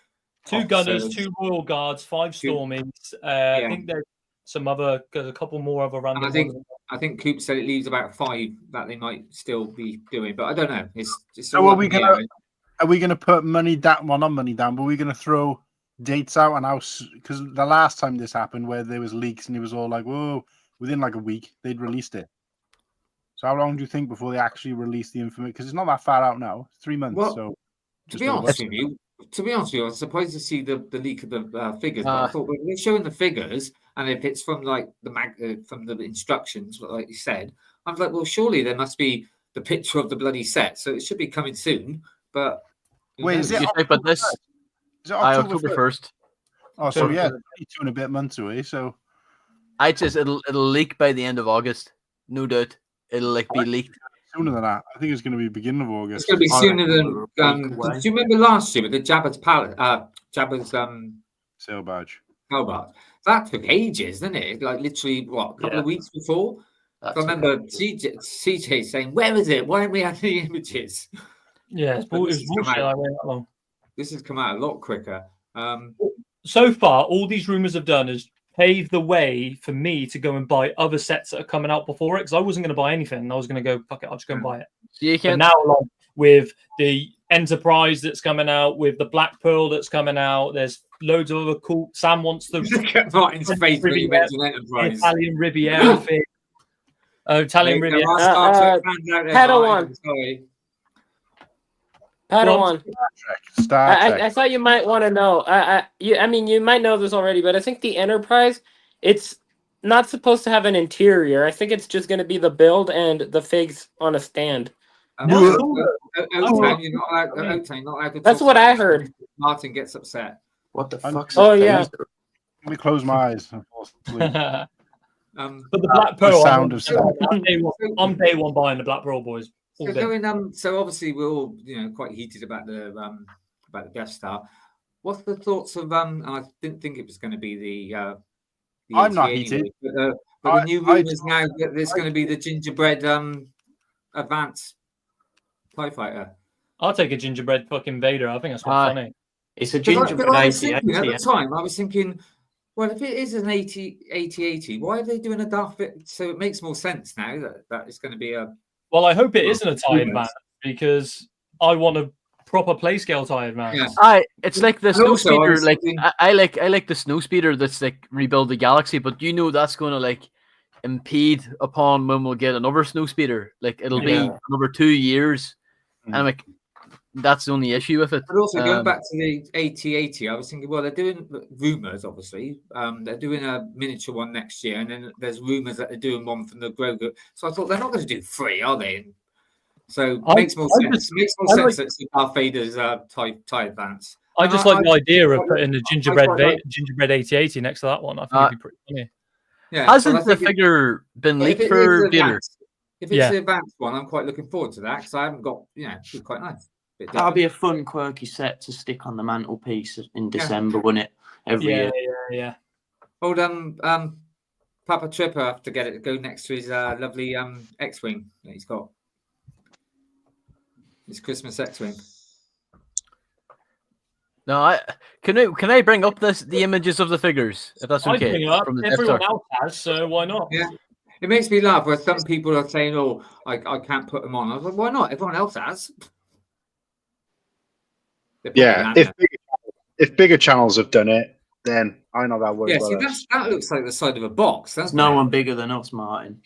gunners, 2 Royal Guards, 5 Stormies. I think there's some other, there's a couple more of a random. And I think I think Coop said it leaves about 5 that they might still be doing, but I don't know. It's so all are up we in the gonna air. are we gonna put money down? Well, not money down, but we're gonna throw dates out and how, because the last time this happened where there was leaks and it was all like, whoa, within like a week they'd released it. So how long do you think before they actually release the information? Because it's not that far out now, 3 months. Well, so to be honest with you, I was surprised to see the leak of the figures. But I thought, well, they're showing the figures, and if it's from like from the instructions, like you said, I was like, well, surely there must be the picture of the bloody set, so it should be coming soon. But wait, is it? But this Is it October 1st? Oh, so yeah, 2 and a bit months away. So I'd say it'll leak by the end of August, no doubt. It'll like be leaked sooner than that. I think it's going to be beginning of August. It's going to be sooner than. Do you remember last year with the Jabba's palace? Jabba's sail barge. That took ages, didn't it? Like literally, what, a couple of weeks before? I remember CJ saying, "Where is it? Why haven't we had any images?" Yeah, it was bullshit. I went that long. This has come out a lot quicker. So far, all these rumors have done is pave the way for me to go and buy other sets that are coming out before it, because I wasn't going to buy anything. I was going to go, fuck it, I'll just go and buy it. But now, like, with the Enterprise that's coming out, with the Black Pearl that's coming out, there's loads of other cool. Sam wants the Martin's face when you mention Enterprise. Italian Riviera thing. Italian Riviera. Padawan. Padawan. Star Trek. I thought you might want to know. I mean, you might know this already, but I think the Enterprise, it's not supposed to have an interior. I think it's just going to be the build and the figs on a stand. Oaktown, you're not allowed to. That's what I heard. Martin gets upset. What the fuck? Oh yeah. Let me close my eyes. But the Black Pearl, sound of I'm day one buying the Black Pearl, boys. So obviously we're all quite heated about the Death Star. What's the thoughts of I didn't think it was going to be the I'm not heated. But the new rumors now that there's going to be the gingerbread advanced TIE fighter. I'll take a gingerbread fucking Vader. I think that's quite funny. It's a gingerbread at the time, I was thinking, well, if it is an 80, why are they doing a Darth Vader? So it makes more sense now that it's going to be a. Well, I hope it isn't a TIE advance, because I want a proper play scale TIE advance. Yeah. It's like the snow speeder. Like I like the snow speeder that's like rebuild the galaxy, but that's going to like impede upon when we'll get another snow speeder. Like it'll be another 2 years. And like that's the only issue with it. But also going back to the 80, I was thinking, well, they're doing rumors, obviously. They're doing a miniature one next year, and then there's rumors that they're doing one from the Grogu. So I thought they're not going to do 3, are they? So it makes more sense. Makes more sense that it's Darth Vader's TIE advance. I just like the idea of putting the gingerbread 80 next to that one. I think it'd be pretty funny. Yeah, hasn't the figure been leaked for Vader? If it's the advanced one, I'm quite looking forward to that because I haven't got, it's quite nice. That'll be a fun, quirky set to stick on the mantelpiece in December, wouldn't it? Every year. Yeah. Old Papa Tripper have to get it to go next to his lovely X-wing that he's got. His Christmas X-wing. No, can I bring up the images of the figures if that's okay? Bring it up. Everyone else has, so why not? Yeah. It makes me laugh where some people are saying, "Oh, I can't put them on." I was like, "Why not? Everyone else has." Yeah, if bigger channels have done it, then I'm not that worried about it. That looks like the side of a box. There's no one bigger than us, Martin.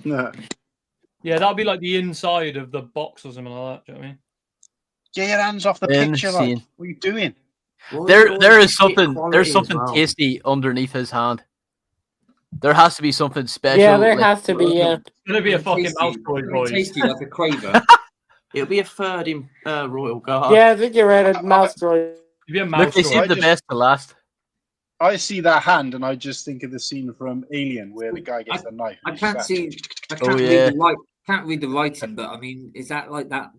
No. Yeah, that'll be like the inside of the box or something like that. Do you know what I mean? Get your hands off the picture, like. What are you doing? There is something. There's something tasty underneath his hand. There has to be something special. Yeah, there has to be. Yeah, it's gonna be a fucking mouse toy, boys. Tasty like a Craver. It'll be a third in Royal Guard. Yeah, I think you're right. A mouse droid. It'll be a mouse they saved the best to last. I see that hand and I just think of the scene from Alien where the guy gets the knife. I can't read the light. Can't read the writing, but I mean, is that like that?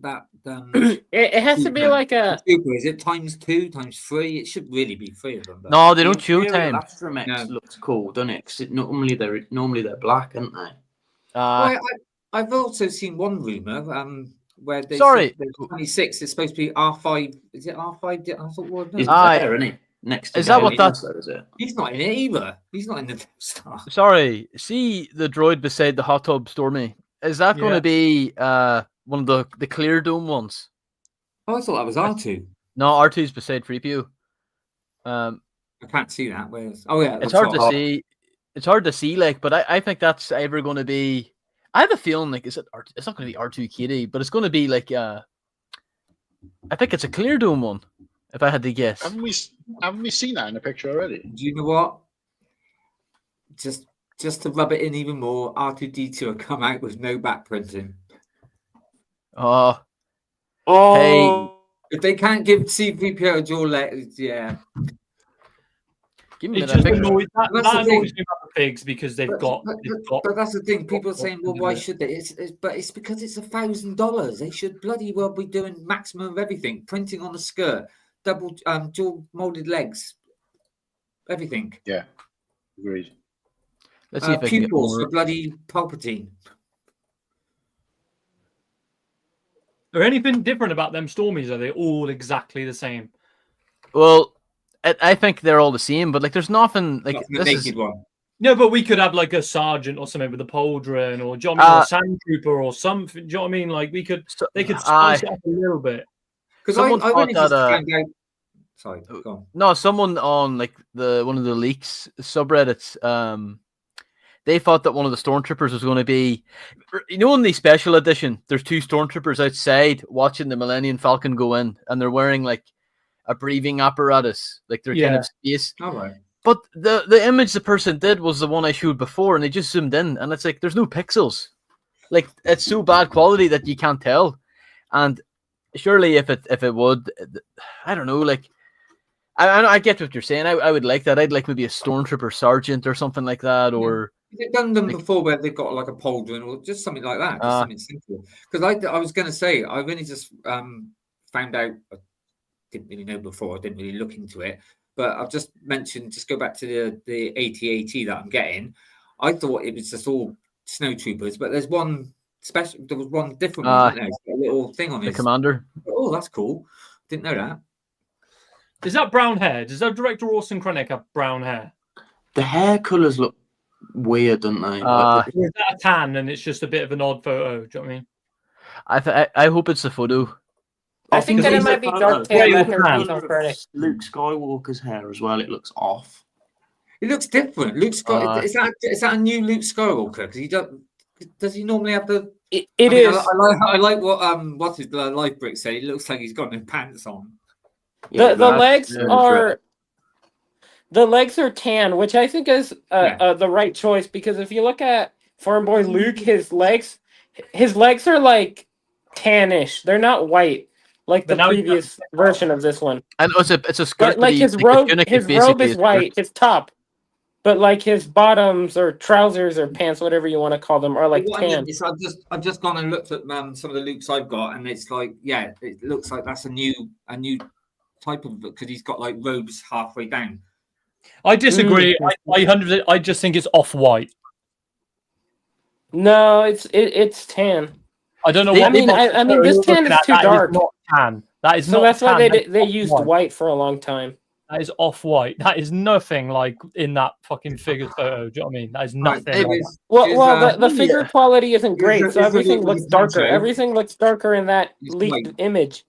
It has to be like a. Is it ×2, ×3? It should really be 3 of them. No, they don't show time. Astromex looks cool, doesn't it? Because normally they're black, aren't they? I've also seen one rumor where they said the 26 is supposed to be R5. Is it R5? I thought He's there, isn't he? next to Is that what Galen that? also, is it? He's not in it either. He's not in the Death Star. Sorry, see the droid beside the hot tub, Stormy. Is that going to be one of the clear dome ones? Oh, I thought that was R2. No, R2's beside 3PO. I can't see that. Where's... Oh yeah, it's hard to see. It's hard to see, like, but I think that's ever going to be. I have a feeling like it's not going to be R2-KD, but it's going to be like I think it's a clear dome one. If I had to guess, haven't we seen that in the picture already? Do you know what? Just to rub it in even more, R2D2 will come out with no back printing. Oh, hey. If they can't give C3PO a dual legs, yeah. Give me that annoys me about the pigs because they've got. But that's the thing. People are saying, "Well, why should they?" But it's because it's $1,000. They should bloody well be doing maximum of everything: printing on the skirt, double dual molded legs, everything. Yeah, agreed. Let's see if I can get pupils more. for bloody Palpatine. Or anything different about them Stormies? Are they all exactly the same? Well, I think they're all the same, but like, there's nothing like the naked one. No, but we could have like a sergeant or something with a pauldron, or John or a sand trooper or something. Do you know what I mean? Like they could spice it up a little bit. Because I really just found out. Sorry, go on. No, someone on like one of the leaks subreddits, they thought that one of the stormtroopers was going to be, in the special edition, there's 2 stormtroopers outside watching the Millennium Falcon go in, and they're wearing like a breathing apparatus, like they're kind of space. All right. But the image the person did was the one I showed before, and they just zoomed in, and it's like there's no pixels. Like, it's so bad quality that you can't tell. And surely if it would, I don't know, like, I get what you're saying. I would like that. I'd like maybe a stormtrooper sergeant or something like that, or They've done them before where they've got like a pauldron or just something like that, just something simple. Because I was going to say, I really just found out, I didn't really know before, I didn't really look into it, but I've just mentioned, just go back to the AT-AT that I'm getting. I thought it was just all snow troopers, but there's one special, there was one different one, wasn't there? It's got a little thing on the it. commander. Oh, that's cool. Didn't know that. Is that brown hair? Does that director Orson Krennic have brown hair? The hair colours look weird, don't they? Or is that a tan and it's just a bit of an odd photo? Do you know what I mean? I hope it's the photo. I think that it might be dark tan. Luke Skywalker's hair as well. It looks off. It looks different. Luke Skywalker. Is that a new Luke Skywalker? Because he does he normally have the? It is. I like what his life brick say. It looks like he's got no pants on. The legs are. The legs are tan, which I think is the right choice, because if you look at Farm Boy Luke, his legs are like tannish. They're not white like the previous version of this one. And it's a skirt. Like his robe is white, his top, but like his bottoms or trousers or pants, whatever you want to call them, are like tan. I've just gone and looked at some of the Lukes I've got, and it's like, yeah, it looks like that's a new type of look, because he's got like robes halfway down. I disagree. I just think it's off-white. No, it's tan. I don't know I what. mean, this tan is too dark. Not tan. That is so not. That's tan. why they used white for a long time. That is off-white. That is nothing like in that fucking figure photo. Do you know what I mean? That is nothing. Like that. Well, the figure quality isn't great, so everything looks darker. Everything looks darker in that leaked image.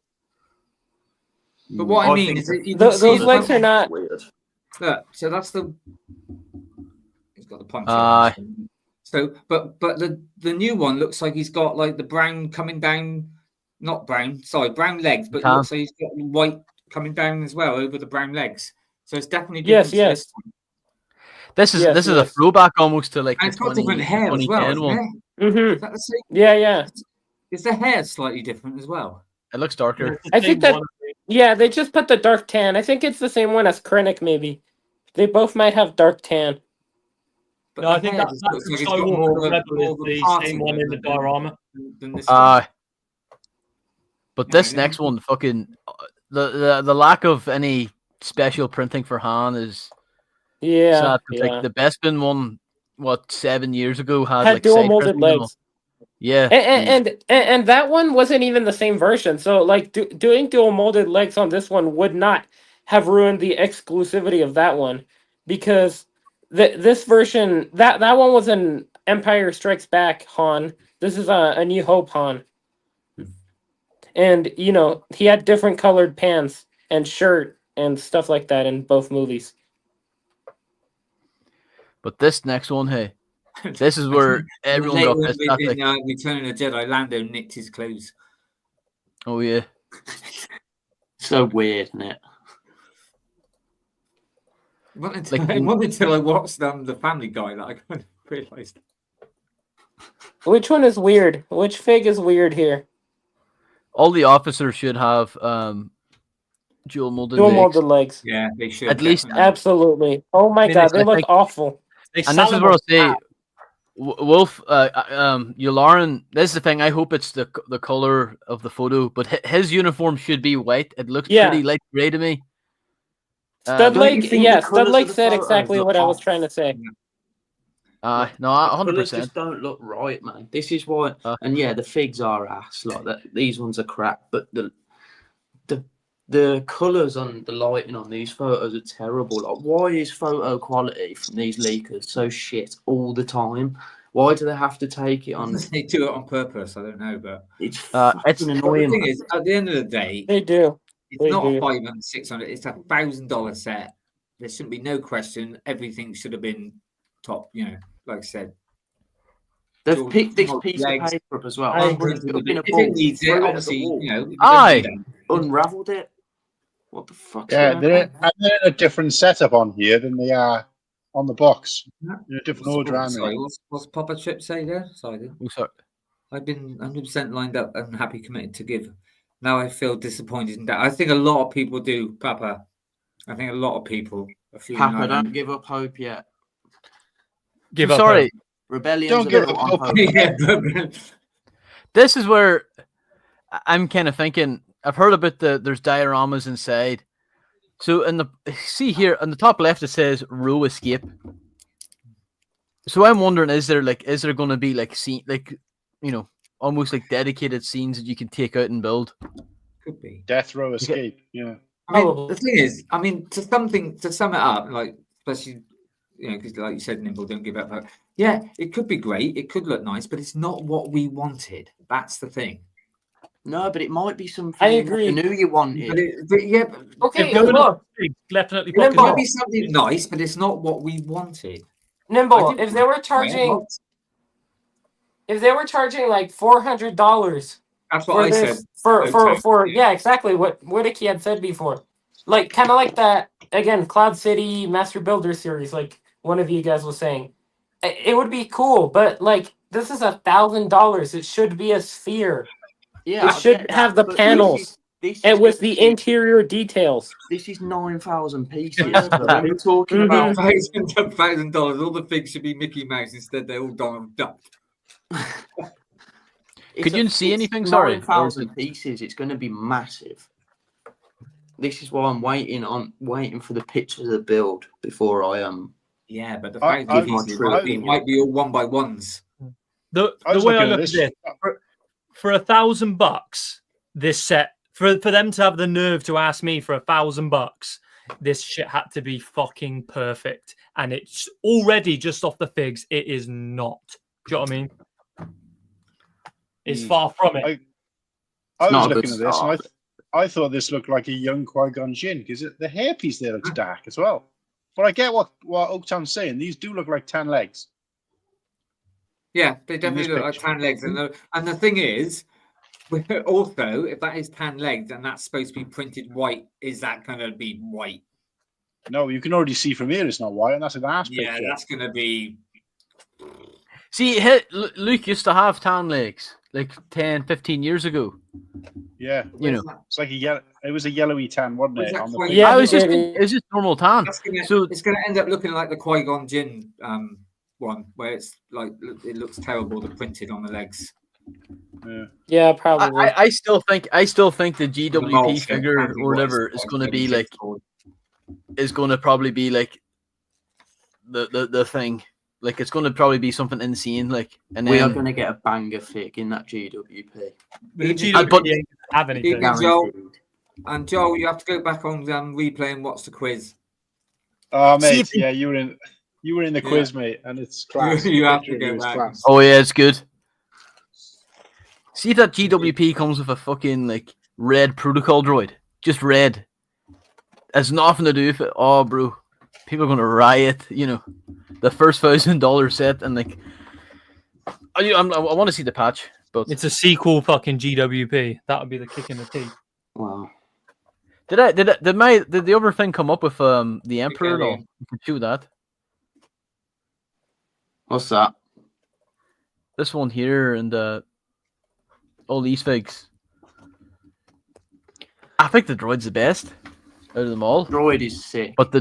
But what I mean is, those legs are not. Look, so that's the. He's got the punch. So, but the new one looks like he's got like the brown coming down, not brown, sorry, brown legs, but it looks like he's got white coming down as well over the brown legs. So it's definitely yes. This is a throwback almost to like. And it's got different hair as well. Isn't it? Mm-hmm. Is that the same? Yeah. Is the hair slightly different as well? It looks darker. I think that. Yeah, they just put the dark tan. I think it's the same one as Krennic, maybe. They both might have dark tan. But no, I think that's the Skywalker Rebel is the same one in the diorama. But this next one, fucking the lack of any special printing for Han is sad. Like the Bespin one, 7 years ago had like dual molded legs. Yeah, and that one wasn't even the same version. So like doing dual molded legs on this one would not have ruined the exclusivity of that one, because this version, that one was an Empire Strikes Back Han. This is a New Hope Han. And, you know, he had different colored pants and shirt and stuff like that in both movies. But this next one, hey, this is where everyone got pissed off. In Return of the Jedi, Lando nicked his clothes. Oh, yeah. So weird, isn't it? Not until I watched the Family Guy that I kind of realised. Which one is weird? Which fig is weird here? All the officers should have dual molded legs. Yeah, they should. At least, absolutely. Oh my god, they look awful. And this is where I'll say, Wolf, Yularen. This is the thing. I hope it's the color of the photo, but his uniform should be white. It looks pretty light gray to me. Studlake said exactly what I was trying to say. No, 100%. Just don't look right, man. This is why, and yeah, the figs are ass. Like that, these ones are crap, but the colours on the lighting on these photos are terrible. Like, why is photo quality from these leakers so shit all the time? Why do they have to take it on? They do it on purpose. I don't know, but it's annoying. The thing is, at the end of the day, they do. It's not a $500, $600. It's a $1,000 set. There shouldn't be no question. Everything should have been top. You know, like I said, they've picked this piece of paper up as well. It needs it, obviously, you know. Unravelled it. What the fuck? Yeah, they're in a different setup on here than they are on the box. In a different order, aren't they? What's Papa Chip say there? Sorry. I've been 100% lined up and happy, committed to give. Now I feel disappointed in that. I think a lot of people do, Papa. I think a lot of people are feeling Papa, like don't give up hope yet. Give up. Sorry. Hope. Rebellion. Don't give up hope. This is where I'm kind of thinking. I've heard about there's dioramas inside. So see here on the top left it says row escape. So I'm wondering, is there going to be almost like dedicated scenes that you can take out and build? Could be death row escape. Yeah. I mean, the thing is, to sum it up, like especially because like you said, Nimble, don't give up hope. Yeah, it could be great. It could look nice, but it's not what we wanted. That's the thing. No, but it might be something. I agree. New you wanted. Okay, look, definitely. It might be something nice, but it's not what we wanted. Nimble, if they were charging like $400, that's what I said. For exactly what Whittakee had said before, like kind of like that again, Cloud City Master Builder series, like one of you guys was saying, it would be cool, but like this is $1,000. It should be a sphere. Yeah, it should have the panels and with the interior details. This is 9,000 pieces. We're talking about $1,000. All the figs should be Mickey Mouse instead. They're all Donald Duck. Could you see anything? Sorry, 9,000 pieces. It's going to be massive. This is why I'm waiting for the pictures of the build before I Yeah, but the fact it might be all one by ones. The way I look at it, for $1,000, this set for them to have the nerve to ask me for $1,000, this shit had to be fucking perfect, and it's already just off the figs. It is not. Do you know what I mean? It's far from it. I was looking at this, and I thought this looked like a young Qui-Gon Jinn because the hairpiece there looks dark as well. But I get what Oaktown's saying. These do look like tan legs. Yeah, they definitely look like tan legs. And the thing is, also, if that is tan legs and that's supposed to be printed white, is that going to be white? No, you can already see from here it's not white, and that's a glass picture. Yeah, that's going to be... See, Luke used to have tan legs like 10, 15 years ago. Yeah, it's like it was a yellowy tan, wasn't it? It was just normal tan. So it's going to end up looking like the Qui-Gon Jinn one, where it's like it looks terrible. The printed on the legs. Yeah, probably. I still think the GWP figure or whatever is going to be like probably be like the thing. Like it's going to probably be something insane. Like, and we are going to get a banger fig in that GWP. The GWP ain't have anything. And Joel, you have to go back on replay and watch the quiz. Oh, mate, yeah, you were in the quiz, mate, and it's class. You have to Picture of you go is back. class. Oh yeah, it's good. See if that GWP comes with a fucking like red protocol droid, just red. Has nothing to do with it. Oh, bro, people are gonna riot. You know, the first $1,000 set, and like, I want to see the patch, but It's a sequel, fucking GWP. That would be the kick in the teeth. Wow. did the other thing come up with the Emperor? Okay, No, yeah. you can do that. What's that? This one here and all these figs. I think the droid's the best out of them all. Droid is sick. But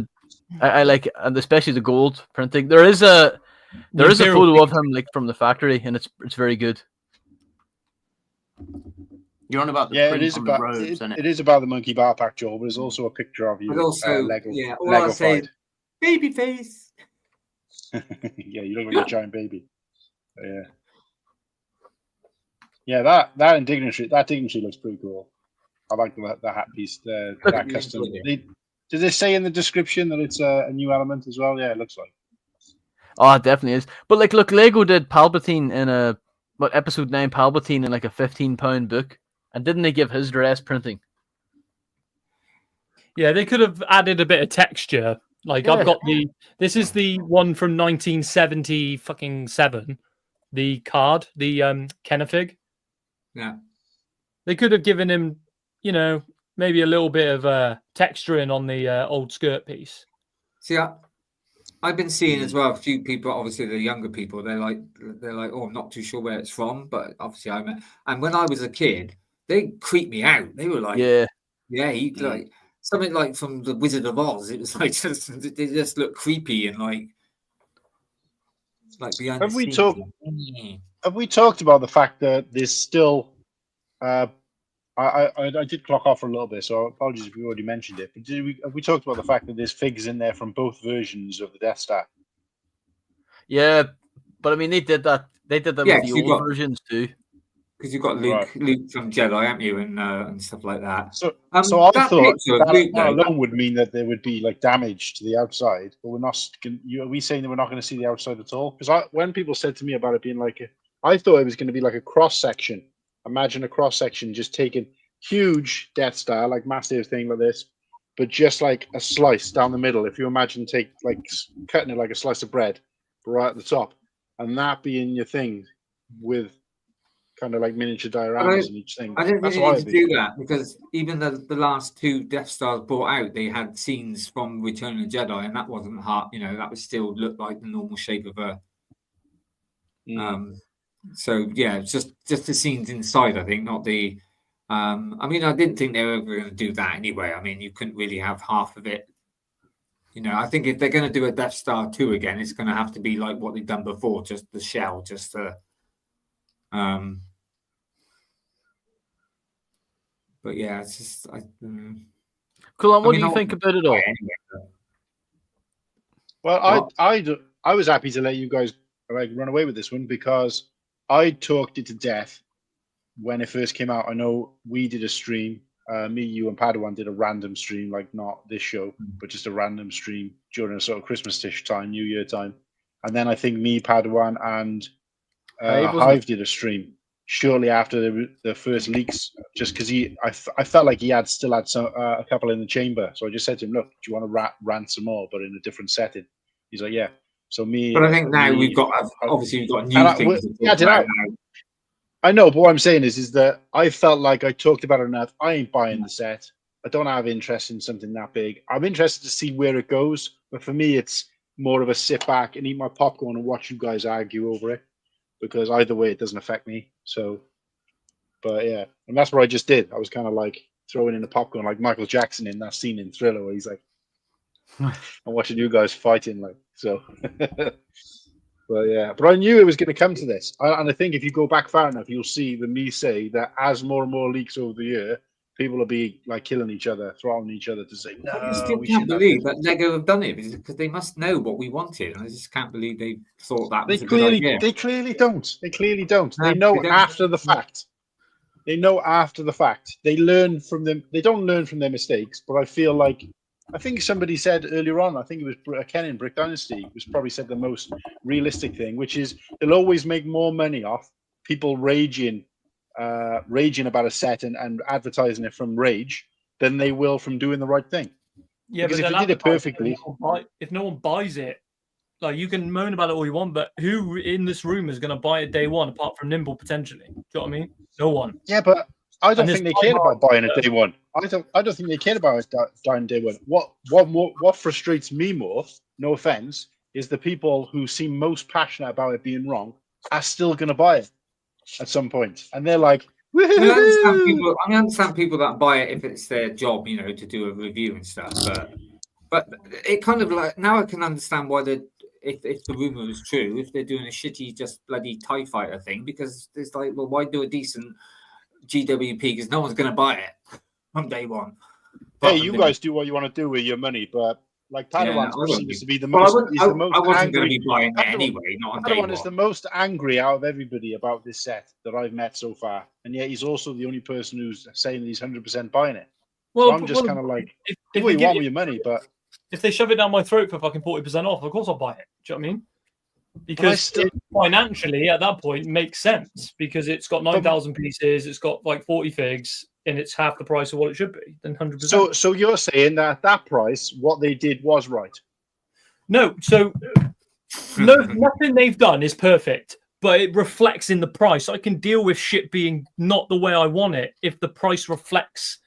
I like, and especially the gold printing. There is a photo of him like from the factory, and it's very good. You're on about the Yeah, print it is on about the robes, isn't it is about the monkey bar pack, Joel, but there's also a picture of you. But also, Lego, yeah, all Lego I'll say, fight. baby face. Yeah, you look like a giant baby. Yeah. Yeah, that dignitary looks pretty cool. I like the hat piece. That custom. Does it say in the description that it's a new element as well? Yeah, it looks like. Oh, it definitely is. But like, look, Lego did Palpatine in episode 9 Palpatine in like a £15 book, and didn't they give his dress printing? Yeah, they could have added a bit of texture. Like Yeah. I've got this is the one from 1970 fucking 7, the card, the Kenefig. Yeah. They could have given him, you know, maybe a little bit of texturing on the old skirt piece. See, I've been seeing as well a few people. Obviously, the younger people, they're like, oh, I'm not too sure where it's from, but obviously and when I was a kid, they creeped me out. They were like, yeah, like something like from the Wizard of Oz. It was like they just look creepy and like behind Have the we scenes. talked? Have we talked about the fact that there's still? I did clock off for a little bit, so apologies if we already mentioned it. But have we talked about the fact that there's figs in there from both versions of the Death Star? Yeah, but I mean they did that. They did that with the old versions too. Because you've got Luke from Jedi, haven't you, and stuff like that. So I thought that though, alone would mean that there would be like damage to the outside, but we're not. Are we saying that we're not going to see the outside at all? Because when people said to me about it being like, I thought it was going to be like a cross section. Imagine a cross section just taking huge Death Star, like massive thing like this, but just like a slice down the middle. If you imagine cutting it like a slice of bread, right at the top, and that being your thing with kind of like miniature dioramas in each thing. I didn't really need to do that because even the last 2 Death Stars brought out, they had scenes from Return of the Jedi, and that wasn't hard. You know, that was still looked like the normal shape of a. So yeah, it's just the scenes inside. I think not the. I mean, I didn't think they were ever going to do that anyway. I mean, you couldn't really have half of it. You know, I think if they're going to do a Death Star 2 again, it's going to have to be like what they've done before, just the shell, just the. But yeah, it's just. Cool. And what do you think about it all? Well, I was happy to let you guys like run away with this one because I talked it to death when it first came out. I know we did a stream. Me, you, and Padawan did a random stream, like not this show, but just a random stream during a sort of Christmas-ish time, New Year time. And then I think me, Padawan, and Hive did a stream shortly after the first leaks, just because I felt like he still had some a couple in the chamber. So I just said to him, "Look, do you want to rant some more, but in a different setting?" He's like, "Yeah." So me. But I think now we've got obviously we've got new things. I know, but what I'm saying is that I felt like I talked about it enough. I ain't buying the set. I don't have interest in something that big. I'm interested to see where it goes, but for me, it's more of a sit back and eat my popcorn and watch you guys argue over it, because either way, it doesn't affect me. So, but yeah, and that's what I just did. I was kind of like throwing in the popcorn, like Michael Jackson in that scene in Thriller, where he's like, I'm watching you guys fighting, like so. But yeah, but I knew it was going to come to this, and I think if you go back far enough, you'll see me say that as more and more leaks over the year, people will be like killing each other, throttling each other to say no. I still can't believe that Lego have done it because they must know what we wanted, and I just can't believe they thought that was a good idea. They clearly don't. They clearly don't. They know after the fact. They know after the fact. They learn from them. They don't learn from their mistakes, but I feel like, I think somebody said earlier on, I think it was Ken in Brick Dynasty, was probably said the most realistic thing, which is they'll always make more money off people raging about a set and advertising it from rage than they will from doing the right thing. Yeah, because but if they did it perfectly, if no one buys it, like you can moan about it all you want, but who in this room is going to buy it day one apart from Nimble potentially? Do you know what I mean? No one. Yeah, but I don't think they cared about buying it day one. I don't think they cared about it dying day one. What frustrates me more, no offense, is the people who seem most passionate about it being wrong are still going to buy it at some point, and they're like, I understand people that buy it if it's their job, you know, to do a review and stuff. But it kind of like now I can understand why if the rumor is true, if they're doing a shitty just bloody TIE fighter thing, because it's like, well, why do a decent GWP? Because no one's going to buy it on day one. Hey, you guys do what you want to do with your money, but like Padawan seems to be the most. I wasn't going to be buying it anyway. Not on day Padawan one. is the most angry out of everybody about this set that I've met so far, and yet he's also the only person who's saying that he's 100% buying it. Well, so I'm just kind of like, do what you want with your money, but if they shove it down my throat for fucking 40% off, of course I'll buy it. Do you know what I mean? Because it financially at that point makes sense because it's got 9,000 pieces, it's got like 40 figs, and it's half the price of what it should be. Then 100%. So you're saying that at that price, what they did was right? No. So nothing they've done is perfect, but it reflects in the price. I can deal with shit being not the way I want it if the price reflects.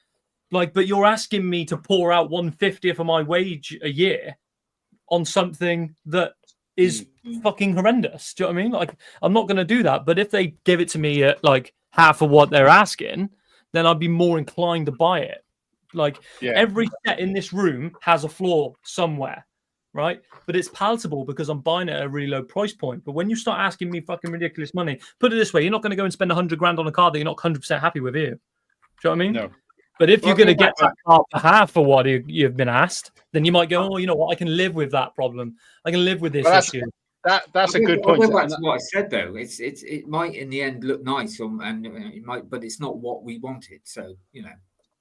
Like, but you're asking me to pour out 1/50th of my wage a year on something that is fucking horrendous. Do you know what I mean? Like, I'm not going to do that. But if they give it to me at like half of what they're asking, then I'd be more inclined to buy it. Like, every set in this room has a flaw somewhere, right? But it's palatable because I'm buying it at a really low price point. But when you start asking me fucking ridiculous money, put it this way, you're not going to go and spend 100 grand on a car that you're not 100% happy with, you. Do you know what I mean? No. But if you're going to get that car for half of what you've been asked, then you might go, oh, you know what? I can live with that problem. I can live with this issue. That's a good point. That's what I said though. It might in the end look nice, and it might, but it's not what we wanted. So you know,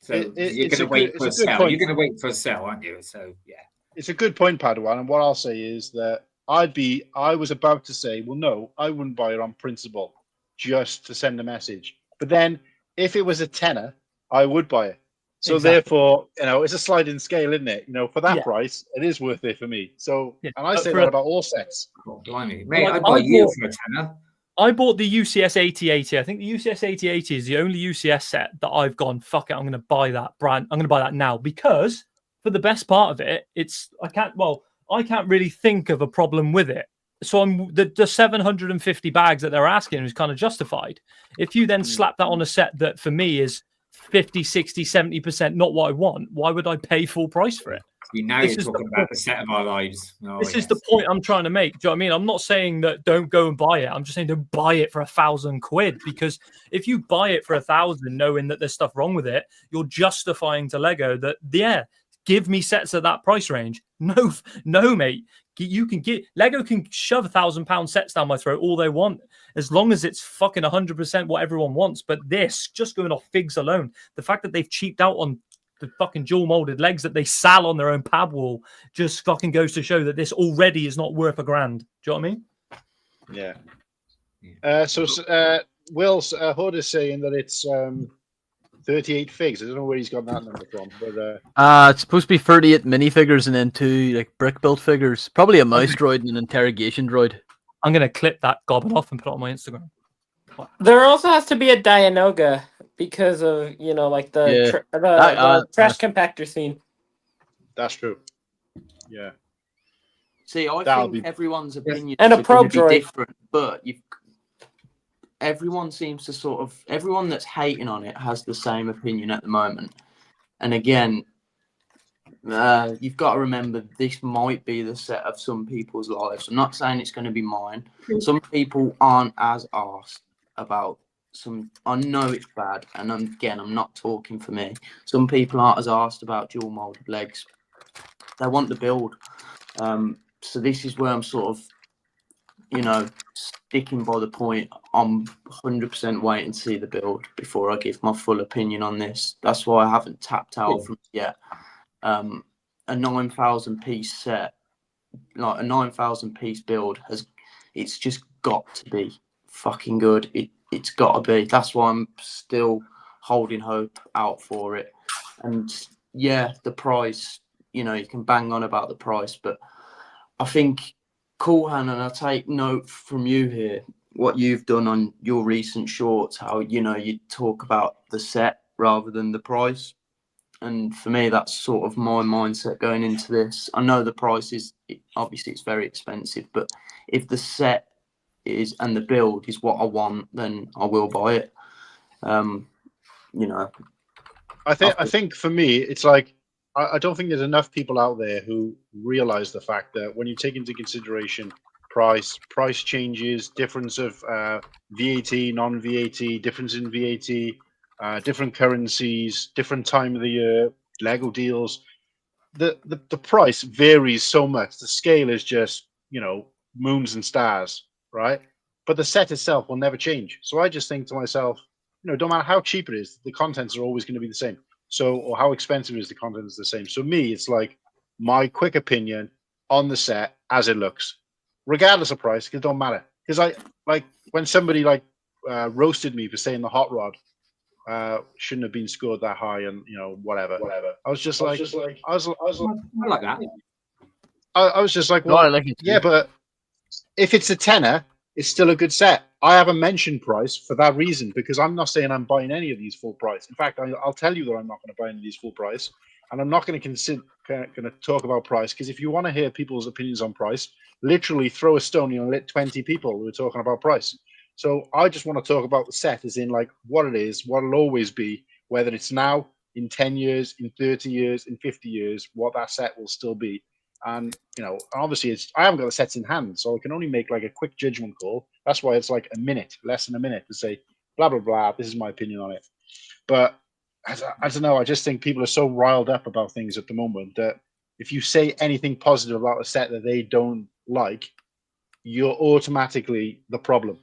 you're going to wait for a sell. You're going to wait for a sell, aren't you? So yeah, it's a good point, Padawan. And what I'll say is that I was about to say, well, no, I wouldn't buy it on principle, just to send a message. But then, if it was a tenner, I would buy it. So therefore, you know, it's a sliding scale, isn't it? You know, for that price, it is worth it for me. So, and I say that about all sets. Oh, blimey, mate, I'd buy you for a tenner. I bought the UCS 8080. I think the UCS 8080 is the only UCS set that I've gone, fuck it, I'm going to buy that brand. I'm going to buy that now because for the best part of it, I can't really think of a problem with it. So the 750 bags that they're asking is kind of justified. If you then slap that on a set that for me is 50, 60, 70% not what I want, why would I pay full price for it? Now you're talking about the set of our lives. This is the point I'm trying to make. Do you know what I mean? I'm not saying that don't go and buy it. I'm just saying don't buy it for £1,000 because if you buy it for 1,000 knowing that there's stuff wrong with it, you're justifying to Lego that, give me sets at that price range. No, mate. You can get Lego can shove £1,000 sets down my throat all they want, as long as it's fucking 100% what everyone wants. But this, just going off figs alone, the fact that they've cheaped out on the fucking dual molded legs that they sell on their own pad wall, just fucking goes to show that this already is not worth $1,000. Do you know what I mean? Yeah. So Will's Hood is saying that it's 38 figs. I don't know where he's got that number from, but it's supposed to be 38 minifigures and then 2 like brick built figures. Probably a mouse droid and an interrogation droid. I'm gonna clip that gobbin off and put it on my Instagram. There also has to be a Dianoga because of like the trash compactor scene. That's true. Yeah. See, I think everyone's opinion and a probe droid different, but everyone seems to everyone that's hating on it has the same opinion at the moment. And again, you've got to remember this might be the set of some people's lives. I'm not saying it's going to be mine. Some people aren't as arsed about I know it's bad, and I'm not talking for me. Some people aren't as arsed about dual molded legs. They want the build. So this is where I'm sticking by the point, I'm 100% waiting to see the build before I give my full opinion on this. That's why I haven't tapped out from it yet. A 9,000 piece set, like a 9,000 piece build, it's just got to be fucking good. It's got to be. That's why I'm still holding hope out for it. And yeah, the price, you can bang on about the price, but I think Cool Han, and I take note from you here, what you've done on your recent shorts, how, you talk about the set rather than the price. And for me, that's sort of my mindset going into this. I know the price is, obviously it's very expensive, but if the set is and the build is what I want, then I will buy it. I think for me, it's like, I don't think there's enough people out there who realize the fact that when you take into consideration price changes, difference of VAT, non-VAT, difference in VAT, different currencies, different time of the year, Lego deals, the price varies so much. The scale is just, moons and stars, right? But the set itself will never change. So I just think to myself, don't matter how cheap it is, the contents are always going to be the same. So, or how expensive is the content is the same. So me, it's like my quick opinion on the set as it looks, regardless of price, because it don't matter. Because I like when somebody roasted me for saying the hot rod shouldn't have been scored that high, and whatever. I was just like, I like that. I was just like, well, I like it too. Yeah, but if it's a tenner, it's still a good set. I haven't mentioned price for that reason, because I'm not saying I'm buying any of these full price. In fact, I'll tell you that I'm not going to buy any of these full price, and I'm not going to talk about price, because if you want to hear people's opinions on price, literally throw a stone and lit 20 people who are talking about price. So I just want to talk about the set as in like what it is, what it'll always be, whether it's now, in 10 years, in 30 years, in 50 years, what that set will still be. And obviously I haven't got the sets in hand, so I can only make like a quick judgment call. That's why it's like a minute, less than a minute, to say blah blah blah. This is my opinion on it. But I don't know. I just think people are so riled up about things at the moment that if you say anything positive about a set that they don't like, you're automatically the problem.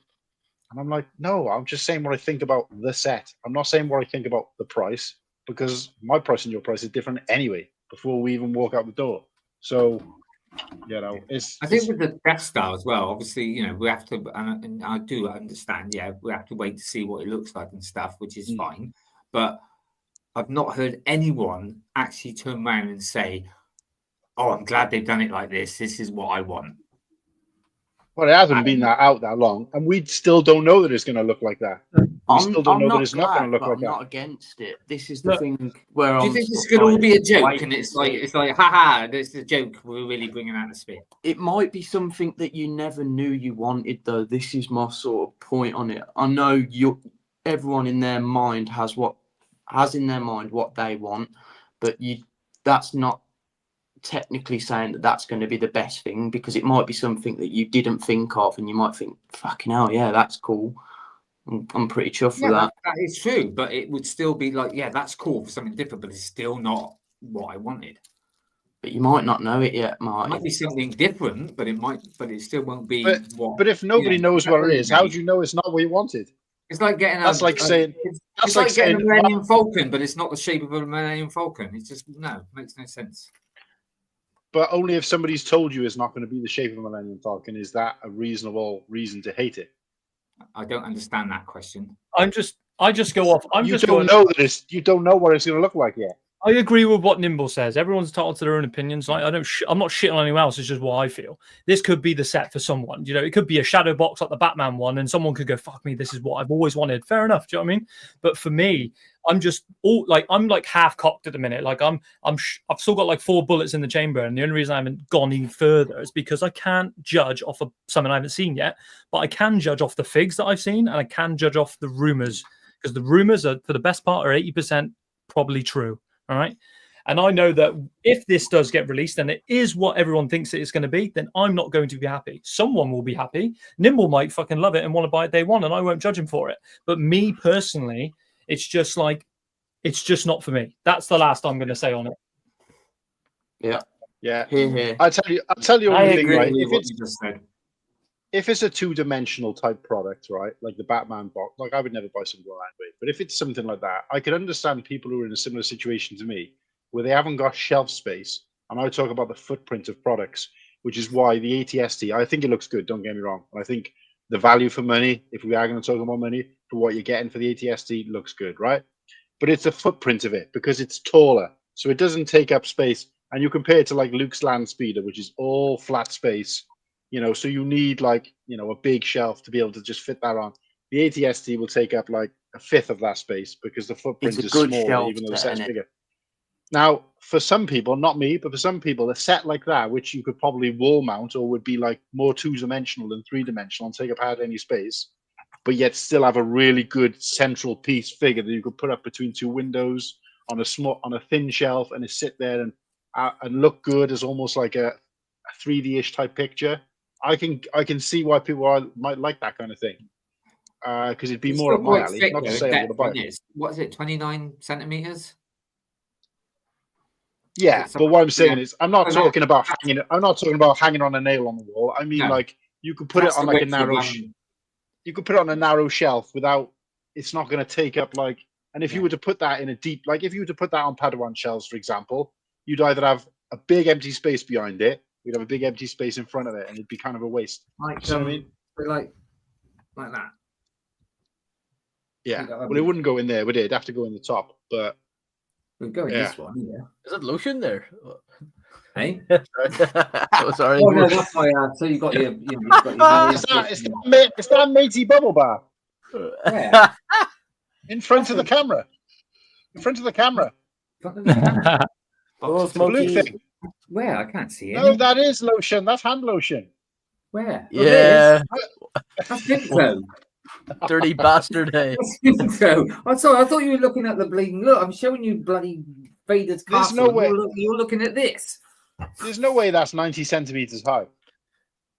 And I'm like, no, I'm just saying what I think about the set. I'm not saying what I think about the price, because my price and your price is different anyway before we even walk out the door. So, I think with the Death Star as well, obviously, we have to, and I do understand, we have to wait to see what it looks like and stuff, which is fine. But I've not heard anyone actually turn around and say, oh, I'm glad they've done it like this. This is what I want. Well, it hasn't been out that long, and we still don't know that it's going to look like that. We still don't know that it's not going to look like that. I'm not against it. This is the thing where do you think this could all be a joke? And it's like, haha, this is a joke. We're really bringing out the spit. It might be something that you never knew you wanted, though. This is my sort of point on it. I know everyone in their mind has in their mind what they want, but that's not technically saying that that's going to be the best thing, because it might be something that you didn't think of, and you might think, fucking hell, yeah, that's cool. I'm pretty chuffed with that. That is true, but it would still be like, yeah, that's cool for something different, but it's still not what I wanted. But you might not know it yet, Mark. It might be something different, but it still won't be what. But if nobody knows what it is, how do you know it's not what you wanted? It's like getting that's like saying a Millennium Falcon, but it's not the shape of a Millennium Falcon. It's just makes no sense. But only if somebody's told you it's not going to be the shape of a Millennium Falcon is that a reasonable reason to hate it. I don't understand that question. I just go off. You don't know what it's going to look like yet. I agree with what Nimble says. Everyone's entitled to their own opinions. Like I'm not shitting on anyone else. It's just what I feel. This could be the set for someone. It could be a shadow box like the Batman one, and someone could go, "Fuck me, this is what I've always wanted." Fair enough. Do you know what I mean? But for me, I'm half cocked at the minute. Like I've still got like 4 bullets in the chamber, and the only reason I haven't gone any further is because I can't judge off of something I haven't seen yet. But I can judge off the figs that I've seen, and I can judge off the rumors, because the rumors are, for the best part, are 80% probably true. All right. And I know that if this does get released and it is what everyone thinks it is going to be, then I'm not going to be happy. Someone will be happy. Nimble might fucking love it and want to buy it day one, and I won't judge him for it. But me personally, it's just not for me. That's the last I'm going to say on it. Yeah. Yeah. Here. I'll tell you one thing, right? If it's just said. if it's a two-dimensional type product, right, like the Batman box, like I would never buy something like that. But if it's something like that, I could understand people who are in a similar situation to me, where they haven't got shelf space. And I talk about the footprint of products, which is why the ATST, I think it looks good. Don't get me wrong. I think the value for money, if we are going to talk about money, for what you're getting for the ATST looks good, right? But it's the footprint of it because it's taller, so it doesn't take up space. And you compare it to like Luke's Land Speeder, which is all flat space. So you need like, a big shelf to be able to just fit that on. The ATST will take up like a fifth of that space because the footprint is smaller, even though the set's bigger. Now, for some people, not me, but for some people, a set like that, which you could probably wall mount or would be like more two-dimensional than three-dimensional and take up hardly any space, but yet still have a really good central piece figure that you could put up between two windows on a thin shelf and sit there and look good as almost like a 3D-ish type picture. I can see why people might like that kind of thing because it'd be more up my alley. Not to say I'm going to buy it. What is it? 29 centimeters. Yeah, but what I'm saying is, I'm not talking about hanging on a nail on the wall. I mean, like you could put it on like a narrow. You could put it on a narrow shelf without. It's not going to take up like. And if you were to put that in a deep, like if you were to put that on Padawan shelves, for example, you'd either have a big empty space behind it. We'd have a big empty space in front of it, and it'd be kind of a waste. Like, you know what I mean? Like that. Yeah. Well, it wouldn't go in there, would it? It'd have to go in the top. But we'd go in this one. Yeah. Is it lotion there? Hey. Oh, sorry. Oh, no, that's why. So you got your. It's that matey bubble bar. Where? In front of the camera. In front of the camera. Oh, the blue thing. Where? I can't see it. No, that is lotion. That's hand lotion. Where? Yeah. That's Vimto. Dirty bastard, hey. I'm sorry, I thought you were looking at the bleeding. Look, I'm showing you bloody Vader's castle. There's no way. You're looking at this. There's no way that's 90 centimeters high.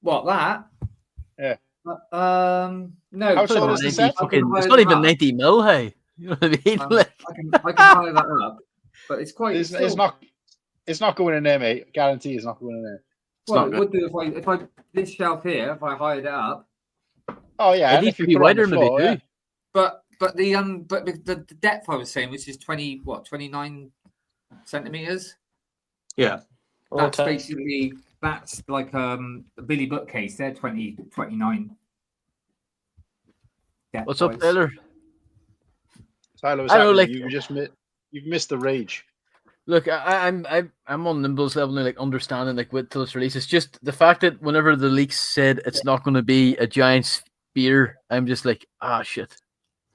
What, that? Yeah. No. How tall is the set? It's not even 90 mil, hey. You know what I mean? I can hire that up, but it's quite. It's not going in there, mate. Guarantee it's not going in there. Well, it would do if I this shelf here, if I hired it up. Oh yeah, it needs to be wider maybe too. Yeah. But the depth I was saying, which is 29 centimeters. Yeah. That's basically like a Billy bookcase. They're 29. What's up, Taylor? Tyler, I know, like you've missed the rage. Look, I'm on Nimble's level now, like understanding like with till its release. It's just the fact that whenever the leaks said it's not going to be a giant spear, I'm just like, shit.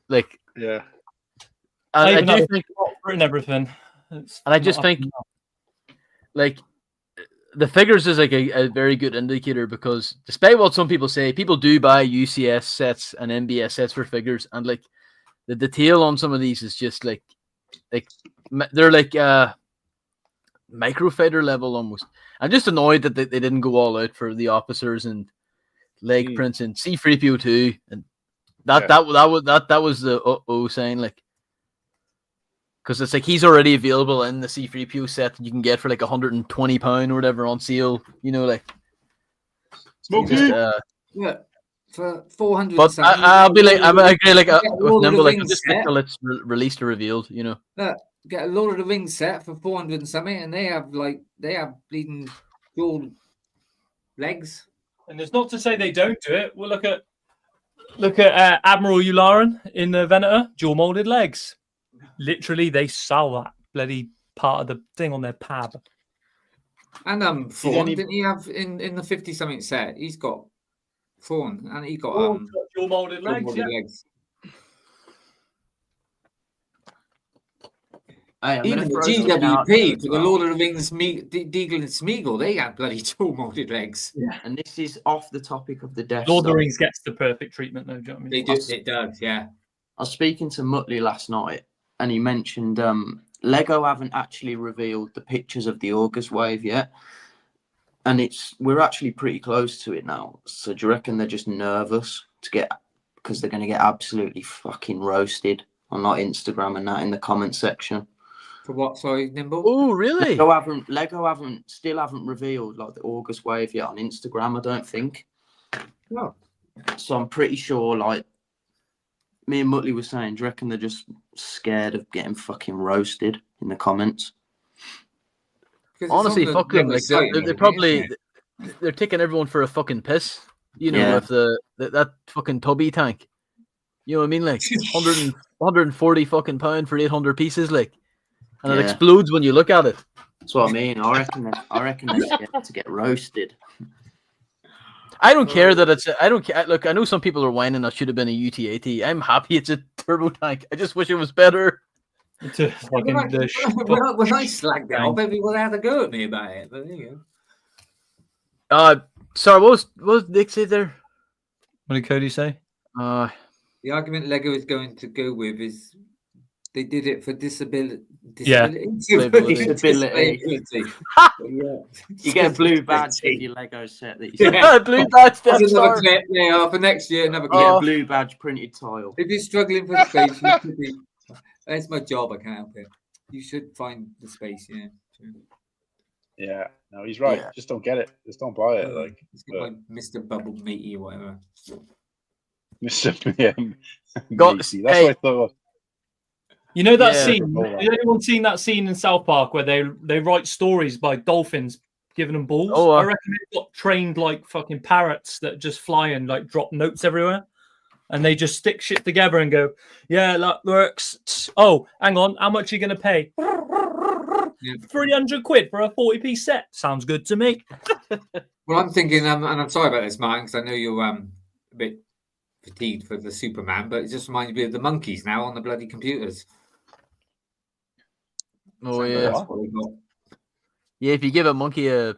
Like, yeah. I do think written everything. And I just think, like, the figures is like a very good indicator because despite what some people say, people do buy UCS sets and MBS sets for figures, and like the detail on some of these is just like they're like microfighter level almost. I'm just annoyed that they didn't go all out for the officers and leg prints and C-3PO 2, and that was the sign, like, because it's like he's already available in the C-3PO set that you can get for like £120 or whatever on sale, you know, like. Yeah, for 400. But I'll be like, I agree, like with Nimble, like just wait till it's released or revealed, you know. Get a Lord of the Rings set for 400 and something, and they have bleeding dual legs. And it's not to say they don't do it. We'll look at Admiral Yularen in the Venator, dual molded legs. Literally, they sell that bloody part of the thing on their pab. And Thrawn, didn't he have in the 50 something set? He's got Thrawn, and he got dual molded legs. Even the GWP for the Lord of the Rings, Deagle and Smeagol, they had bloody dual molded legs. Yeah, and this is off the topic of the Death Lord of the Star. Rings gets the perfect treatment, though. Do you know what I mean? It does, yeah. I was speaking to Muttley last night, and he mentioned Lego haven't actually revealed the pictures of the August wave yet, and we're actually pretty close to it now. So do you reckon they're just nervous because they're going to get absolutely fucking roasted on like Instagram and that in the comment section? For what? Sorry, Nimble. Oh, really? Lego haven't revealed like the August wave yet on Instagram. I don't think. No. So I'm pretty sure, like, me and Muttley were saying, do you reckon they're just scared of getting fucking roasted in the comments? Honestly, fuck them. Like they're probably they're taking everyone for a fucking piss. You know, with that fucking tubby tank. You know what I mean? Like 140 fucking pound for 800 pieces, like, and it explodes when you look at it. That's what I mean. I reckon they're scared to get roasted. I don't care that it's. I don't care. Look, I know some people are whining that should have been a UT80. I'm happy it's a turbo tank. I just wish it was better. When I slagged it off, people had to go at me about it. But there you go. Sorry, what was Nick say there? What did Cody say? The argument Lego is going to go with is they did it for disability. Yeah. Disability. You get a blue badge in your Lego set. That you blue badge. That's another clip. Yeah, for next year, another clip. Get a blue badge printed tile. If you're struggling for space, you should be. That's my job. I can't help it. You should find the space. Yeah. Yeah. No, he's right. Yeah. Just don't get it. Just don't buy it. Like Mr. Bubble Meaty or whatever. Mr. Meaty. That's what I thought. You know that scene? Has anyone seen that scene in South Park where they write stories by dolphins giving them balls? I reckon they've got trained like fucking parrots that just fly and like drop notes everywhere. And they just stick shit together and go, yeah, that works. Oh, hang on. How much are you going to pay? 300 quid for a 40-piece set. Sounds good to me. Well, I'm thinking, and I'm sorry about this, Martin, because I know you're a bit fatigued for the Superman, but it just reminds me of the monkeys now on the bloody computers. Oh, yeah. Yeah, if you give a monkey a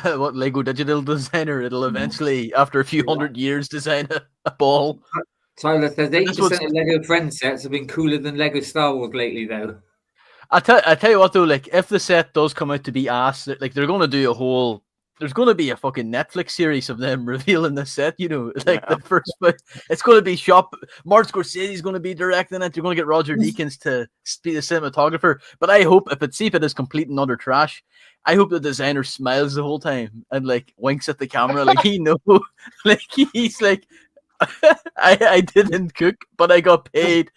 what Lego digital designer, it'll eventually, after a few hundred years, design a ball. Tyler says 80% of Lego friend sets have been cooler than Lego Star Wars lately, though. I tell you what though, like if the set does come out to be ass, like they're gonna do a whole. There's gonna be a fucking Netflix series of them revealing the set. You know, like the first. It's gonna be Martin Scorsese's gonna be directing it. You're gonna get Roger Deakins to be the cinematographer. But I hope if it is complete and utter trash, I hope the designer smiles the whole time and like winks at the camera, like he knows, like he's like, I didn't cook, but I got paid.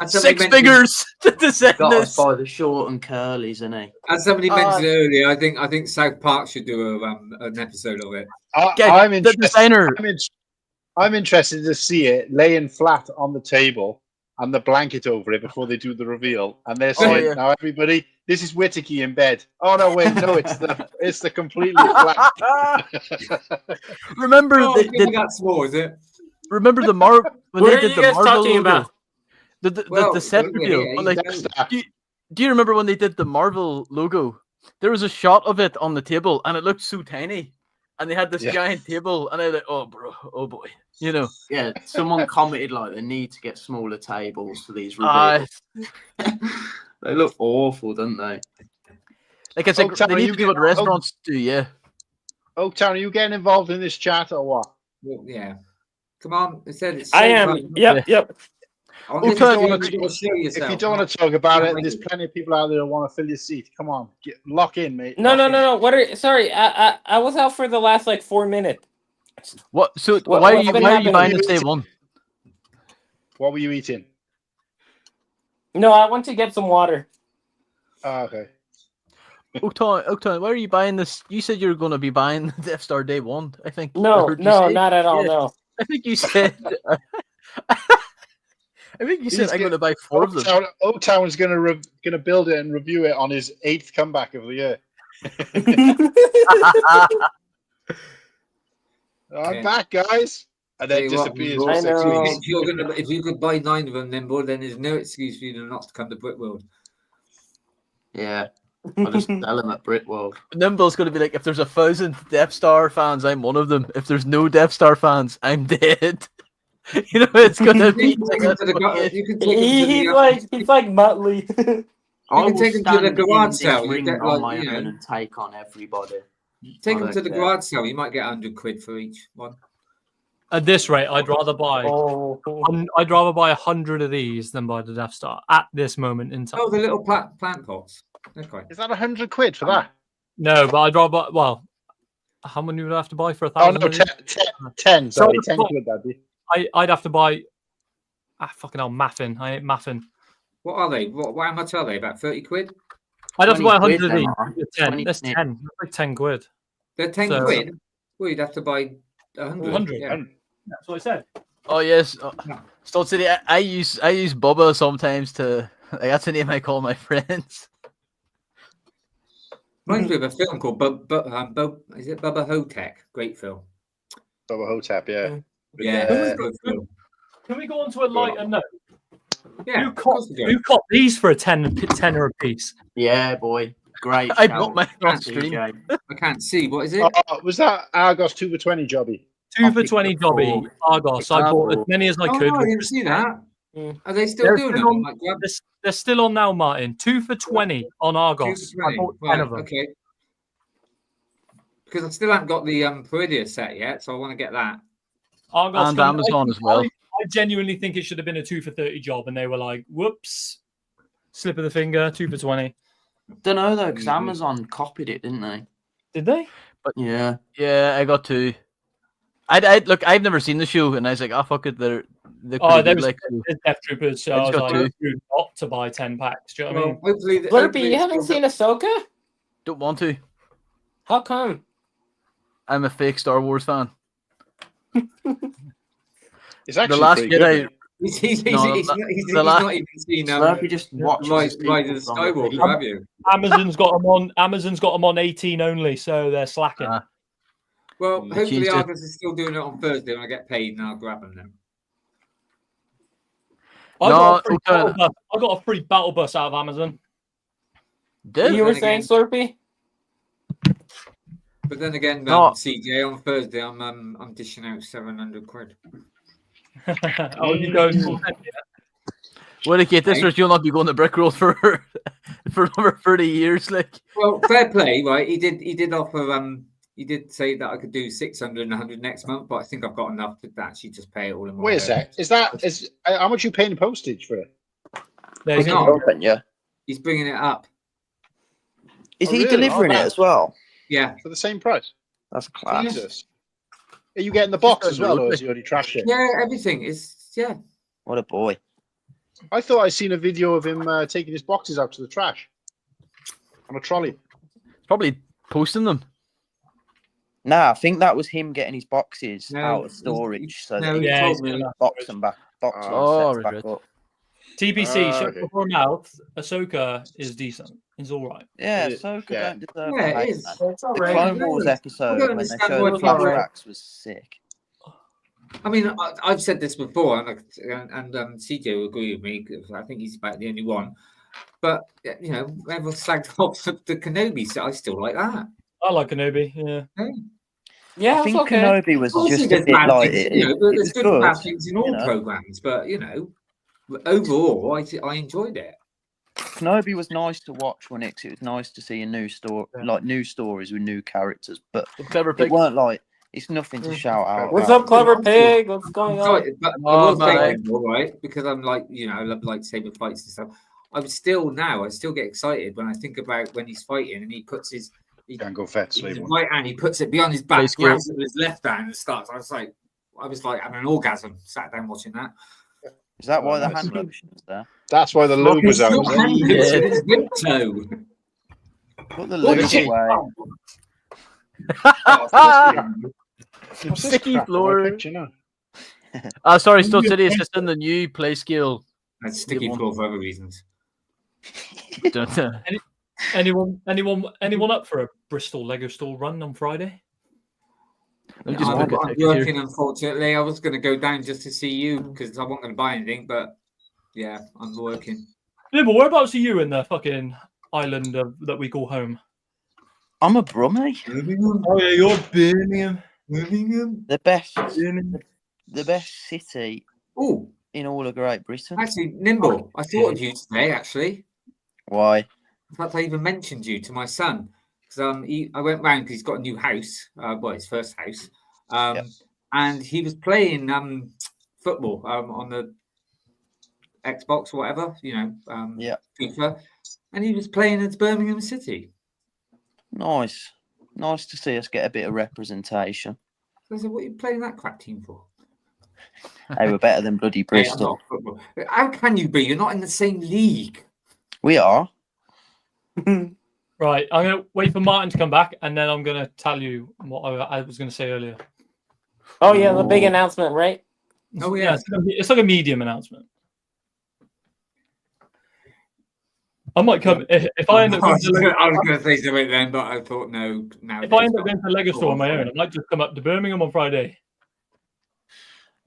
Six figures to design this. By the short and curlies, isn't he? As somebody mentioned earlier, I think South Park should do an episode of it. I'm interested to see it laying flat on the table and the blanket over it before they do the reveal. And they're saying, now everybody, this is Whittakee in bed. Oh no, wait, no, it's the completely flat. Remember that's more, is it? Remember the Marvel when what they are did you the guys Marvel talking logo? about? The set reveal. But like, do you remember when they did the Marvel logo? There was a shot of it on the table, and it looked so tiny. And they had this giant table, and I was like, "Oh, bro, oh boy," you know. Yeah, someone commented like they need to get smaller tables for these reveals. They look awful, don't they? Like it's like they need to do what restaurants do. Yeah. Oaktown, are you getting involved in this chat or what? Well, yeah. Come on, it said it's. I am. Yep. If you don't want to talk about it, there's plenty of people out there who want to fill your seat. Come on, lock in, mate. No. Sorry, I was out for the last like 4 minutes. What? So why are you buying this day one? What were you eating? No, I went to get some water. Oh, okay. Oaktown, why are you buying this? You said you were going to be buying the Death Star day one. I think. No, not at all. No. I think you said. I think you said I'm going to buy 4 of them. Oaktown is going to build it and review it on his 8th comeback of the year. I'm back, guys. And then disappears. If you could buy 9 of them, Nimble, then there's no excuse for you not to come to Brickworld. Yeah. I'll just tell them at Brickworld. Nimble's going to be like, if there's 1,000 Death Star fans, I'm one of them. If there's no Death Star fans, I'm dead. You know, it's going to be. He's like Muttley. You can take him to the garage sale. You get on my own and take on everybody. Take them to the garage sale. You might get 100 quid for each one. At this rate, I'd rather buy 100 of these than buy the Death Star at this moment in time. Oh, the little plant pots. Okay. Is that 100 quid for that? No, but I'd rather. Well, How many would I have to buy for Oh 1,000? no, 10. So Sorry, 10 quid that'd be. I'd have to buy. Fucking hell, maffin. I ain't maffin. What are they? How much are they? About 30 quid? I'd have to buy 20 100 quid, of then, these. right? 10. That's 10. That's like 10 quid. They're 10 So- quid? Well, you'd have to buy 100. 100. Yeah. That's what I said. Oh yes, Stone City. I use Bubba sometimes to. That's the name I call my friends. Reminds me of a film called is it Bubba Hotep? Great film. Bubba Hotep, yeah. Yeah. Good film. Can we go on to a lighter note? Yeah. Who caught these for a tenner a piece? Yeah, boy. Great. I shout. bought my on Thank you, stream. Jay. I can't see. What is it? Was that Argos 2 for 20 jobby? 2 for 20 jobby Argos. I bought as many as I Oh, could. no, I which didn't was see 10. that. Are they still They're doing still them? on- They're still on now, Martin. 2 for 20 on Argos. 2 for 20. I bought 10 Right, of them. okay. Because I still haven't got the Peridia set yet, so I want to get that. Argos And come- Amazon as well. I genuinely think it should have been a 2 for 30 job, and they were like, "Whoops, slip of the finger, 2 for 20." Don't know though, because Amazon copied it, didn't they? Did they? But Yeah. yeah, I got 2. I look. I've never seen the show, and I was like, "Oh fuck it, they're Oh, pretty there good." was Like, Death Troopers, so I I just was got like, 2. "Dude, not to buy 10 packs." Do you know what I mean? Hopefully, Slurpy, you haven't seen Ahsoka? Don't want to. How come? I'm a fake Star Wars fan. It's actually The Last pretty Jedi. good. He's No, not even seen Slurpy just watches Rise people of the from Skywalker, the- have you? Amazon's got them on. Amazon's got them on 18 only, so they're slacking. Well, They hopefully changed it. Argos is still doing it on Thursday when I get paid, and I'll grab them then. I No, got a free battle bus out of Amazon. Did You were Then saying, again- Slurpy? But then again, No. CJ on Thursday, I'm dishing out 700 quid. Oh, you go. Whittakee, this year you'll not be going to Brick Road for over 30 years. Like, Well, fair play, right? He did offer he did say that I could do 600 and 100 next month, but I think I've got enough to actually just pay it all in one. Wait a go. sec. Is how much you paying postage for it? There you He's go. not. Yeah. He's bringing it up. Is Oh, he really? delivering Oh, it wow. as well? Yeah. For the same price? That's class. Jesus. Are you getting the box as well, or is he already trashed it? Yeah, everything is. Yeah. What a boy. I thought I seen a video of him taking his boxes out to the trash on a trolley. probably posting them. Nah, I think that was him getting his boxes No, out of storage so no, that he he Yeah, could he's told me. got box them back. Box them Oh, sets back right. up. TBC, shut okay. before mouth. Ahsoka is decent. It's all right. Yeah, Yeah. Ahsoka Yeah. don't deserve Yeah, the it hate, is. man. It's all The right. Clone Wars I episode don't when they understand showed why the people- flashbacks was sick. I mean, I've said this before, and CJ will agree with me because I think he's about the only one. But you know, everyone slagged off the Kenobi, so I still like that. I like Kenobi. Yeah. Yeah, I it's think okay. Kenobi was Obviously, just a there's bit bad like things, it. you know, It there's was good and good. bad things in all you know. programs, but you know, overall, I enjoyed it. Kenobi was nice to watch when it was nice to see a new story, like new stories with new characters. But Clever it pig. weren't like it's nothing to shout out. What's about. up, Clever Pig? What's going on? Sorry, but I Oh, will say, my. Nimble, right, because I'm like, you know, I love like saber fights and stuff. I still get excited when I think about when he's fighting and he puts his Jango Fett, his slave one. right hand, he puts it behind his back, Play grabs it with his left hand, and starts. I was like having an orgasm, sat down watching that. Is that why the nice. hand lotion was there? That's why the lube was out. Still Was it? hand looks with his limp toe. Put the What lube is it? away. What's this Sticky crap on my floor. picture now? Sorry, Stone City is just in the new play skill. That's sticky floor for other reasons. Anyone up for a Bristol Lego store run on Friday? Let me just I'm look at tickets working, here. unfortunately. I was going to go down just to see you because I wasn't going to buy anything, but yeah, I'm working. Nimble, whereabouts are you in the fucking island that we call home? I'm a Brummie. Oh yeah, you're Birmingham. The best city Oh, in all of Great Britain. actually, Nimble, I thought of you today, actually. Why? In fact, I even mentioned you to my son because I went round because he's got a new house, well, his first house, and he was playing football on the Xbox or whatever, you know, FIFA, and he was playing at Birmingham City. Nice. Nice to see us get a bit of representation. I said, what are you playing that crap team for? They were better than bloody Hey, I'm Bristol. not football. How can you be? You're not in the same league. We are. Right, I'm gonna wait for Martin to come back, and then I'm gonna tell you what I was gonna say earlier. Oh yeah, the big announcement, right? Oh yeah, it's like a medium announcement. I might come if I end up. I was going to say something then, but I thought no. Now If I end up going to the Lego store on my own, I might just come up to Birmingham on Friday.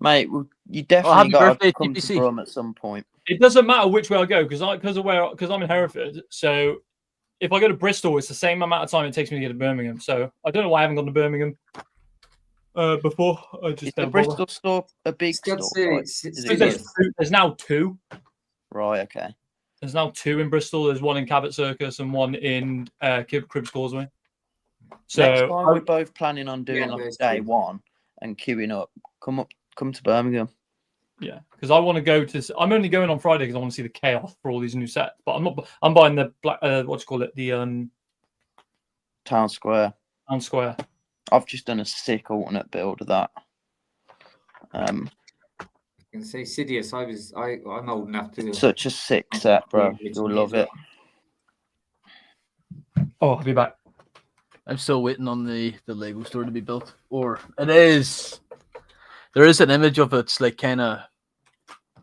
Mate, you definitely got to come to Brum at some point. It doesn't matter which way I go because I'm in Hereford. So if I go to Bristol, it's the same amount of time it takes me to get to Birmingham. So I don't know why I haven't gone to Birmingham before. I just Is the Bristol store a big store? There's now 2. Right. Okay. There's now 2 in Bristol. There's one in Cabot Circus and one in Cribbs Causeway. So next time we're both planning on doing like day 1 and queuing up. Come to Birmingham. Yeah, because I want to go to. I'm only going on Friday because I want to see the chaos for all these new sets. But I'm not. I'm buying the black. What do you call it? The Town Square. Town Square. I've just done a sick alternate build of that. I can say Sidious. I'm old enough to. Such a sick set, bro. You'll love it. Oh, I'll be back. I'm still waiting on the Lego store to be built, or it is. There is an image of it. It's like kind of,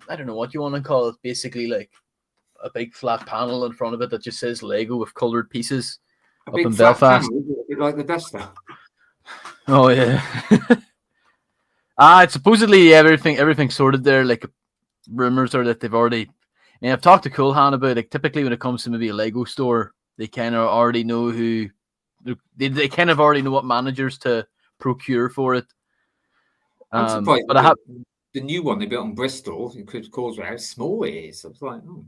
I don't know what you want to call it. Basically, like a big flat panel in front of it that just says Lego with colored pieces up in Belfast. Like the Duster. Oh yeah. It's supposedly everything's sorted there. Like rumors are that they've already. And I've talked to Cool Han about like typically when it comes to maybe a Lego store, they kind of already know who. They kind of already know what managers to procure for it. I'm surprised, but the new one they built in Bristol in Cribbs Causeway, how small it is. I was like, oh.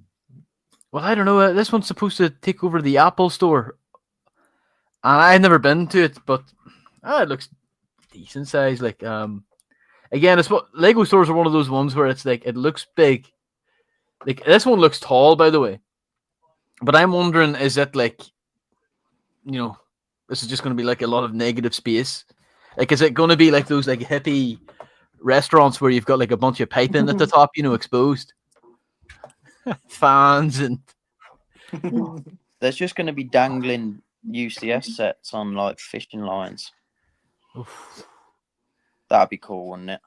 Well, I don't know. This one's supposed to take over the Apple store, and I've never been to it, but it looks decent size. Like, again, it's what Lego stores are one of those ones where it's like it looks big. Like this one looks tall, by the way, but I'm wondering, is it like, this is just going to be like a lot of negative space? Like, is it going to be like those like hippie restaurants where you've got like a bunch of piping at the top, exposed fans and there's just going to be dangling UCS sets on like fishing lines. Oof. That'd be cool, wouldn't it?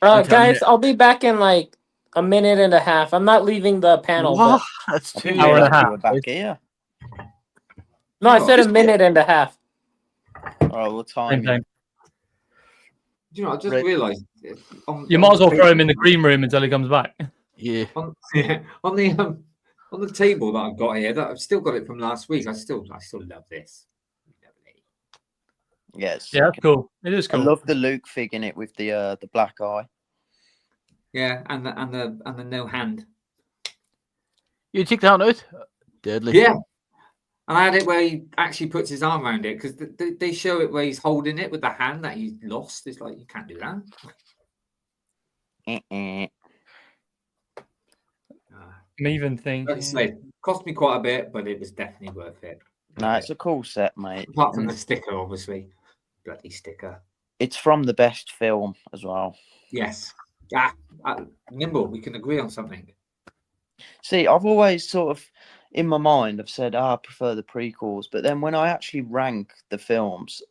Guys, I'll be back in like a minute and a half. I'm not leaving the panel. What? That's 2 hour and a half. We're back here. No, I said a minute and a half. Oh, what time? Do I just realised you might as well throw him in the green room until he comes back. Yeah. On the table that I've got here, that I've still got it from last week. I still love this. Yes. Yeah, cool. It is cool. I love the Luke fig in it with the black eye. Yeah, and the no hand. You check that out? Deadly. Yeah. And I had it where he actually puts his arm around it because they show it where he's holding it with the hand that he's lost. It's like, you can't do that. I'm even thinking. Like I say, cost me quite a bit, but it was definitely worth it. No, it's a cool set, mate. Apart from the sticker, obviously. Bloody sticker. It's from the best film as well. Yes. Nimble, we can agree on something. See, I've always sort of, in my mind, I've said, I prefer the prequels. But then when I actually rank the films,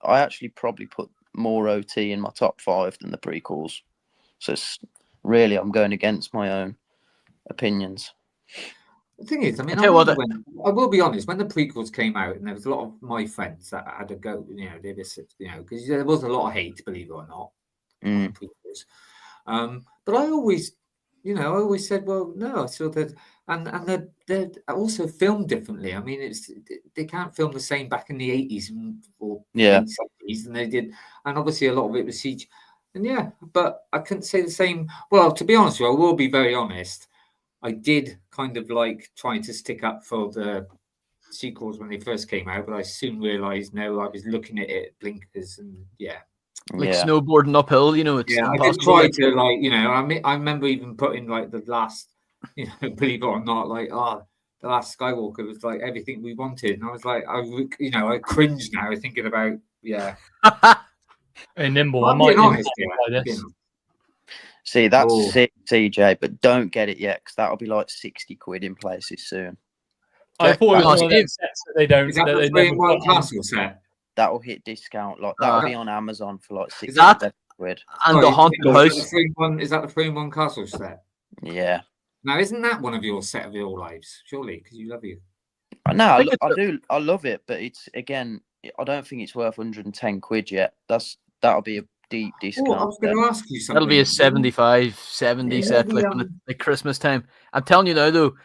I actually probably put more OT in my top 5 than the prequels. So it's really, I'm going against my own opinions. The thing is, I mean, I will be honest, when the prequels came out, and there was a lot of my friends that had to go, because there was a lot of hate, believe it or not, on the prequels. But I always said, well, no, so that, and they're also filmed differently. I mean, they can't film the same back in the 80s or 70s than they did, and obviously a lot of it was CG. And but I couldn't say the same. Well, to be honest with you, I will be very honest. I did kind of like trying to stick up for the sequels when they first came out, but I soon realised, no, I was looking at it blinkers and snowboarding uphill, it's I did try to I remember even putting like the last, believe it or not, like The Last Skywalker was like everything we wanted, and I was like, I cringe now thinking about Hey, Nimble, Well, I I'm might being honest, buy this. See, that's Oh. sick, CJ, but don't get it yet because that'll be like 60 quid in places soon. I thought it was Oh, one of them sets that they don't. Is that that the they 3-in-1 never put on. castle set? That'll hit discount. Like that'll be on Amazon for like 60 that quid. and the haunted house. Is that the 3-in-1 castle set? Yeah. Now, isn't that one of your set of your lives? Surely, because you love you. No, I do. I love it, but it's again. I don't think it's worth 110 quid yet. That'll be a deep discount. Oh, I was going to ask you something. That'll be a 75, 70 Yeah, set like, like Christmas time. I'm telling you now, though,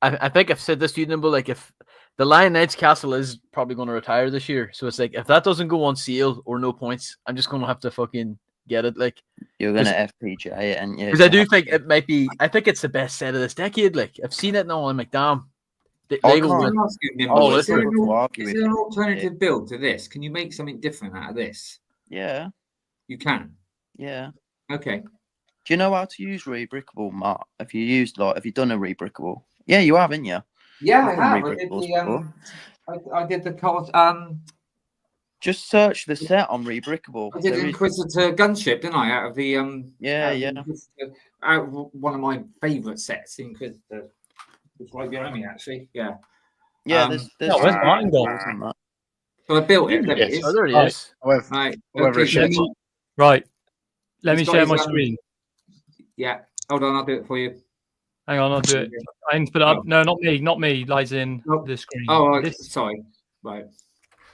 I think I've said this to you, Nimble, like if the Lion Knight's castle is probably going to retire this year, so it's like if that doesn't go on sale or no points, I'm just going to have to fucking get it. Like you're going to FPJ it, and yeah, because I do think it might be. I think it's the best set of this decade. Like I've seen it now, I'm like, damn. Lego went all Is there out. an alternative build to this? Can you make something different out of this? Yeah. You can? Yeah. Okay. Do you know how to use rebrickable, Mark? Have you done a rebrickable? Yeah, you have, haven't you? Yeah, You've I done have. rebrickables I did the card. Just search the set on rebrickable. I did Inquisitor Gunship, didn't I? Out of the out of one of my favourite sets, Inquisitor. It's right behind me, actually. Yeah. Yeah, there's where's Martin gone? So I built it. There it is. Oh, there he Right. is. Right. Let me He's got share his, my screen. Yeah. Hold on, I'll do it for you. Hang on, I'll do it. I need to put it up. No, not me. Lies in the screen. Oh, right. This- Sorry. Right.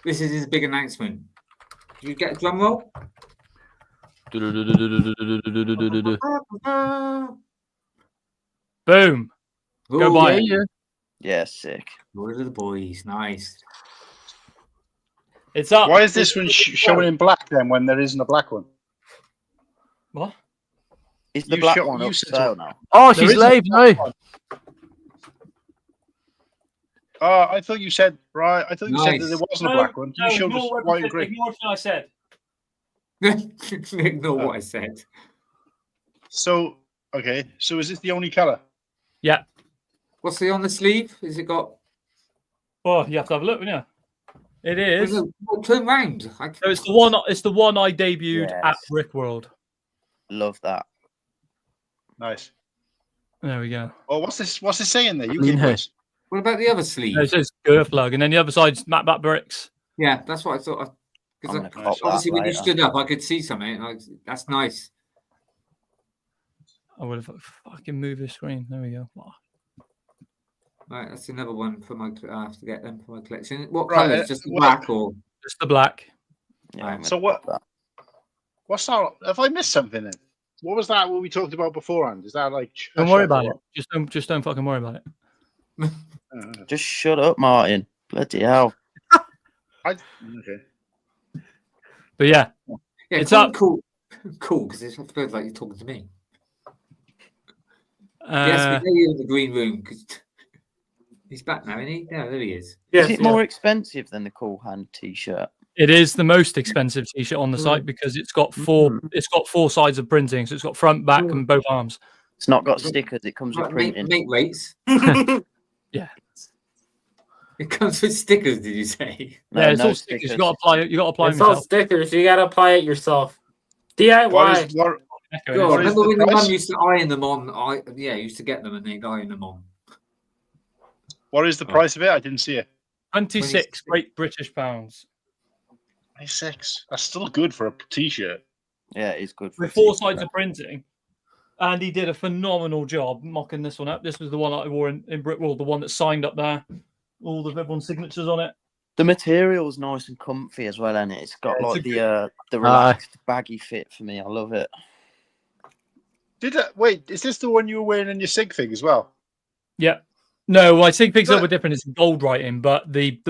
This is his big announcement. Did you get a drum roll? Boom. Go buy it. Yeah, sick. Lord of the Boys. Nice. It's up. Why is this one showing in black then when there isn't a black one? What? Is the You black show- one you up said for sale to- now? Oh, There she's is a live black now. one. I thought you said that there wasn't a black one. You showed us ignore white and grey. Ignore what I said. Ignore what I said. So is this the only color? Yeah. What's the on the sleeve? Has it got? Oh, you have to have a look, wouldn't you? It is. Turn round. So it's the one. It's the one I debuted at Yes. Brickworld. Love that. Nice. There we go. Oh, what's this? What's this saying there? You Clean keep house. it. What about the other sleeve? No, it says girth plug, and then the other side's matte back bricks. Yeah, that's what I thought. I'm gonna Because cop that obviously when you later. stood up, I could see something. That's nice. I would have fucking moved the screen. There we go. Wow. Right, that's another one for my. I have to get them for my collection. What Right, colour? Just the what- black or? Just the black. Yeah, I'm So gonna what? cop that. What's that? Have I missed something then? What was that? What we talked about beforehand? Is that like? Don't worry about it. Just don't fucking worry about it. Just shut up, Martin. Bloody hell. Okay. But yeah, Yeah, it's call up. him cool, because it feels like you're talking to me. Yes, we know you're in the green room because he's back now, isn't he? Yeah, there he is. Is it more expensive than the Cool Han t-shirt? It is the most expensive t-shirt on the site because it's got four. It's got 4 sides of printing, so it's got front, back, and both arms. It's not got stickers. It comes with Right, printing. make rates. Yeah. It comes with stickers, did you say? No, Yeah, it's no all stickers. You got to apply it. You got to apply It's them all yourself. stickers. You gotta apply it yourself. DIY. What is what? God, What is remember the when the price? mum used to iron them on? I used to get them and they'd iron them on. What is the price of it? I didn't see it. 26 Great British pounds. 26. That's still good for a t-shirt. Yeah, it's good. For With a 4 t-shirt. sides of printing. And he did a phenomenal job mocking this one up. This was the one I wore in Brickworld, the one that signed up there. All of everyone's signatures on it. The material's nice and comfy as well, and it's got Yeah, it's like a the relaxed baggy fit for me. I love it. Wait, is this the one you were wearing in your SIG thing as well? Yeah. No, my sig figs are different. It's gold writing, but the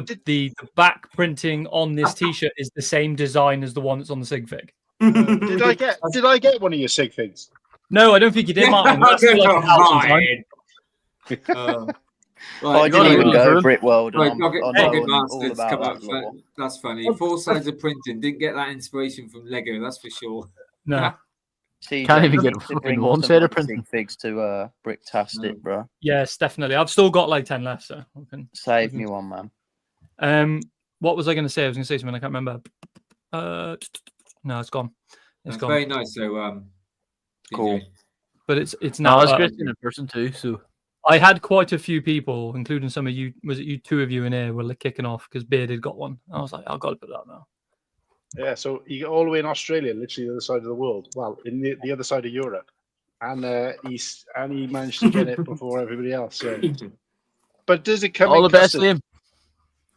back printing on this t-shirt is the same design as the one that's on the sig fig. Did I get one of your SIG things? No, I don't think you did, Martin. That's like 1,000 times. I didn't even go Brickworld. Right, And Nugget I know all Bastards about come that up. law. That's funny. 4 sides of printing. Didn't get that inspiration from Lego, that's for sure. No. See, Can't James, even you get need to fucking bring one some set of like printing. sig figs to Bricktastic, bro. Yes, definitely. I've still got like 10 left, so I can Save me one, man. What was I going to say? I was going to say something I can't remember. No, it's gone. It's That's gone. very nice. So, Cool. But it's No, now. that's great in person too. So I had quite a few people, including some of you. Was it you? Two of you in here were like kicking off because Bearded got one. I was like, I've got to put that now. Yeah, so you get all the way in Australia, literally the other side of the world. Well, in the other side of Europe, and he managed to get it before everybody else. So, but does it come all in the best, custard? Liam.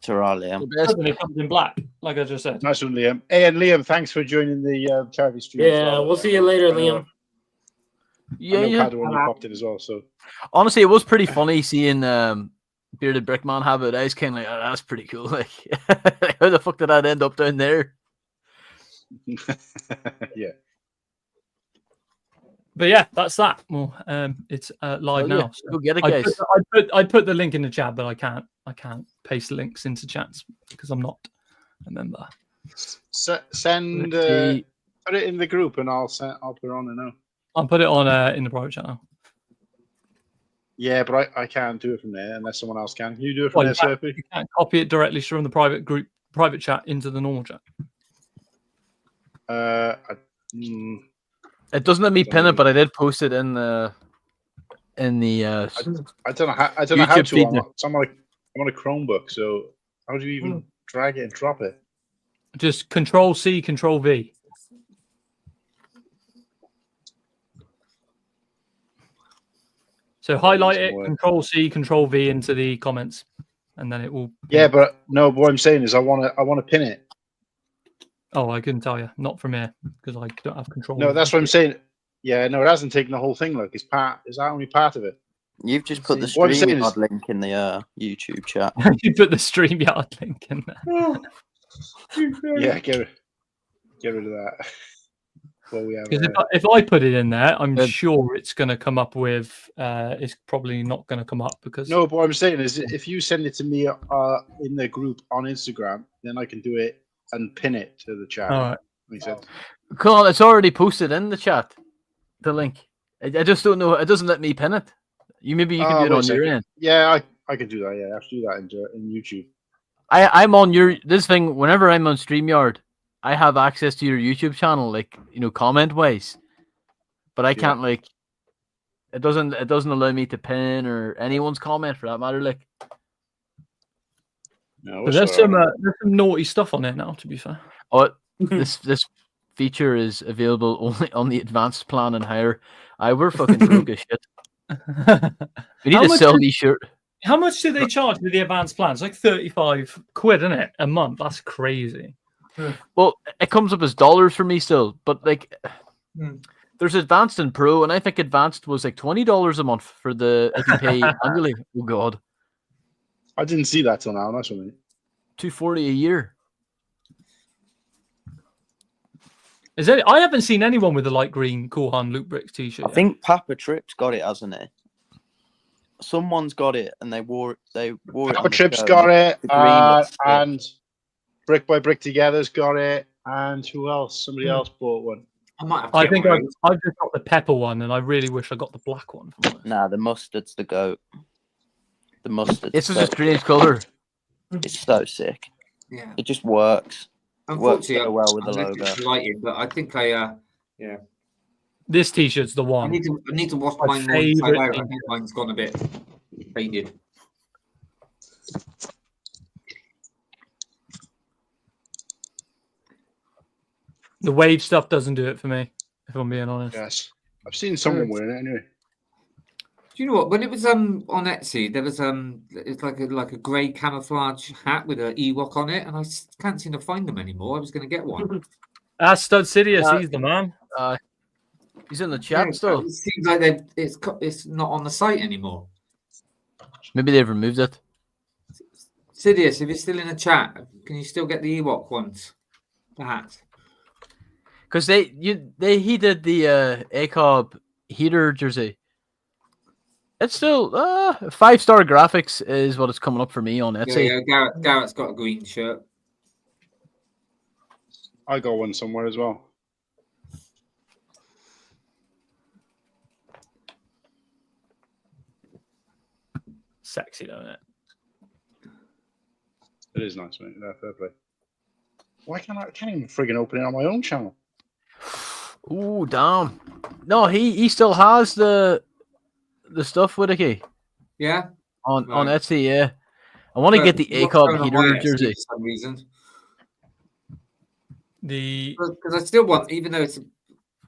To Liam. The best. It comes in black, like I just said. Nice one, Liam. Hey, and Liam, thanks for joining the charity stream. as Yeah, well. we'll see you later, I know- Liam. Yeah, I know yeah. Padawan, you popped in as well. So Honestly, it was pretty funny seeing Bearded Brickman have it. I was kind of like, oh, that's pretty cool. Like, how the fuck did that end up down there? yeah. But yeah, that's that. Well, it's live yeah. now. So Go get it, guys. I put the link in the chat, but I can't paste links into chats because I'm not a member. Send put it in the group, and I'll put it on and know. I'll put it on in the private channel. Yeah, but I can't do it from there unless someone else can. You do it from there, Slurpy? You can't copy it directly from the private chat into the normal chat. It doesn't let me pin it, but I did post it in the I don't know how YouTube to. feed I'm on a Chromebook, so how do you even drag it and drop it? Just Control C, Control V. So highlight it, Control C, Control V into the comments, and then it will. Yeah, but no. What I'm saying is, I want to pin it. Oh, I couldn't tell you. Not from here because I don't have control. No, that's what I'm saying. Yeah, no, it hasn't taken the whole thing. Look, is that only part of it? You've just put the What I'm saying StreamYard link in the YouTube chat. You put the StreamYard link in there. Yeah, get rid of that. Well, we have. Because if I put it in there, I'm sure it's going to come up with. It's probably not going to come up because. No, but what I'm saying is, if you send it to me in the group on Instagram, then I can do it and pin it to the chat. All right. Makes sense. Come on, it's already posted in the chat. The link. I just don't know. It doesn't let me pin it. Maybe you can do it on your end. Yeah, I can do that. Yeah, I have to do that in YouTube. I'm on this thing. Whenever I'm on StreamYard, I have access to your YouTube channel, like comment wise, but I can't like. It doesn't allow me to pin or anyone's comment for that matter. Like, no, but there's some naughty stuff on it now. To be fair. Oh, this feature is available only on the advanced plan and higher. We're fucking broke as shit. We need to sell these shirts. How much do they charge with the advanced plan? It's like 35 quid, isn't it? A month. That's crazy. Well, it comes up as dollars for me still, but like there's advanced and pro, and I think advanced was like $20 a month for the if you pay annually. Oh god. I didn't see that till now. That's what I mean. $240 a year. Is it? I haven't seen anyone with a light green Cool Han Loot Bricks t-shirt. I think Papa Trip's got it, hasn't he? Someone's got it, and they wore it. Papa Trip's got it, and Brick by Brick Together's got it, and who else? Somebody else bought one. I think I've just got the pepper one, and I really wish I got the black one. Nah, the mustard's the goat. The mustard. This is a strange color. It's so sick. Yeah, it just works. Unfortunately, works so well with the I'm logo. delighted, but I think yeah. This t-shirt's the I one. need to wash My mine more inside favourite out. I t-shirt. think mine's gone a bit faded. The wave stuff doesn't do it for me, if I'm being honest. Yes, I've seen someone wearing it anyway. Do you know what? When it was on Etsy, there was it's like a grey camouflage hat with an Ewok on it, and I can't seem to find them anymore. I was going to get one. That's Stud Sidious. He's the man. He's in the chat Yeah, still. It seems like it's not on the site anymore. Maybe they've removed it. Sidious, if you're still in the chat, can you still get the Ewok ones? The hat. Because he did the ACOB heater jersey. It's still 5-star graphics is what it's coming up for me on Etsy. Yeah, Garrett's got a green shirt. I got one somewhere as well. sexy, don't it? It is nice, mate. Yeah, fair play. Why can't I can't even friggin' open it on my own channel? Ooh, damn. No, he still has the stuff, Whittakee. Yeah. On Right. Etsy, yeah. I want to get the What's ACOB going on heater my Etsy jersey. for some reason. Because I still want, even though it's a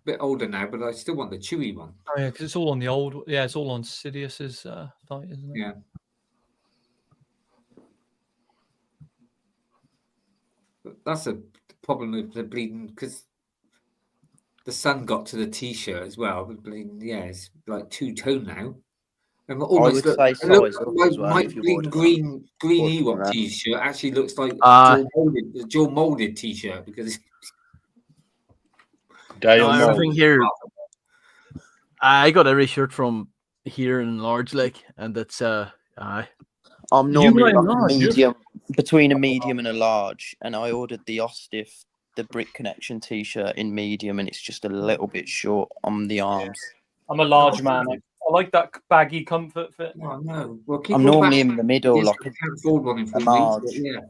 bit older now, but I still want the chewy one. Oh yeah, because it's all on the old. Yeah, it's all on Sidious's site, isn't it? Yeah. But that's a problem with the bleeding, because the sun got to the t-shirt as well. But bleeding, yeah, it's like two-tone now. And almost would say size up as well my if you bleeding order green from Ewok them. t-shirt actually looks like Ah. dual molded t-shirt because No, everything here. I got every shirt from here in large, like, and it's aye. I'm Did you normally buy like a large? medium, between a medium and a large, and I ordered the Ostiff, the Brick Connection T-shirt in medium, and it's just a little bit short on the arms. I'm a large man. I like that baggy comfort fit. Oh no! Well, keep I'm one normally back. in the middle, Yes, like I can't afford one in 3 weeks. large. But yeah,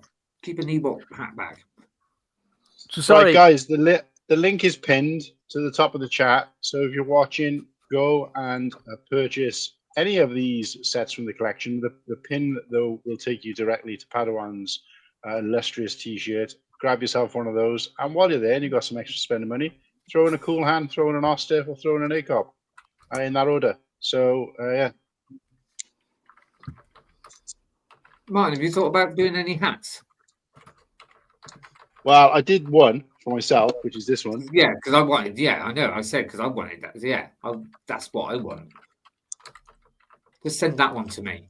keep an Ewok hat back. So sorry, Right, guys. The link is pinned to the top of the chat. So if you're watching, go and purchase any of these sets from the collection. The pin though will take you directly to Padawan's illustrious T-shirt. Grab yourself one of those, and while you're there, and you've got some extra spending money, throw in a Cool Han, throw in an Ostiff, or throw in an ACOB in that order. So yeah. Martin, have you thought about doing any hats? Well, I did one for myself, which is this one. Yeah, because I wanted. Yeah, I know. I said because I wanted that. Yeah, that's what I want. Just send that one to me.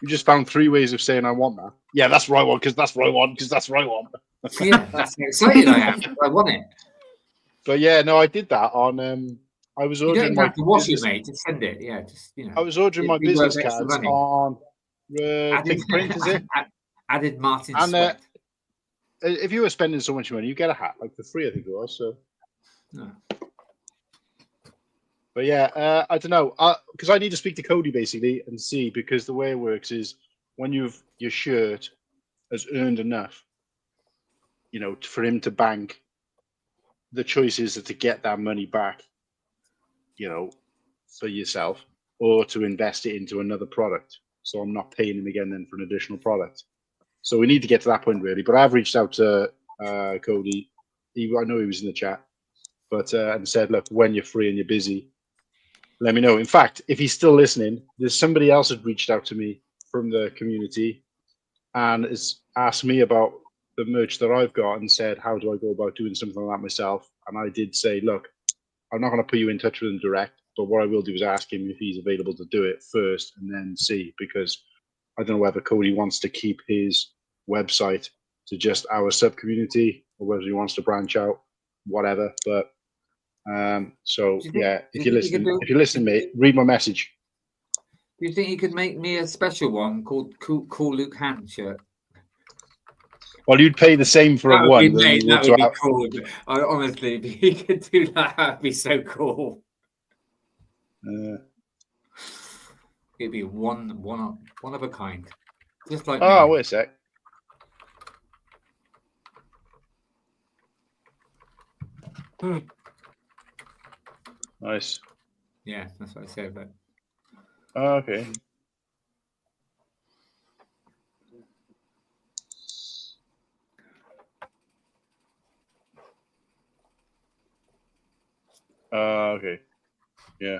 You just found 3 ways of saying I want that. Yeah, that's what I want, because that's what I want, because that's what I want. Yeah, that's how excited I am. I want it. But yeah, no, I did that on. I was You ordering don't my have to wash business, it, mate. Just send it. Yeah, just I was ordering my it'd be worth business extra cards money. on Big Print, is it? Added Martin And Sweat. if you were spending so much money, you get a hat like for free, I think it was. So, No. but yeah, I don't know, because I need to speak to Cody basically and see, because the way it works is when your shirt has earned enough, you know, for him to bank. The choice is to get that money back, you know, for yourself, or to invest it into another product. So I'm not paying him again then for an additional product. So we need to get to that point really. But I've reached out to Cody. I know he was in the chat, but and said, look, when you're free and you're busy, let me know. In fact, if he's still listening, there's somebody else that reached out to me from the community and has asked me about the merch that I've got and said, how do I go about doing something like that myself? And I did say, look, I'm not going to put you in touch with him direct, but what I will do is ask him if he's available to do it first and then see, because I don't know whether Cody wants to keep his website to just our sub community or whether he wants to branch out, whatever. But so yeah, if you're listening, mate, read my message. Do you think you could make me a special one called Cool Luke Han shirt? Well, you'd pay the same for That a would be, one. Than mate, you that would would to be cool. I, honestly, if you could do that, that'd be so cool. It'd be one of a kind, just like. Oh, me. wait a sec. Nice. Yeah, that's what I said. But Oh, okay. Okay. Yeah.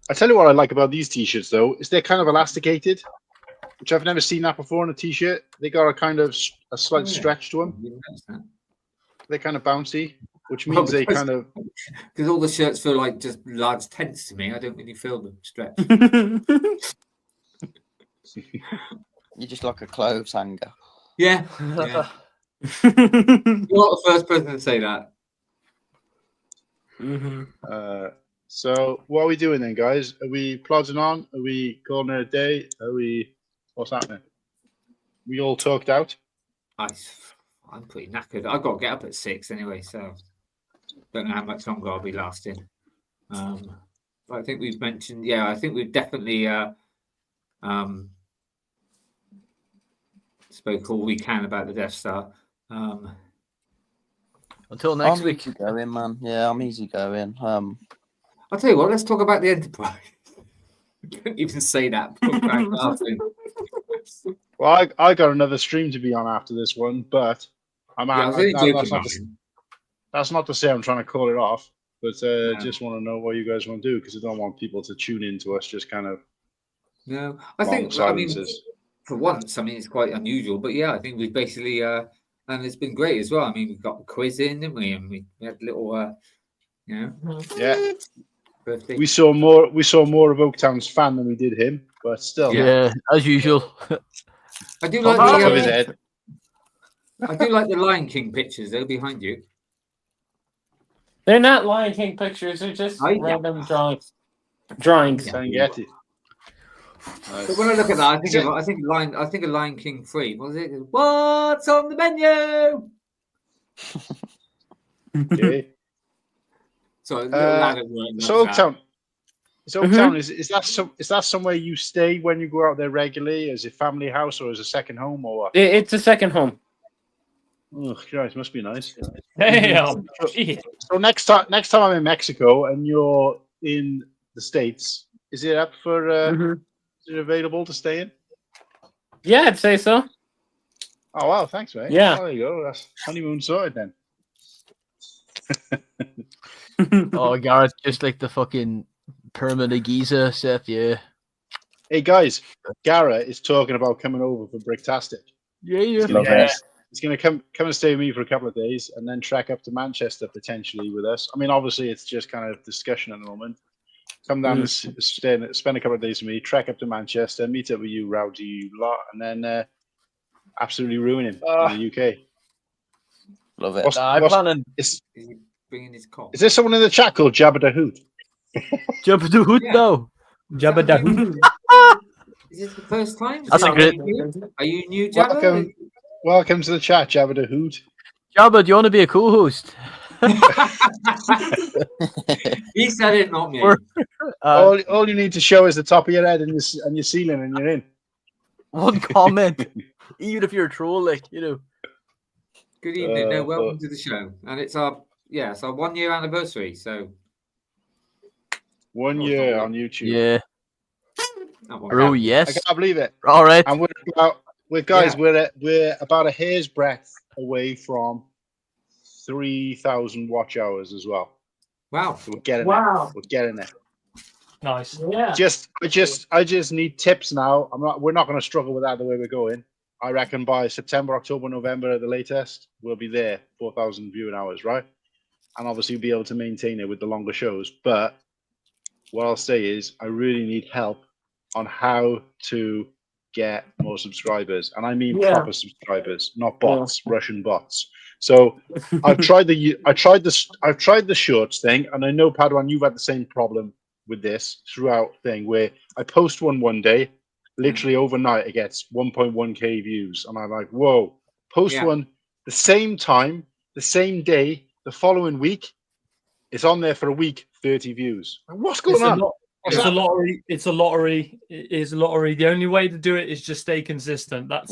I tell you what I like about these t-shirts though, is they're kind of elasticated, which I've never seen that before in a t-shirt. They got a kind of a slight stretch to them. They're kind of bouncy, which means they kind of. Because all the shirts feel like just large tents to me. I don't really feel them stretch. You're just like a clothes hanger. Yeah. Yeah. You're not the first person to say that. So what are we doing then, guys? Are we plodding on? Are we calling it a day? What's happening? We all talked out? I'm pretty knackered. I've got to get up at 6 anyway, so don't know how much longer I'll be lasting. But I think we've mentioned, I think we've definitely Spoke all we can about the Death Star. Until next I'm week. easy going, man. Yeah, I'm easy going. I'll tell you what. Let's talk about the Enterprise. Don't even say that. Well, I got another stream to be on after this one, but that's not to say I'm trying to call it off, but just want to know what you guys want to do, because I don't want people to tune in to us just kind of. No, I think silences. For once, I mean, it's quite unusual, but yeah, I think we've basically and it's been great as well. I mean, we've got the quiz in, didn't we? And we had little, yeah. Birthday. We saw more of Oaktown's fan than we did him, but still. Yeah, as usual. I do like I do like the Lion King pictures. They're behind you. They're not Lion King pictures. They're just random drawings. Serengeti. So when I look at that, I think of Lion King 3. What was it? What's on the menu? Okay. So Oaktown. Is that somewhere you stay when you go out there regularly? Is it family house or is it a second home or what? It's a second home. Oh, Christ, must be nice. Damn. So next time I'm in Mexico and you're in the States, is it up for? Is it available to stay in? Yeah, I'd say so. Oh wow, thanks, mate. Yeah. Oh, there you go. That's honeymoon sorted then. Oh, Gareth, just like the fucking Pyramid of Giza, Seth. Yeah. Hey guys, Gareth is talking about coming over for Bricktastic. Yeah. He's gonna come and stay with me for a couple of days, and then trek up to Manchester potentially with us. I mean, obviously, it's just kind of discussion at the moment. Come down and spend a couple of days with me, trek up to Manchester, meet up with you, rowdy lot, and then absolutely ruin him in the UK. Love it. Is he bringing his cock? Is there someone in the chat called Jabba the Hoot? Jabba the Hoot, no. Jabba the Hoot. Is this the first time? That's a great. Are you new, Jabba? Welcome to the chat, Jabba the Hoot. Jabba, do you want to be a co-host? He said it, not me. All you need to show is the top of your head and your ceiling, and you're in. One comment, even if you're a troll, like, you know. Good evening. Welcome to the show, and it's our 1 year anniversary. So 1 year on YouTube. Yeah. Oh yes. I can't believe it. All right. And we're about a hair's breadth away from 3,000 watch hours as well. Wow. So we're getting there. We're getting there. Nice. Yeah. I just need tips now. We're not going to struggle with that the way we're going. I reckon by September, October, November at the latest, we'll be there, 4,000 viewing hours, right? And obviously we'll be able to maintain it with the longer shows. But what I'll say is I really need help on how to get more subscribers. And I mean proper subscribers, not bots, Russian bots. So I've tried the shorts thing, and I know, Padawan, you've had the same problem with this throughout thing, where I post one day, literally overnight it gets 1.1k views, and I'm like, whoa. Post one the same time, the same day, the following week, it's on there for a week, 30 views. What's going on? It's a lottery. It's a lottery. It is a lottery. The only way to do it is just stay consistent. That's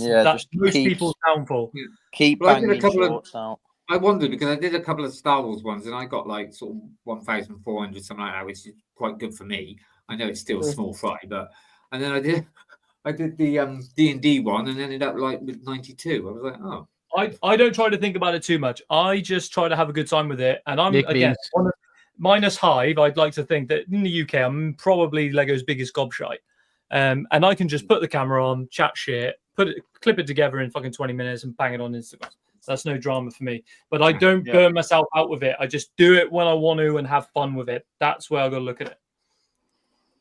most people's downfall. Keep banging shorts out. I wondered because I did a couple of Star Wars ones, and I got like sort of 1,400, something like that, which is quite good for me. I know it's still small fry, but and then I did the D&D one, and ended up like with 92. I was like, oh. I don't try to think about it too much. I just try to have a good time with it, and I'm minus Hive. I'd like to think that in the UK, I'm probably Lego's biggest gobshite, and I can just put the camera on, chat shit, clip it together in fucking 20 minutes, and bang it on Instagram. That's no drama for me. But I don't burn myself out with it. I just do it when I want to and have fun with it. That's where I got to look at it.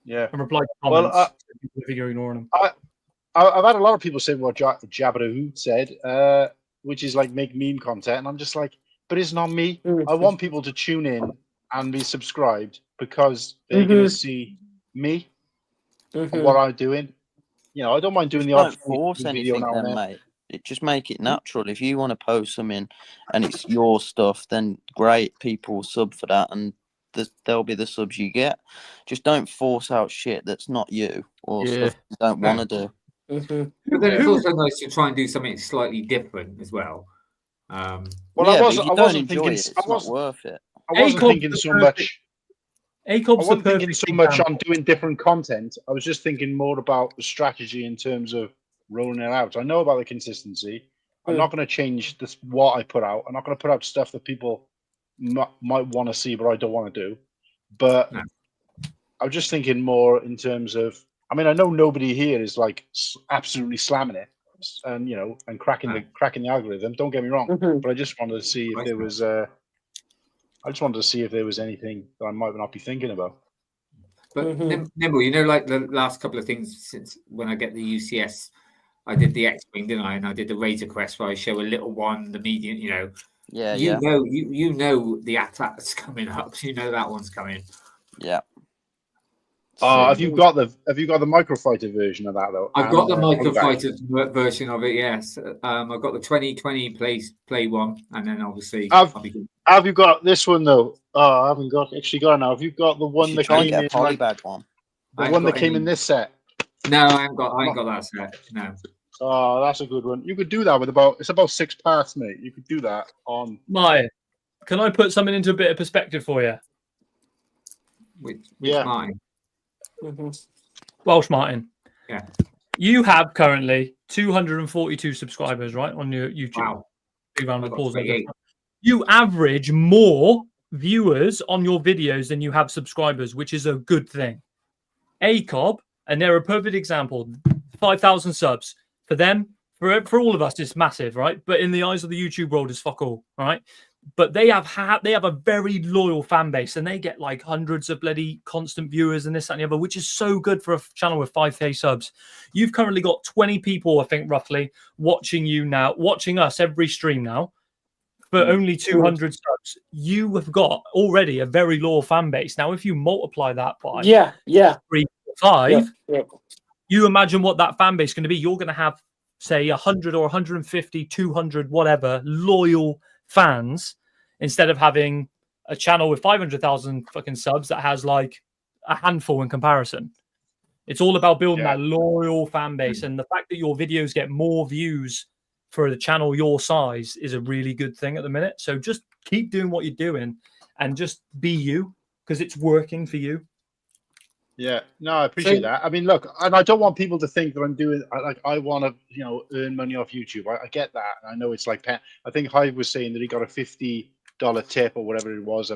Yeah. And reply to comments if you're ignoring them. I've had a lot of people say what Jabba the Hoot said, which is like make meme content, and I'm just like, but it's not me. I want people to tune in and be subscribed because they're going to see me and what I'm doing. You know, I don't mind doing the odd force anything then, mate. Just make it natural. If you want to post something and it's your stuff, then great, people will sub for that, and they'll be the subs you get. Just don't force out shit that's not you or stuff you don't want to do. But then it's also nice to try and do something slightly different as well. Well, yeah, I wasn't. but if you I don't wasn't enjoy thinking. it, it's not worth it. I wasn't thinking so much. I ACOB's wasn't thinking so much on doing different content. I was just thinking more about the strategy in terms of rolling it out. I know about the consistency. I'm not going to change this what I put out. I'm not going to put out stuff that people might want to see, but I don't want to do. But I was just thinking more in terms of. I mean, I know nobody here is like absolutely slamming it, and and cracking the algorithm. Don't get me wrong, but I just wanted to see if there was. I just wanted to see if there was anything that I might not be thinking about. But Nimble, like the last couple of things since when I get the UCS, I did the X-Wing, didn't I? And I did the Razor Crest where I show a little one, the medium, you know the attack's coming up. You know that one's coming. Yeah. Have you got the microfighter version of that though? I've got the microfighter version of it. Yes, I've got the 2020 play one, and then obviously. Have you got this one though? Oh, I haven't actually got it now. Have you got the one that came in? Polybag one. The one that came in this set. No, I ain't got that set. No. Oh, that's a good one. You could do that with it's about 6 parts, mate. You could do that on. Can I put something into a bit of perspective for you? Which Martin? Welsh Martin. Yeah. You have currently 242 subscribers, right, on your YouTube. Wow. Big round of applause. You average more viewers on your videos than you have subscribers, which is a good thing. ACOB, and they're a perfect example. 5,000 subs for them, for all of us, it's massive, right? But in the eyes of the YouTube world, it's fuck all, right? But they have a very loyal fan base, and they get like hundreds of bloody constant viewers and this and the other, which is so good for a channel with 5K subs. You've currently got 20 people, I think, roughly watching us every stream now. For only 200 subs, you have got already a very loyal fan base. Now, if you multiply that by 3, 5, you imagine what that fan base is going to be. You're going to have, say, 100 or 150, 200, whatever, loyal fans, instead of having a channel with 500,000 fucking subs that has like a handful in comparison. It's all about building that loyal fan base, and the fact that your videos get more views for the channel your size is a really good thing at the minute. So just keep doing what you're doing and just be you, because it's working for you. Yeah, no, I appreciate that. I mean, look, and I don't want people to think that I'm doing I want to, earn money off YouTube. I get that. I know it's like, I think Hive was saying that he got a $50 tip or whatever it was,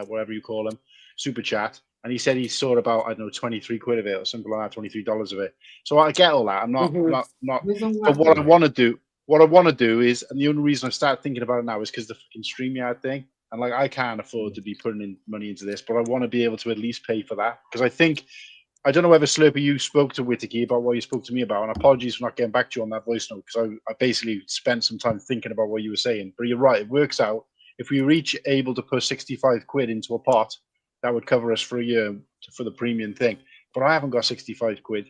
whatever you call them, super chat, and he said he saw about 23 quid of it or something like that, $23 of it. So I get all that. I'm not. But what I want to do is, and the only reason I started thinking about it now is because the fucking StreamYard thing. And I can't afford to be putting in money into this, but I want to be able to at least pay for that. Because I don't know whether Slurpy, you spoke to Whittakee about what you spoke to me about, and apologies for not getting back to you on that voice note, because I basically spent some time thinking about what you were saying. But you're right, it works out. If we reach able to put 65 quid into a pot, that would cover us for a year for the premium thing. But I haven't got 65 quid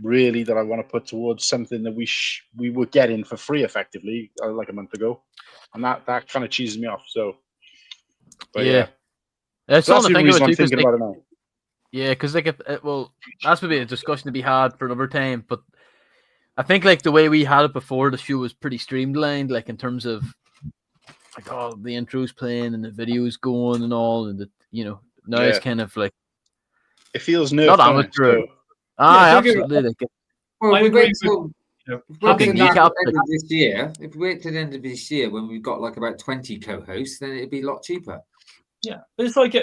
really that I want to put towards something that we were getting for free effectively like a month ago, and that kind of cheeses me off. So. But that's the reason I'm thinking about it now. Yeah, because that's maybe a discussion to be had for another time. But I think the way we had it before, the show was pretty streamlined, in terms of all the intros playing and the videos going and all, and now it's kind of it feels nerfed. Not amateur. Absolutely. Well, I agree. If we wait to the end of this year when we've got about 20 co-hosts, then it'd be a lot cheaper. Yeah, but it's like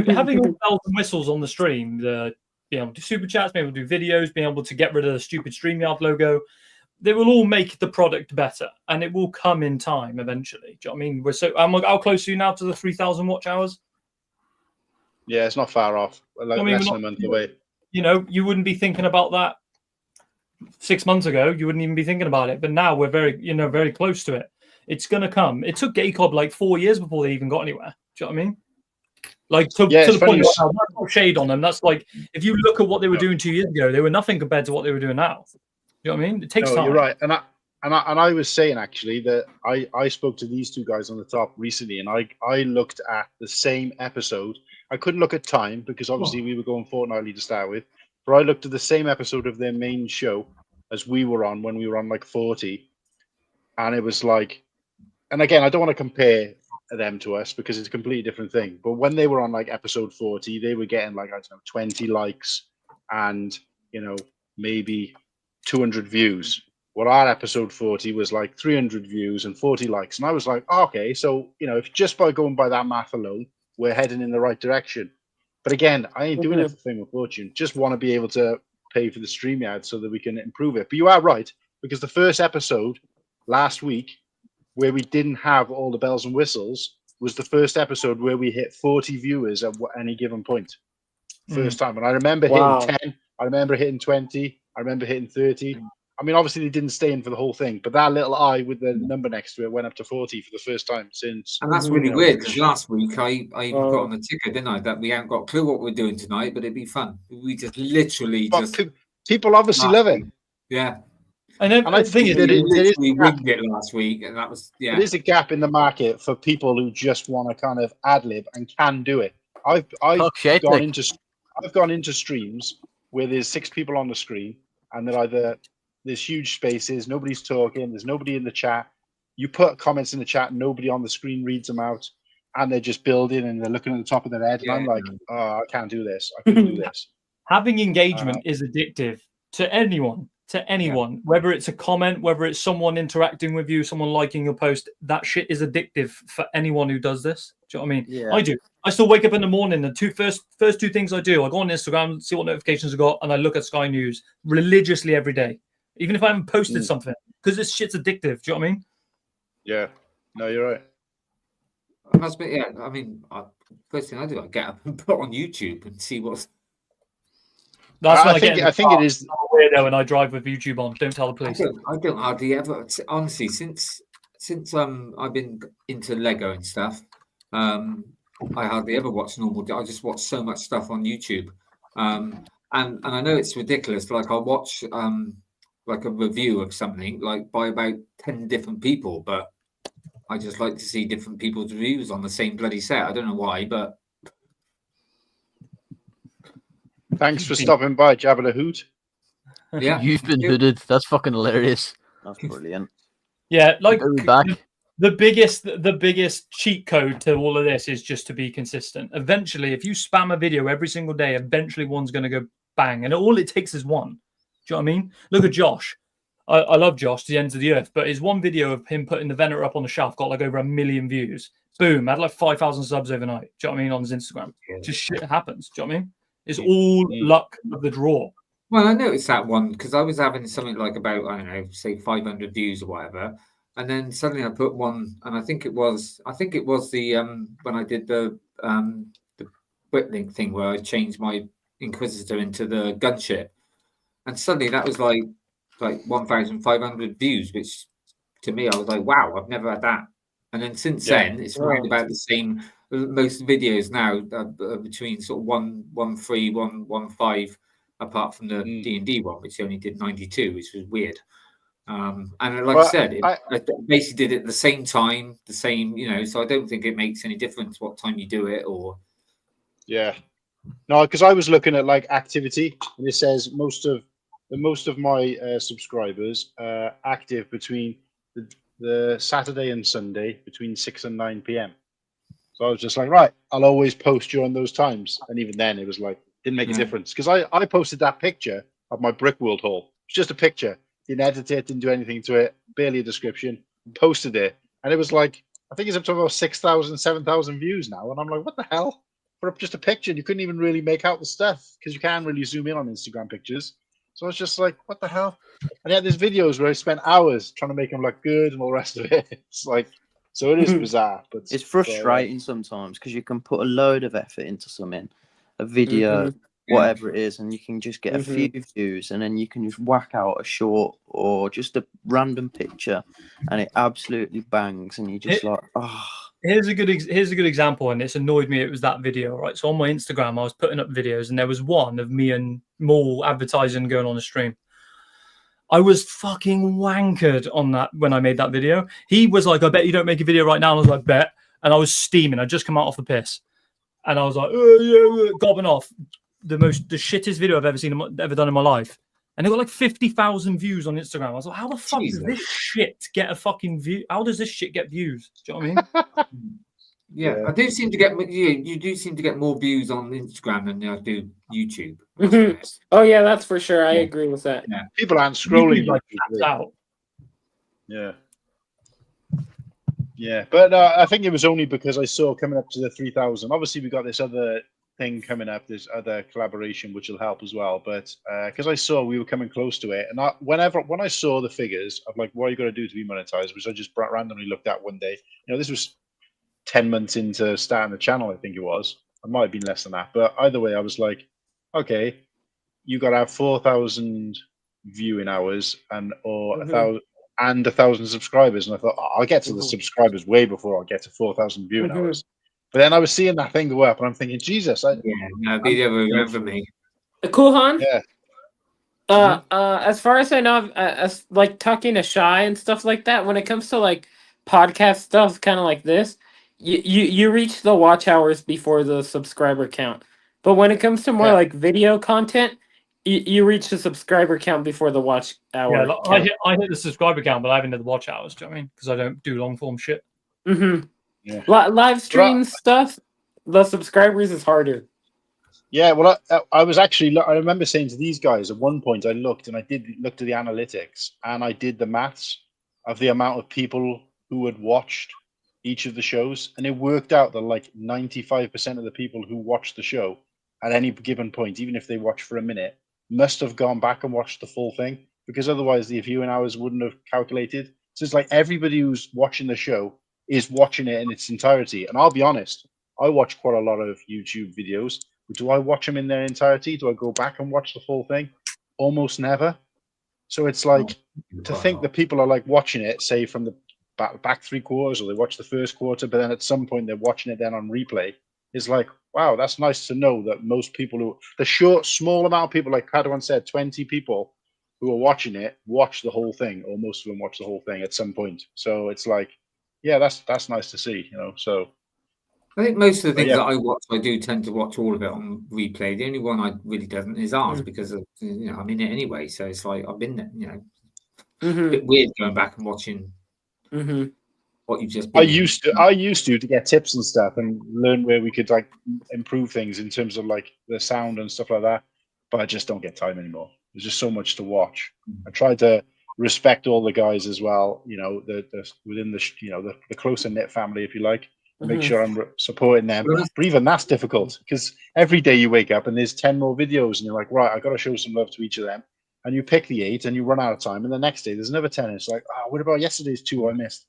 having all bells and whistles on the stream, being able to do super chats, being able to do videos, being able to get rid of the stupid StreamYard logo. They will all make the product better, and it will come in time eventually. Do you know what I mean? How close are you now to the 3,000 watch hours? Yeah, it's not far off. Less than a month away. You wouldn't be thinking about that 6 months ago. You wouldn't even be thinking about it, but now we're very close to it. It's gonna come. It took ACOB 4 years before they even got anywhere. Do you know what I mean? To the point where that's not shade on them. That's if you look at what they were doing 2 years ago, they were nothing compared to what they were doing now. You know what I mean? It takes time. You're right, and And I was saying actually that I spoke to these two guys on the top recently, and I looked at the same episode. I couldn't look at time because obviously we were going fortnightly to start with, but I looked at the same episode of their main show as we were on when we were on like 40, and it was like, and again, I don't want to compare them to us because it's a completely different thing. But when they were on like episode 40, they were getting like, I don't know, 20 likes and, you know, maybe 200 views. Well, our episode 40 was like 300 views and 40 likes. And I was like, oh, okay, so, you know, if just by going by that math alone, we're heading in the right direction. But again, I ain't doing it for fame or fortune. Just want to be able to pay for the StreamYard so that we can improve it. But you are right, because the first episode last week, where we didn't have all the bells and whistles, was the first episode where we hit 40 viewers at any given point. First time. And I remember hitting 10. I remember hitting 20. I remember hitting 30. I mean, obviously they didn't stay in for the whole thing, but that little eye with the number next to it went up to 40 for the first time since. And that's really weird because last week I even got on the ticker, didn't I? That we haven't got a clue what we're doing tonight, but it'd be fun. We just literally people obviously love it. Yeah. And I think we winged it last week, and that was There is a gap in the market for people who just want to kind of ad lib and can do it. I've gone into streams where there's 6 people on the screen, and they're either there's huge spaces, nobody's talking, there's nobody in the chat. You put comments in the chat, nobody on the screen reads them out, and they're just building and they're looking at the top of their head. And I'm like, oh, I can't do this. I couldn't do this. Having engagement is addictive to anyone. Whether it's a comment, whether it's someone interacting with you, someone liking your post, that shit is addictive for anyone who does this. Do you know what I mean? Yeah. I do. I still wake up in the morning. The first two things I do, I go on Instagram, see what notifications I got, and I look at Sky News religiously every day, even if I haven't posted something, because this shit's addictive. Do you know what I mean? Yeah. No, you're right. That's I mean, first thing I do, I get up and put on YouTube and see what's. That's when I think it is weirdo, and I drive with YouTube on. Don't tell the police. I don't hardly ever, honestly, since I've been into Lego and stuff. I hardly ever watch normal. I just watch so much stuff on YouTube, and I know it's ridiculous. Like I'll watch like a review of something like by about 10 different people, but I just like to see different people's reviews on the same bloody set. I don't know why, but. Thanks for stopping by, Jabba the Hoot. Yeah, you've been hooded. That's fucking hilarious. That's brilliant. Yeah, like back. The biggest cheat code to all of this is just to be consistent. Eventually, if you spam a video every single day, eventually one's going to go bang, and all it takes is one. Do you know what I mean? Look at Josh. I love Josh to the ends of the earth, but his one video of him putting the venter up on the shelf got like over 1 million views. Boom, had like 5,000 subs overnight. Do you know what I mean? On his Instagram, just shit happens. Do you know what I mean? It's all luck of the draw. Well, I noticed that one because I was having something like about, I don't know, say 500 views or whatever. And then suddenly I put one, and I think it was the, when I did the Whittakee thing where I changed my Inquisitor into the gunship. And suddenly that was like 1,500 views, which to me, I was like, wow, I've never had that. And then since then, it's around about the same. Most videos now are between sort of 113, 115, apart from the D&D one, which only did 92, which was weird. And like I said, I basically did it at the same time, so I don't think it makes any difference what time you do it or. Yeah. No, because I was looking at like activity, and it says most of my subscribers are active between the Saturday and Sunday between 6 and 9 p.m. So I was just like, right, I'll always post during those times. And even then, it was like, didn't make a difference. Because I posted that picture of my Brickworld haul. It's just a picture. Didn't edit it, didn't do anything to it, barely a description. Posted it. And it was like, I think it's up to about 6,000, 7,000 views now. And I'm like, what the hell? For just a picture, and you couldn't even really make out the stuff because you can't really zoom in on Instagram pictures. So I was just like, what the hell? And yet there's videos where I spent hours trying to make them look good and all the rest of it. It's like, so it is bizarre. But it's frustrating sometimes because you can put a load of effort into something, a video, whatever it is, and you can just get a few views, and then you can just whack out a short or just a random picture, and it absolutely bangs, and you just Here's a good example, and it's annoyed me. It was that video, right? So on my Instagram, I was putting up videos, and there was one of me and Maul advertising going on a stream. I was fucking wankered on that when I made that video. He was like, I bet you don't make a video right now. And I was like, bet. And I was steaming. I just come out off the piss. And I was like, gobbing off. The shittest video I've ever done in my life. And it got like 50,000 views on Instagram. I was like, how the fuck does this shit get a fucking view? How does this shit get views? Do you know what I mean? Yeah, I do seem to get you do seem to get more views on Instagram than I do YouTube. Oh yeah, that's for sure. I agree with that. Yeah. People aren't scrolling. Like, out. Yeah. Yeah, but I think it was only because I saw coming up to the 3,000. Obviously, we got this other thing coming up, this other collaboration, which will help as well. But because I saw we were coming close to it, and when I saw the figures of like what are you going to do to be monetized, which I just randomly looked at one day. You know, this was 10 months into starting the channel, I think it was. It might have been less than that, but either way, I was like, okay, you got to have 4,000 viewing hours and 1,000 subscribers, and I thought, I'll get to the subscribers way before I'll get to 4,000 viewing hours. But then I was seeing that thing go up, and I'm thinking, Jesus, be the other way for me. Cool Han? Yeah. As far as I know, as like talking to Shy and stuff like that, when it comes to like podcast stuff, kind of like this, you reach the watch hours before the subscriber count. But when it comes to more like video content, you reach the subscriber count before the watch hour. Yeah, like, I hit the subscriber count, but I haven't hit the watch hours. Do you know what I mean? Because I don't do long form shit. Yeah. Live stream stuff, the subscribers is harder. Yeah, well, I was actually, I remember saying to these guys at one point, I looked and I did look to the analytics and I did the maths of the amount of people who had watched each of the shows, and it worked out that like 95% of the people who watched the show at any given point, even if they watched for a minute, must have gone back and watched the full thing, because otherwise the viewing hours wouldn't have calculated. So it's like everybody who's watching the show is watching it in its entirety. And I'll be honest, I watch quite a lot of YouTube videos, but do I watch them in their entirety? Do I go back and watch the full thing? Almost never. So it's like to think that people are like watching it, say from the back 3 quarters, or they watch the first quarter, but then at some point they're watching it then on replay, is like, wow, that's nice to know that most people who, the small amount of people, like Padawan said, 20 people who are watching it watch the whole thing, or most of them watch the whole thing at some point. So it's like, yeah, that's nice to see, you know. So I think most of the things that I watch, I do tend to watch all of it on replay. The only one I really doesn't is ours, because of, you know, I'm in it anyway. So it's like I've been there, you know. A bit weird going back and watching what you've just been I used to get tips and stuff and learn where we could like improve things in terms of like the sound and stuff like that, but I just don't get time anymore. There's just so much to watch. I try to respect all the guys as well, you know, the within the, you know, the closer knit family, if you like. Make sure I'm supporting them. But even that's difficult, because every day you wake up and there's 10 more videos and you're like, right, I got to show some love to each of them. And you pick the 8 and you run out of time. And the next day there's another 10. And it's like, what about yesterday's 2 I missed?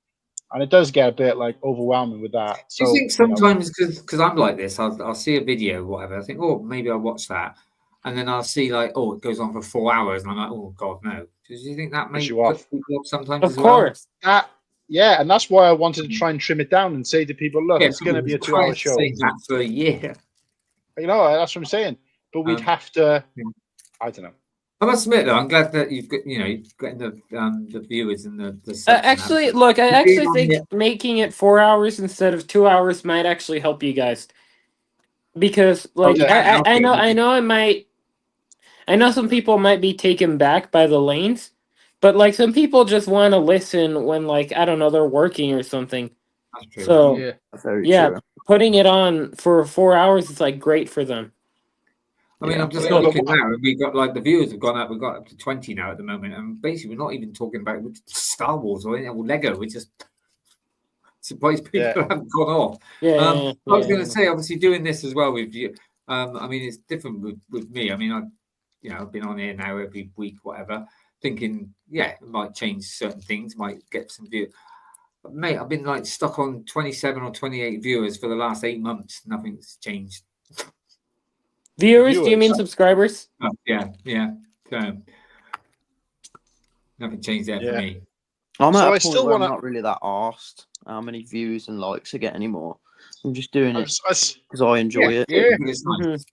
And it does get a bit like overwhelming with that. Do you think sometimes, because I'm like this, I'll see a video, whatever, I think, oh, maybe I'll watch that. And then I'll see like, oh, it goes on for 4 hours. And I'm like, oh, God, no. Do you think that makes you off sometimes? Of course. Yeah, and that's why I wanted to try and trim it down and say to people, look, it's going to be a 2-hour show. That for a year. You know, that's what I'm saying. But we'd have to, I don't know. I must admit, though, I'm glad that you've got, you know, you've got the viewers and the actually, look, I actually think making it 4 hours instead of 2 hours might actually help you guys, because like I know some people might be taken back by the lanes, but like some people just want to listen when, like, I don't know, they're working or something. That's true. So true. Putting it on for 4 hours is like great for them. I mean, I'm just looking now, and we got like the viewers have gone up. We've got up to 20 now at the moment, and basically we're not even talking about Star Wars or anything, or Lego. We're just surprised people haven't gone off. I was going to say, obviously, doing this as well with you. I mean, it's different with me. I mean, I've been on here now every week, whatever, thinking, it might change certain things, might get some views. But mate, I've been like stuck on 27 or 28 viewers for the last 8 months. Nothing's changed. Viewers? Do you mean subscribers? Oh, yeah. So, nothing changed there for me. I'm at a point where I'm not really that arsed how many views and likes I get anymore. I'm just doing it because I enjoy it. It's nice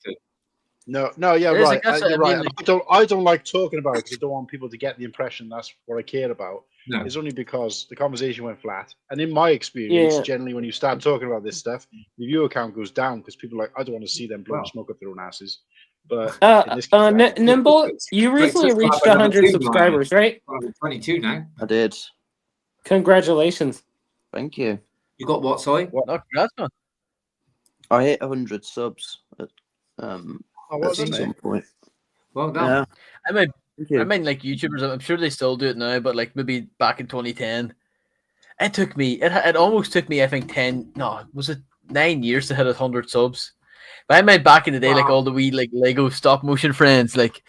No, yeah, There's, right. like, that's what I You're mean, right. like- I don't like talking about it because I don't want people to get the impression that's what I care about. No. It's only because the conversation went flat. And in my experience, Yeah. generally, when you start talking about this stuff, the viewer count goes down because people are like, I don't want to see them blowing smoke up their own asses. But in this case, Nimble, you recently reached 100 subscribers, right? 22 now. I did. Congratulations. Thank you. You got what? Sorry. No, congrats, man. I hit 100 subs at some point. Well done. Yeah. I mean, like YouTubers, I'm sure they still do it now, but like maybe back in 2010, it took me, it almost took me, I think 9 years to hit 100 subs. But I mean, back in the day, like all the wee like Lego stop motion friends, like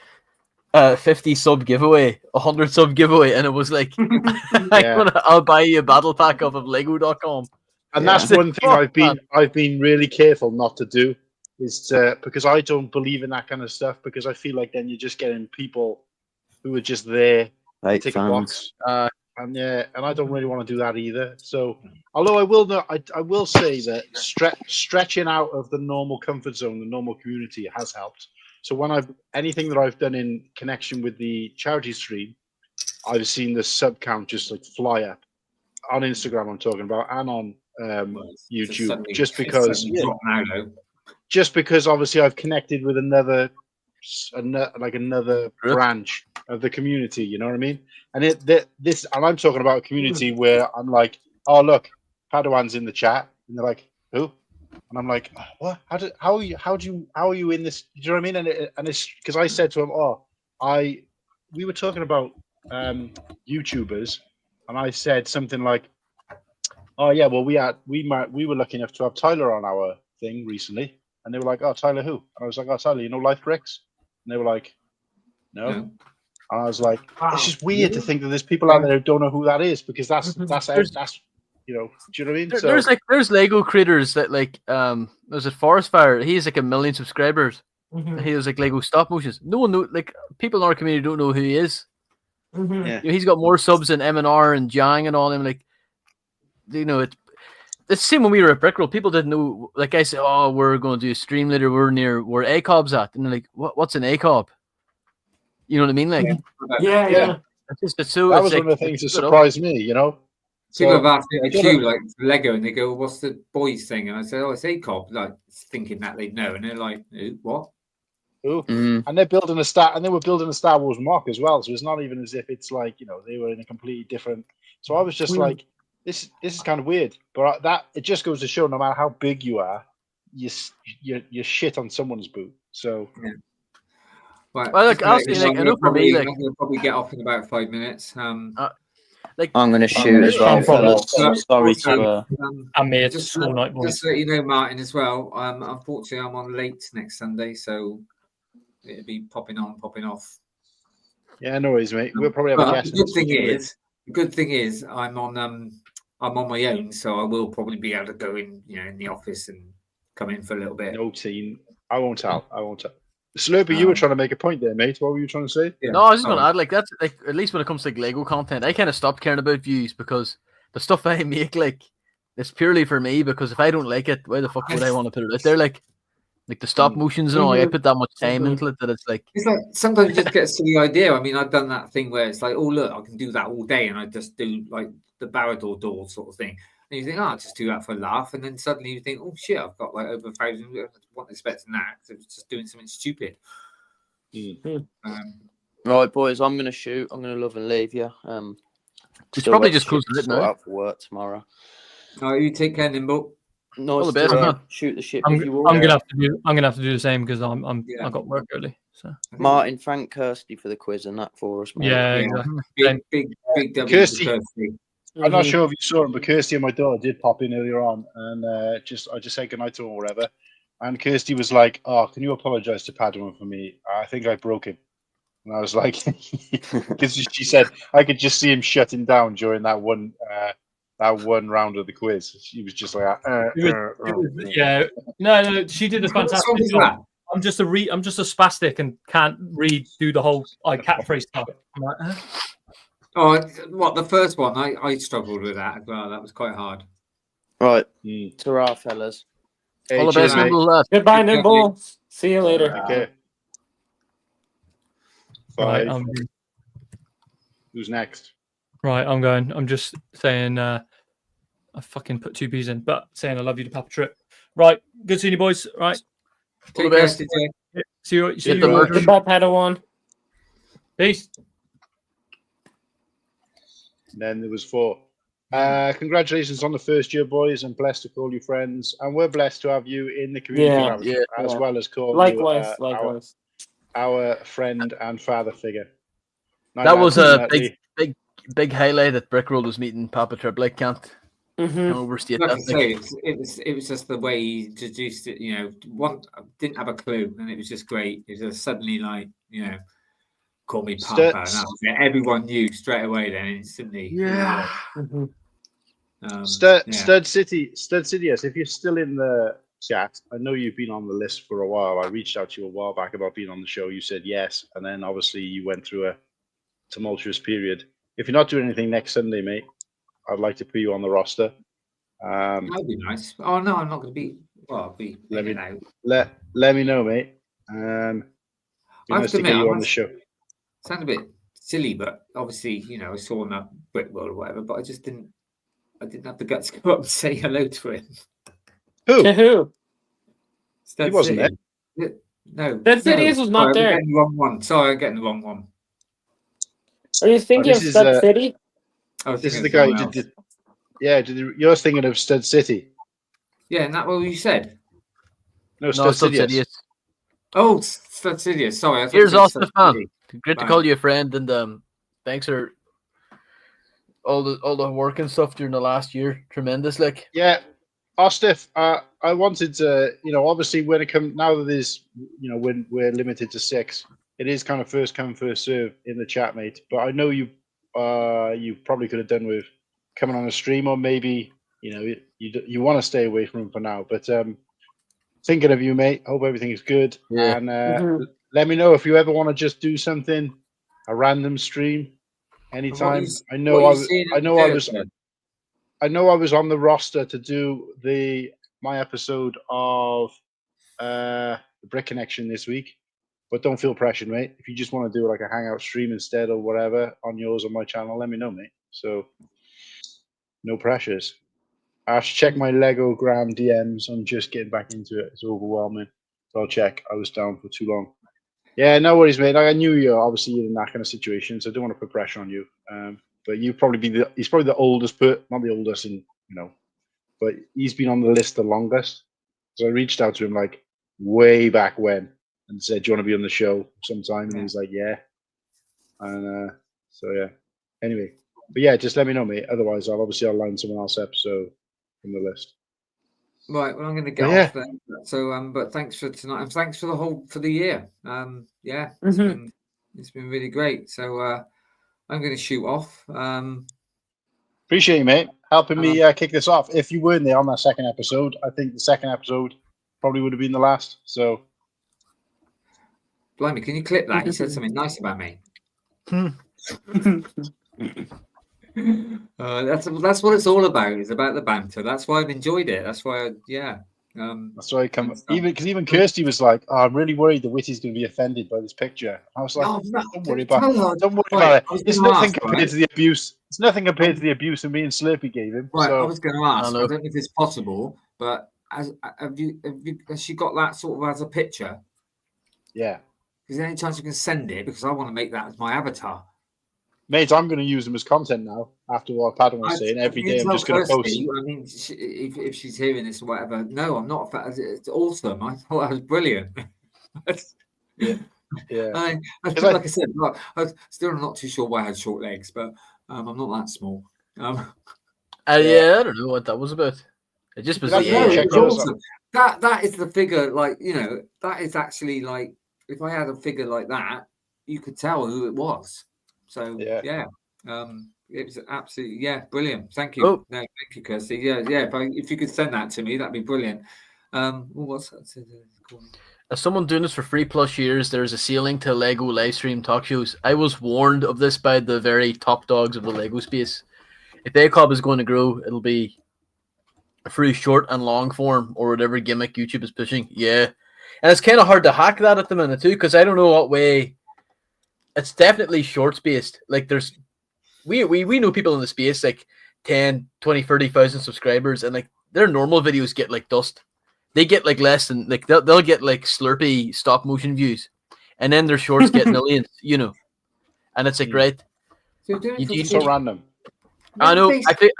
50 sub giveaway, 100 sub giveaway, and it was like, I'll buy you a battle pack off of Lego.com. And that's one thing I've been really careful not to do is because I don't believe in that kind of stuff, because I feel like then you're just getting people who are just there to tick a box. And I don't really want to do that either. So, although I will say that stretching out of the normal comfort zone, the normal community has helped. So when anything that I've done in connection with the charity stream, I've seen the sub count just like fly up on Instagram. I'm talking about, and on YouTube, just because obviously I've connected with another branch of the community. You know what I mean? And and I'm talking about a community where I'm like, oh look, Padawan's in the chat, and they're like, who? And I'm like, what? How are you in this? Do you know what I mean? And it's because I said to him, we were talking about YouTubers, and I said something like, oh yeah, well we were lucky enough to have Tyler on our thing recently, and they were like, oh Tyler who? And I was like, oh Tyler, you know Life Bricks? And they were like, no. And I was like, it's just weird to think that there's people out there who don't know who that is, because that's you know, do you know what I mean? There's Lego creators that like there's a Forest Fire. He's like 1 million subscribers. He was like Lego stop motions. No one knew, like people in our community don't know who he is. You know, he's got more subs than M&R and Jang and all them. Like, you know, it's the same when we were at Brickroll. People didn't know. Like I said, oh, we're going to do a stream later. We're near where ACOB's at, and they're like, what's an ACOB? You know what I mean? Like, yeah. It's so, that was one of the things that surprised me. You know. People have asked me too, like Lego, and they go, "What's the boys thing?" And I said, "Oh, it's ACOB," like thinking that they know, and they're like, "What?" Ooh. And they're building and they were building a Star Wars mock as well. So it's not even as if it's like, you know, they were in a completely different. So I was just like, this is kind of weird, but that it just goes to show, no matter how big you are, you shit on someone's boot. So. Yeah. Right. Well, look, I know for me, like, we'll probably get off in about 5 minutes. Like, I'm going to shoot as well. Sorry to. I'm here just all night, boys. Just to let you know, Martin, as well. Unfortunately, I'm on late next Sunday, so it'll be popping on, popping off. Yeah, no worries, mate. We'll probably have a guest. The good thing is, I'm on my own, so I will probably be able to go in, you know, in the office and come in for a little bit. No team. I won't tell. Slurpy, you were trying to make a point there, mate. What were you trying to say? Yeah. No, I was just going to add, like, that's like, at least when it comes to like, Lego content, I kind of stopped caring about views, because the stuff I make, like, it's purely for me, because if I don't like it, why the fuck would I want to put it out there? Like the stop motions and all, I put that much time into it that it's like sometimes you just get a silly idea. I mean, I've done that thing where it's like, oh look, I can do that all day, and I just do like the Barrador door sort of thing. And you think, oh, I'll just do that for a laugh, and then suddenly you think, oh shit, I've got like over 1,000. I wasn't expecting that. So it's just doing something stupid. Right, boys, I'm gonna shoot. I'm gonna love and leave you. It's probably just close to it now. Out for work tomorrow. Oh, you take care, Nimble. Nice the best, man. Shoot the shit. I'm gonna have to do the same, because I got work early. So Martin, thank Kirsty for the quiz and that for us, mate. Yeah, exactly. Big W. Kirsty. I'm not sure if you saw him, but Kirsty and my daughter did pop in earlier on, and I just said goodnight to him or whatever. And Kirsty was like, "Oh, can you apologize to Padawan for me? I think I broke him." And I was like, because she said I could just see him shutting down during that one round of the quiz. She was just like, yeah, no, she did a fantastic job. I'm just a spastic and can't do the whole catchphrase stuff. I'm like, Oh, what, the first one? I struggled with that as well. That was quite hard. Right, ta-ra, fellas. Hey, all the best, Nimble. Goodbye, Nimble. See you later. Okay. Right. 5. Who's next? Right. I'm going. I'm just saying. I fucking put 2 B's in, but saying I love you to Papa Trip. Right. Good seeing you, boys. Right. All the best. See you. Get the merch. Goodbye, Padawan. Peace. Then there was 4. Congratulations on the first year, boys, and blessed to call you friends. And we're blessed to have you in the community, as well as call likewise. our friend and father figure. That was a big highlight that Brickroll was meeting Papa Trip. Like, can't overstate Like that. I say, it was just the way he introduced it. You know, I didn't have a clue, and it was just great. It was just suddenly like, you know, call me Papa, and that was it. Everyone knew straight away then instantly. Yeah. Stud City, yes. If you're still in the chat, I know you've been on the list for a while. I reached out to you a while back about being on the show. You said yes, and then obviously you went through a tumultuous period. If you're not doing anything next Sunday, mate, I'd like to put you on the roster. That'd be nice. Oh no, I'm not going to be. Well, I'll be. Let me know, mate. Be nice to get you on the show. Sound a bit silly, but obviously, you know, I saw him at Brickworld or whatever, but I didn't have the guts to go up and say hello to him. Who? He wasn't there. No. Stud Cities was not there. I'm getting the wrong one. Sorry, I'm getting the wrong one. Are you thinking of Stud City? This is the guy who did. You're thinking of Stud City. Yeah, and that what you said? No, Stud City. Oh, Stud City. Sorry. Here's Austin, man. Great to call you a friend, and thanks for all the work and stuff during the last year. Tremendous, like. Yeah, Ostif, I wanted to, obviously when it comes now that there's, when we're limited to 6, it is kind of first come first serve in the chat, mate. But I know you probably could have done with coming on a stream, or maybe you want to stay away from him for now. But thinking of you, mate. Hope everything is good, and let me know if you ever want to just do something, a random stream, anytime. I know I was on the roster to do my episode of the Brick Connection this week, but don't feel pressured, mate. If you just want to do like a hangout stream instead or whatever on yours or my channel, let me know, mate. So no pressures. I have to check my Lego Gram DMs. I'm just getting back into it. It's overwhelming. So I'll check. I was down for too long. Yeah, no worries, mate. I knew you're obviously in that kind of situation, so I don't want to put pressure on you. But he's probably the oldest, but not the oldest, but he's been on the list the longest. So I reached out to him like way back when and said, "Do you want to be on the show sometime?" And he's like, "Yeah." And so yeah. Anyway, but yeah, just let me know, mate. Otherwise, I'll line someone else up from the list. Right, well, I'm going to get off then. So, but thanks for tonight, and thanks for the year. It's been really great. So, I'm going to shoot off. Appreciate you, mate, helping me kick this off. If you weren't there on that second episode, I think the second episode probably would have been the last. So, blimey, can you clip that? You said something nice about me. That's what it's all about. It's about the banter. That's why I've enjoyed it. That's why, that's why I come. Even Kirsty was like, "Oh, I'm really worried that Whitty's going to be offended by this picture." I was like, "Don't worry about it. It's nothing compared to the abuse. It's nothing compared to the abuse of me and Slurpy gave him." Right. So, I was going to ask. I don't know if it's possible, but has she got that sort of as a picture? Yeah. Is there any chance you can send it? Because I want to make that as my avatar. Mate, I'm going to use them as content now. After what Padawan was saying, every day I'm just going to post. I mean, if she's hearing this or whatever, no, I'm not. It's awesome. I thought that was brilliant. Yeah. Like I said, I'm still not too sure why I had short legs, but I'm not that small. I don't know what that was about. It just was awesome. That is the figure. Like, that is actually like, if I had a figure like that, you could tell who it was. So it was absolutely brilliant. Thank you. Oh. No, thank you, Kirsty. Yeah. If you could send that to me, that'd be brilliant. What's that? As someone doing this for 3+ years, there's a ceiling to Lego live stream talk shows. I was warned of this by the very top dogs of the Lego space. If ACOB is going to grow, it'll be through short and long form or whatever gimmick YouTube is pushing. Yeah, and it's kind of hard to hack that at the minute too, because I don't know what way it's definitely short spaced. Like there's we know people in the space like 10, 20, 30,000 subscribers, and like their normal videos get like dust. They get like less than like they'll get like Slurpy stop motion views, and then their shorts get millions, you know. And it's like right. So doing it for It's so random. I know. I think.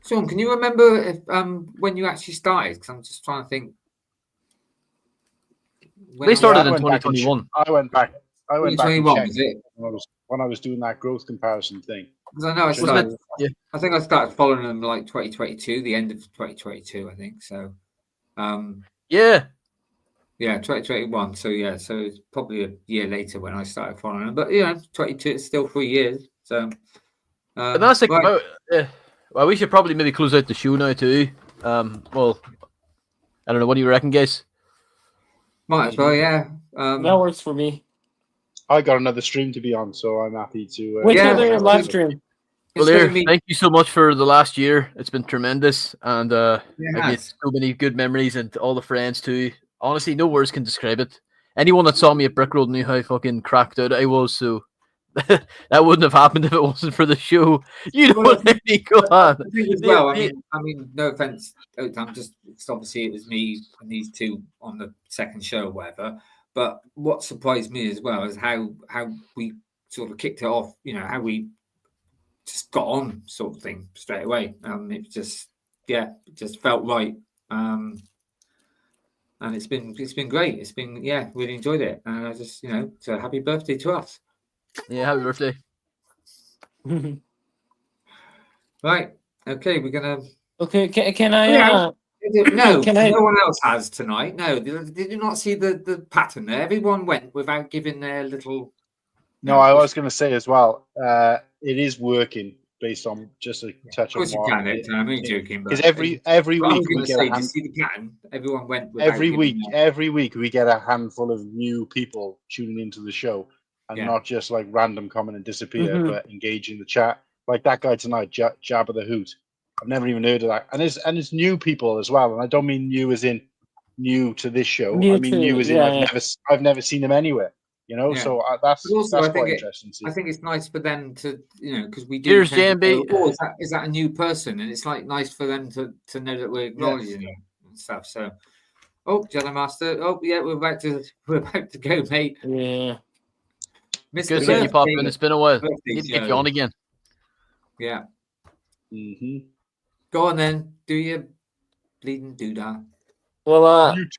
Sean, can you remember if, when you actually started? Because I'm just trying to think. They started in 2021. I went back. I went back and 2021, checked was it? when I was doing that growth comparison thing. Because I know I started. I think I started following them like 2022, the end of 2022, I think. So, yeah, 2021. So yeah, so it's probably a year later when I started following them. But you know, 22, it's still 3 years. So, but that's like right. well, we should probably maybe close out the show now too. Well, I don't know. What do you reckon, guys? Might as well, yeah. That works for me. I got another stream to be on, so I'm happy to. Which other live stream? Well, thank you so much for the last year. It's been tremendous, and I get so many good memories and all the friends too. Honestly, no words can describe it. Anyone that saw me at Brick Road knew how fucking cracked out I was. So that wouldn't have happened if it wasn't for the show. You know what I mean? Go on. Well, I mean, no offense, Oaktown, just obviously it was me and these two on the second show, or whatever. But what surprised me as well is how we sort of kicked it off. You know, how we just got on, sort of thing, straight away. It just felt right. And it's been great. It's been really enjoyed it. And I just so happy birthday to us. Yeah, happy birthday. Right. Okay, we're gonna. Okay, can I? No, can I? No one else has tonight. No, did you not see the pattern there? Everyone went without giving their little. No, I was going to say as well. It is working based on just a touch on. Of course, you can. I'm only joking. Because every week we get to see the pattern. Everyone went. Every week we get a handful of new people tuning into the show, and not just like random comment and disappear, but engage in the chat. Like that guy tonight, Jabba the Hoot. I've never even heard of that, and it's new people as well. And I don't mean new as in new to this show. I mean new as in I've never seen him anywhere. You know, so that's quite interesting. I think it's nice for them to, because we do. Here's JMB. Is that a new person? And it's like nice for them to know that we're acknowledging it and stuff. So, Jedi Master. Oh yeah, we're about to go, mate. Yeah. Good seeing you pop in. It's been a while. Need to get you on again. Yeah. Mm-hmm. Go on then. Do your bleeding doodah. Well,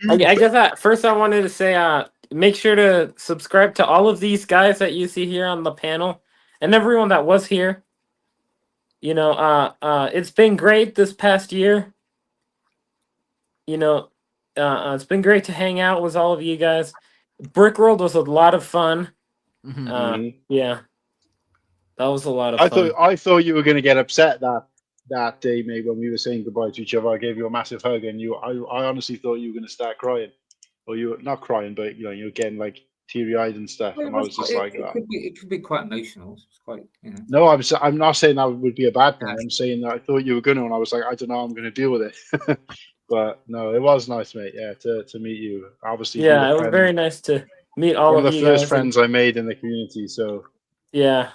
I guess first I wanted to say, make sure to subscribe to all of these guys that you see here on the panel, and everyone that was here. It's been great this past year. It's been great to hang out with all of you guys. Brickworld was a lot of fun. Yeah, that was a lot of fun. I thought you were going to get upset that day, mate, when we were saying goodbye to each other. I gave you a massive hug, and I honestly thought you were going to start crying, or you were not crying, but you're getting like teary-eyed and stuff. Well, and I was just like, it could be quite emotional. It's quite, No, I'm not saying that would be a bad thing. I'm saying that I thought you were going to, and I was like, I don't know how I'm going to deal with it. But no, it was nice, mate. Yeah, to meet you. Obviously, yeah, it was very nice to meet all of you. One of the first friends I made in the community. So yeah.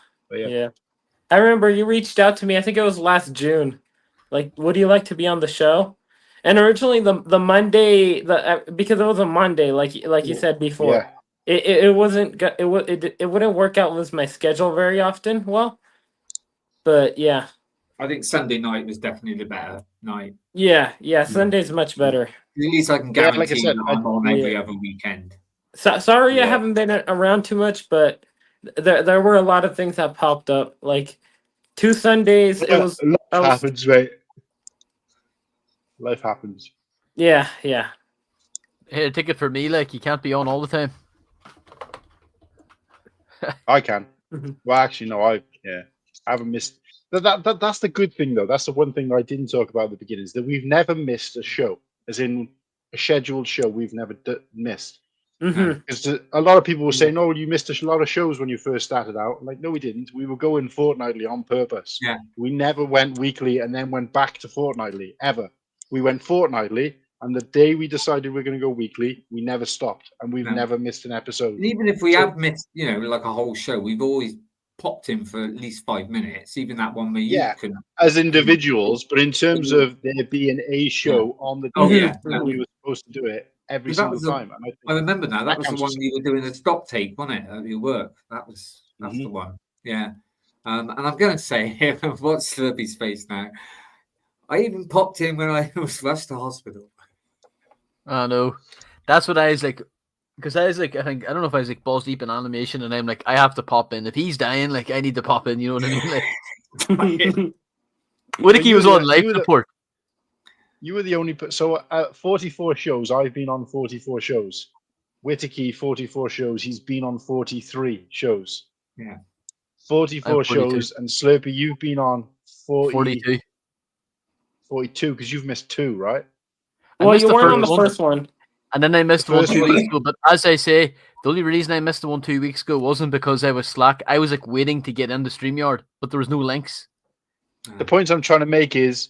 I remember you reached out to me. I think it was last June. Like, would you like to be on the show? And originally, the Monday, because it was a Monday, like you said before, it wasn't. It wouldn't work out with my schedule very often. Well, but yeah. I think Sunday night was definitely the better night. Yeah, Sunday's much better. At least I can guarantee like I said, I'm on every other weekend. Sorry, I haven't been around too much, but there were a lot of things that popped up. Like 2 Sundays, it was. Life happens, mate. Life happens. Yeah. Hey, a ticket for me, like you can't be on all the time. I can. Well, actually, no. I haven't missed. That's the good thing, though. That's the one thing that I didn't talk about at the beginning, is that we've never missed a show, as in a scheduled show. We've never missed. Because a lot of people were saying, "Oh, you missed a lot of shows when you first started out." I'm like, no, we didn't. We were going fortnightly on purpose. Yeah. We never went weekly and then went back to fortnightly ever. We went fortnightly, And the day we decided we're going to go weekly, we never stopped, and we've never missed an episode. And even if we have missed, like a whole show, we've always popped in for at least 5 minutes. Even that one where you couldn't. As individuals, but in terms of there being a show on the day we were supposed to do it every single time. I remember now. That was the one you were doing a stock take, wasn't it, of your work? That's the one. Yeah. And I'm going to say, what's Slurpy's face now? I even popped in when I was rushed to hospital. I know. That's what I was like, because I was like, I don't know if I was like balls deep in animation, and I'm like, I have to pop in. If he's dying, like, I need to pop in. You know what I mean? Like, Whittakee was on life support. You were the only. So 44 shows. I've been on 44 shows. Whittakee 44 shows. He's been on 43 shows. Yeah. 44 shows, and Slurpy, you've been on 42. 42 because you've missed 2, right? Well, you weren't on the first one. And then I missed one 2 weeks ago. But as I say, the only reason I missed the one 2 weeks ago wasn't because I was slack. I was like waiting to get into StreamYard, but there was no links. The point I'm trying to make is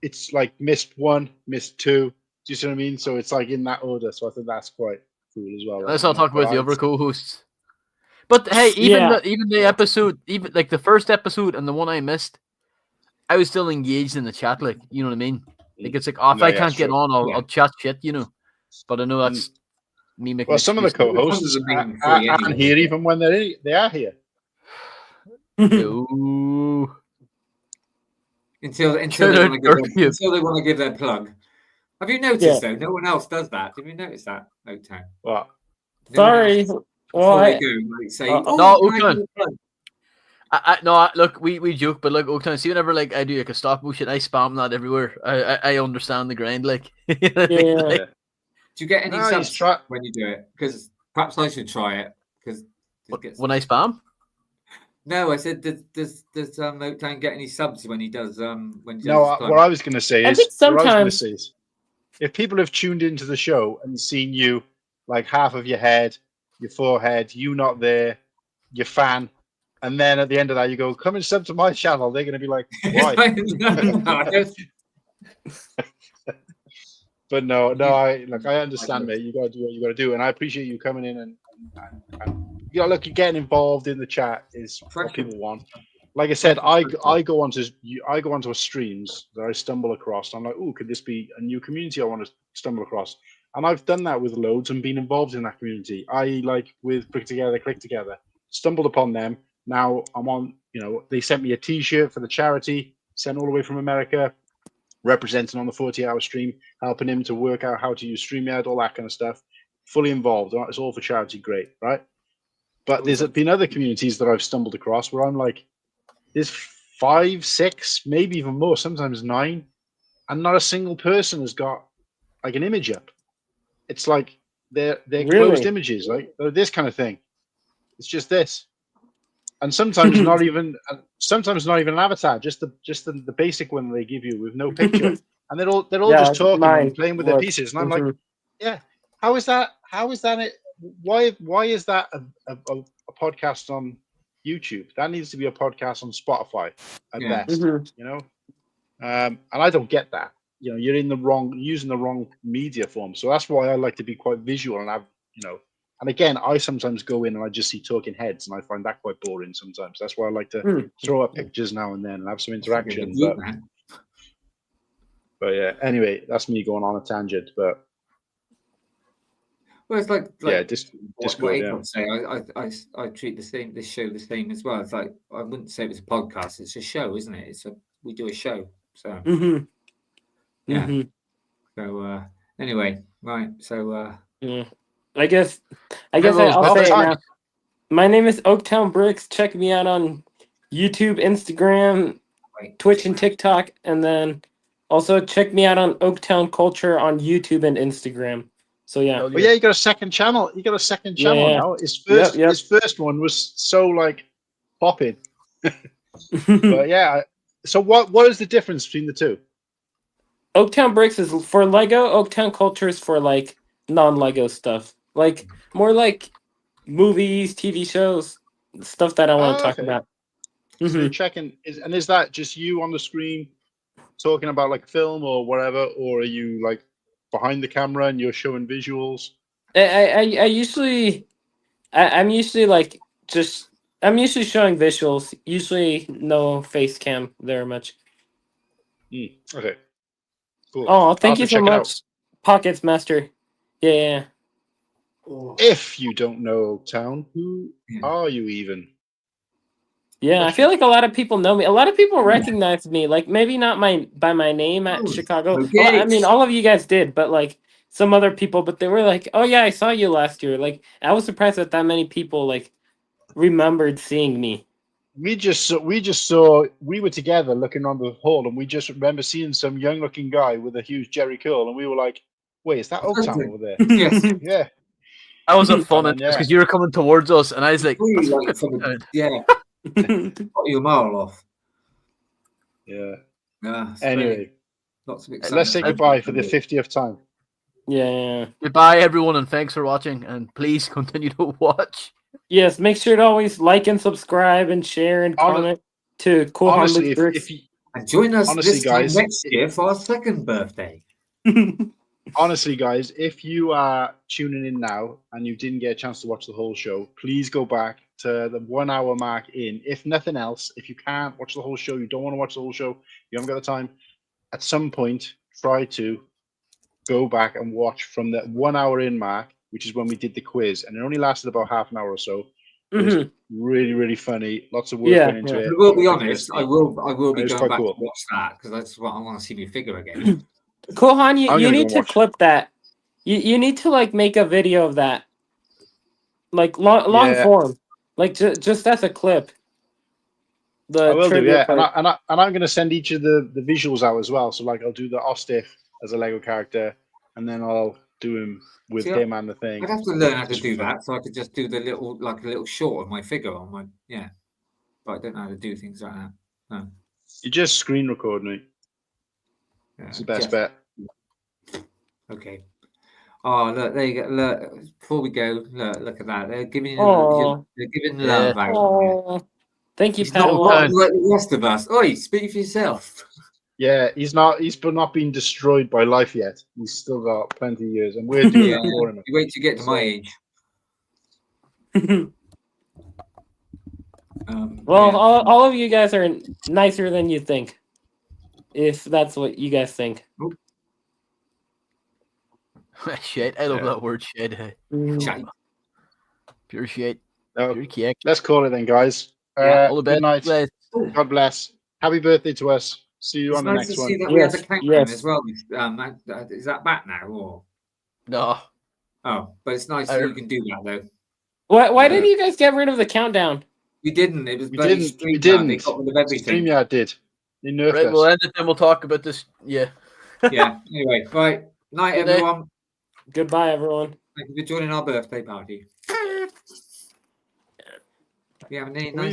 it's like missed 1, missed 2. Do you see what I mean? So it's like in that order. So I think that's quite cool as well. Let's not talk about the other co-hosts. But hey, even the episode, even like the first episode and the one I missed, I was still engaged in the chat. Like, you know what I mean? Like, it's like, if I can't get on, I'll chat shit, But I know that's me making. Well, some of the co-hosts aren't here even when they are here. No. Until they want to give their plug. Have you noticed though? No one else does that. Have you noticed that, Oaktown? What? Sorry. Well, say, no, Oaktown. No, look, we joke, but look, Oaktown, see, whenever like I do like a stop motion, I spam that everywhere. I understand the grind, like. Do you get any subs when you do it? Because perhaps I should try it. Because when I spam. No, I said does Oaktown get any subs when he does when he does No, what I was going to say is sometimes if people have tuned into the show and seen you like half of your head, your forehead, you not there, your fan, and then at the end of that you go, come and sub to my channel, they're going to be like, why? But no, I understand, mate. You got to do what you got to do, and I appreciate you coming in and look, you're getting involved in the chat is what people want. Like I said, I go onto streams that I stumble across. I'm like, oh, could this be a new community I want to stumble across? And I've done that with loads and been involved in that community. I like with Click Together, stumbled upon them. Now I'm on. They sent me a T-shirt for the charity, sent all the way from America, representing on the 40-hour stream, helping him to work out how to use StreamYard, all that kind of stuff. Fully involved. It's all for charity. Great, right? But there's been other communities that I've stumbled across where I'm like, there's 5, 6, maybe even more, sometimes 9, and not a single person has got like an image up. It's like they're closed images, like this kind of thing. It's just this, and sometimes not even an avatar, just the basic one they give you with no picture, and they're all just talking and playing with their pieces, and I'm like, yeah, how is that it? Why is that a podcast on YouTube? That needs to be a podcast on Spotify at best, and I don't get that. You're using the wrong media form. So that's why I like to be quite visual and have, and again, I sometimes go in and I just see talking heads and I find that quite boring sometimes. That's why I like to throw up pictures now and then and have some interaction. But yeah, anyway, that's me going on a tangent, but. Well, it's like Discord, I treat this show the same as well. It's like I wouldn't say it's a podcast; it's a show, isn't it? We do a show, so So anyway, right? So I guess I'll say it now. My name is Oaktown Bricks. Check me out on YouTube, Instagram, Twitch, and TikTok, and then also check me out on Oaktown Culture on YouTube and Instagram. So yeah. Well, you got a second channel. You got a second channel now. His first one was so like popping. But yeah. So what is the difference between the two? Oaktown Bricks is for Lego. Oaktown Culture is for like non-Lego stuff, like more like movies, TV shows, stuff that I want to talk about. So you're checking, is that just you on the screen talking about like film or whatever, or are you like behind the camera and you're showing visuals? I usually, I'm usually like just, I'm usually showing visuals. Usually no face cam very much. Okay. Cool. Oh, thank you so check it out. much, Pockets Master. Yeah. If you don't know Oaktown, who are you even? Yeah, I feel like a lot of people know me. A lot of people recognize me. Like maybe not by my name at Chicago. Well, I mean, all of you guys did, but like some other people. But they were like, "Oh yeah, I saw you last year." Like I was surprised that many people like remembered seeing me. We were together looking around the hall, and we just remember seeing some young-looking guy with a huge Jerry curl, and we were like, "Wait, is that Oaktown over there?" Yes. Yeah. That was a fun And then, because you were coming towards us, and I was like, Really, "That's like, Oaktown." got you a mile off. Yeah. Yeah. Anyway, lots of let's excitement. say goodbye for the 50th time. Yeah. Goodbye, everyone, and thanks for watching. And please continue to watch. Yes, make sure to always like and subscribe and share and comment to Cool Han Honestly, Lyrics. And join us Honestly, this time guys, next year for our second birthday. Honestly, guys, if you are tuning in now and you didn't get a chance to watch the whole show, please go back to the 1 hour mark in. If nothing else, if you can't watch the whole show, you don't want to watch the whole show, you haven't got the time, at some point, try to go back and watch from the 1 hour in mark, which is when we did the quiz. And it only lasted about half an hour or so. It was really, really funny. Lots of work went into it. I will be honest. I will be going back cool. to watch that because that's what I want to see me figure again. Cool Han, you gonna need go to watch. clip that. You need to like make a video of that, like long form, like just as a clip. I will do, trivia yeah. part. And I'm going to send each of the visuals out as well. So like I'll do the Ostiff as a Lego character, and then I'll do him with him and the thing. I'd have to learn how to do that, so I could just do the little a little short of my figure on my but I don't know how to do things like that. No. You just screen record me. It's the best bet. Okay. Oh look, there you go. Look, before we go, look at that. They're giving love out. Oh, thank you, He's not Padawan. like the rest of us. Oi, speak for yourself. Yeah, he's not been destroyed by life yet. He's still got plenty of years, and we're doing that for him. You wait to get to my age. Well, all of you guys are nicer than you think, if that's what you guys think. Shit, I love that word, shit. Shite. Pure shit. No, Pure kick. let's call it then, guys. All the good best. night. God bless. Happy birthday to us. See you on the Nice next to one. see that we had the countdown as well. Is that back now or no? Oh, but it's nice that you can do that though. Why didn't you guys get rid of the countdown? We didn't. It was We bloody didn't. We StreamYard. didn't. They got rid of everything. StreamYard did. They nerfed Right, us. we'll end it and we'll talk about this. Yeah. Yeah. Anyway, right. Night, Good day. everyone. Goodbye, everyone. Thank you for joining our birthday party. You have any nice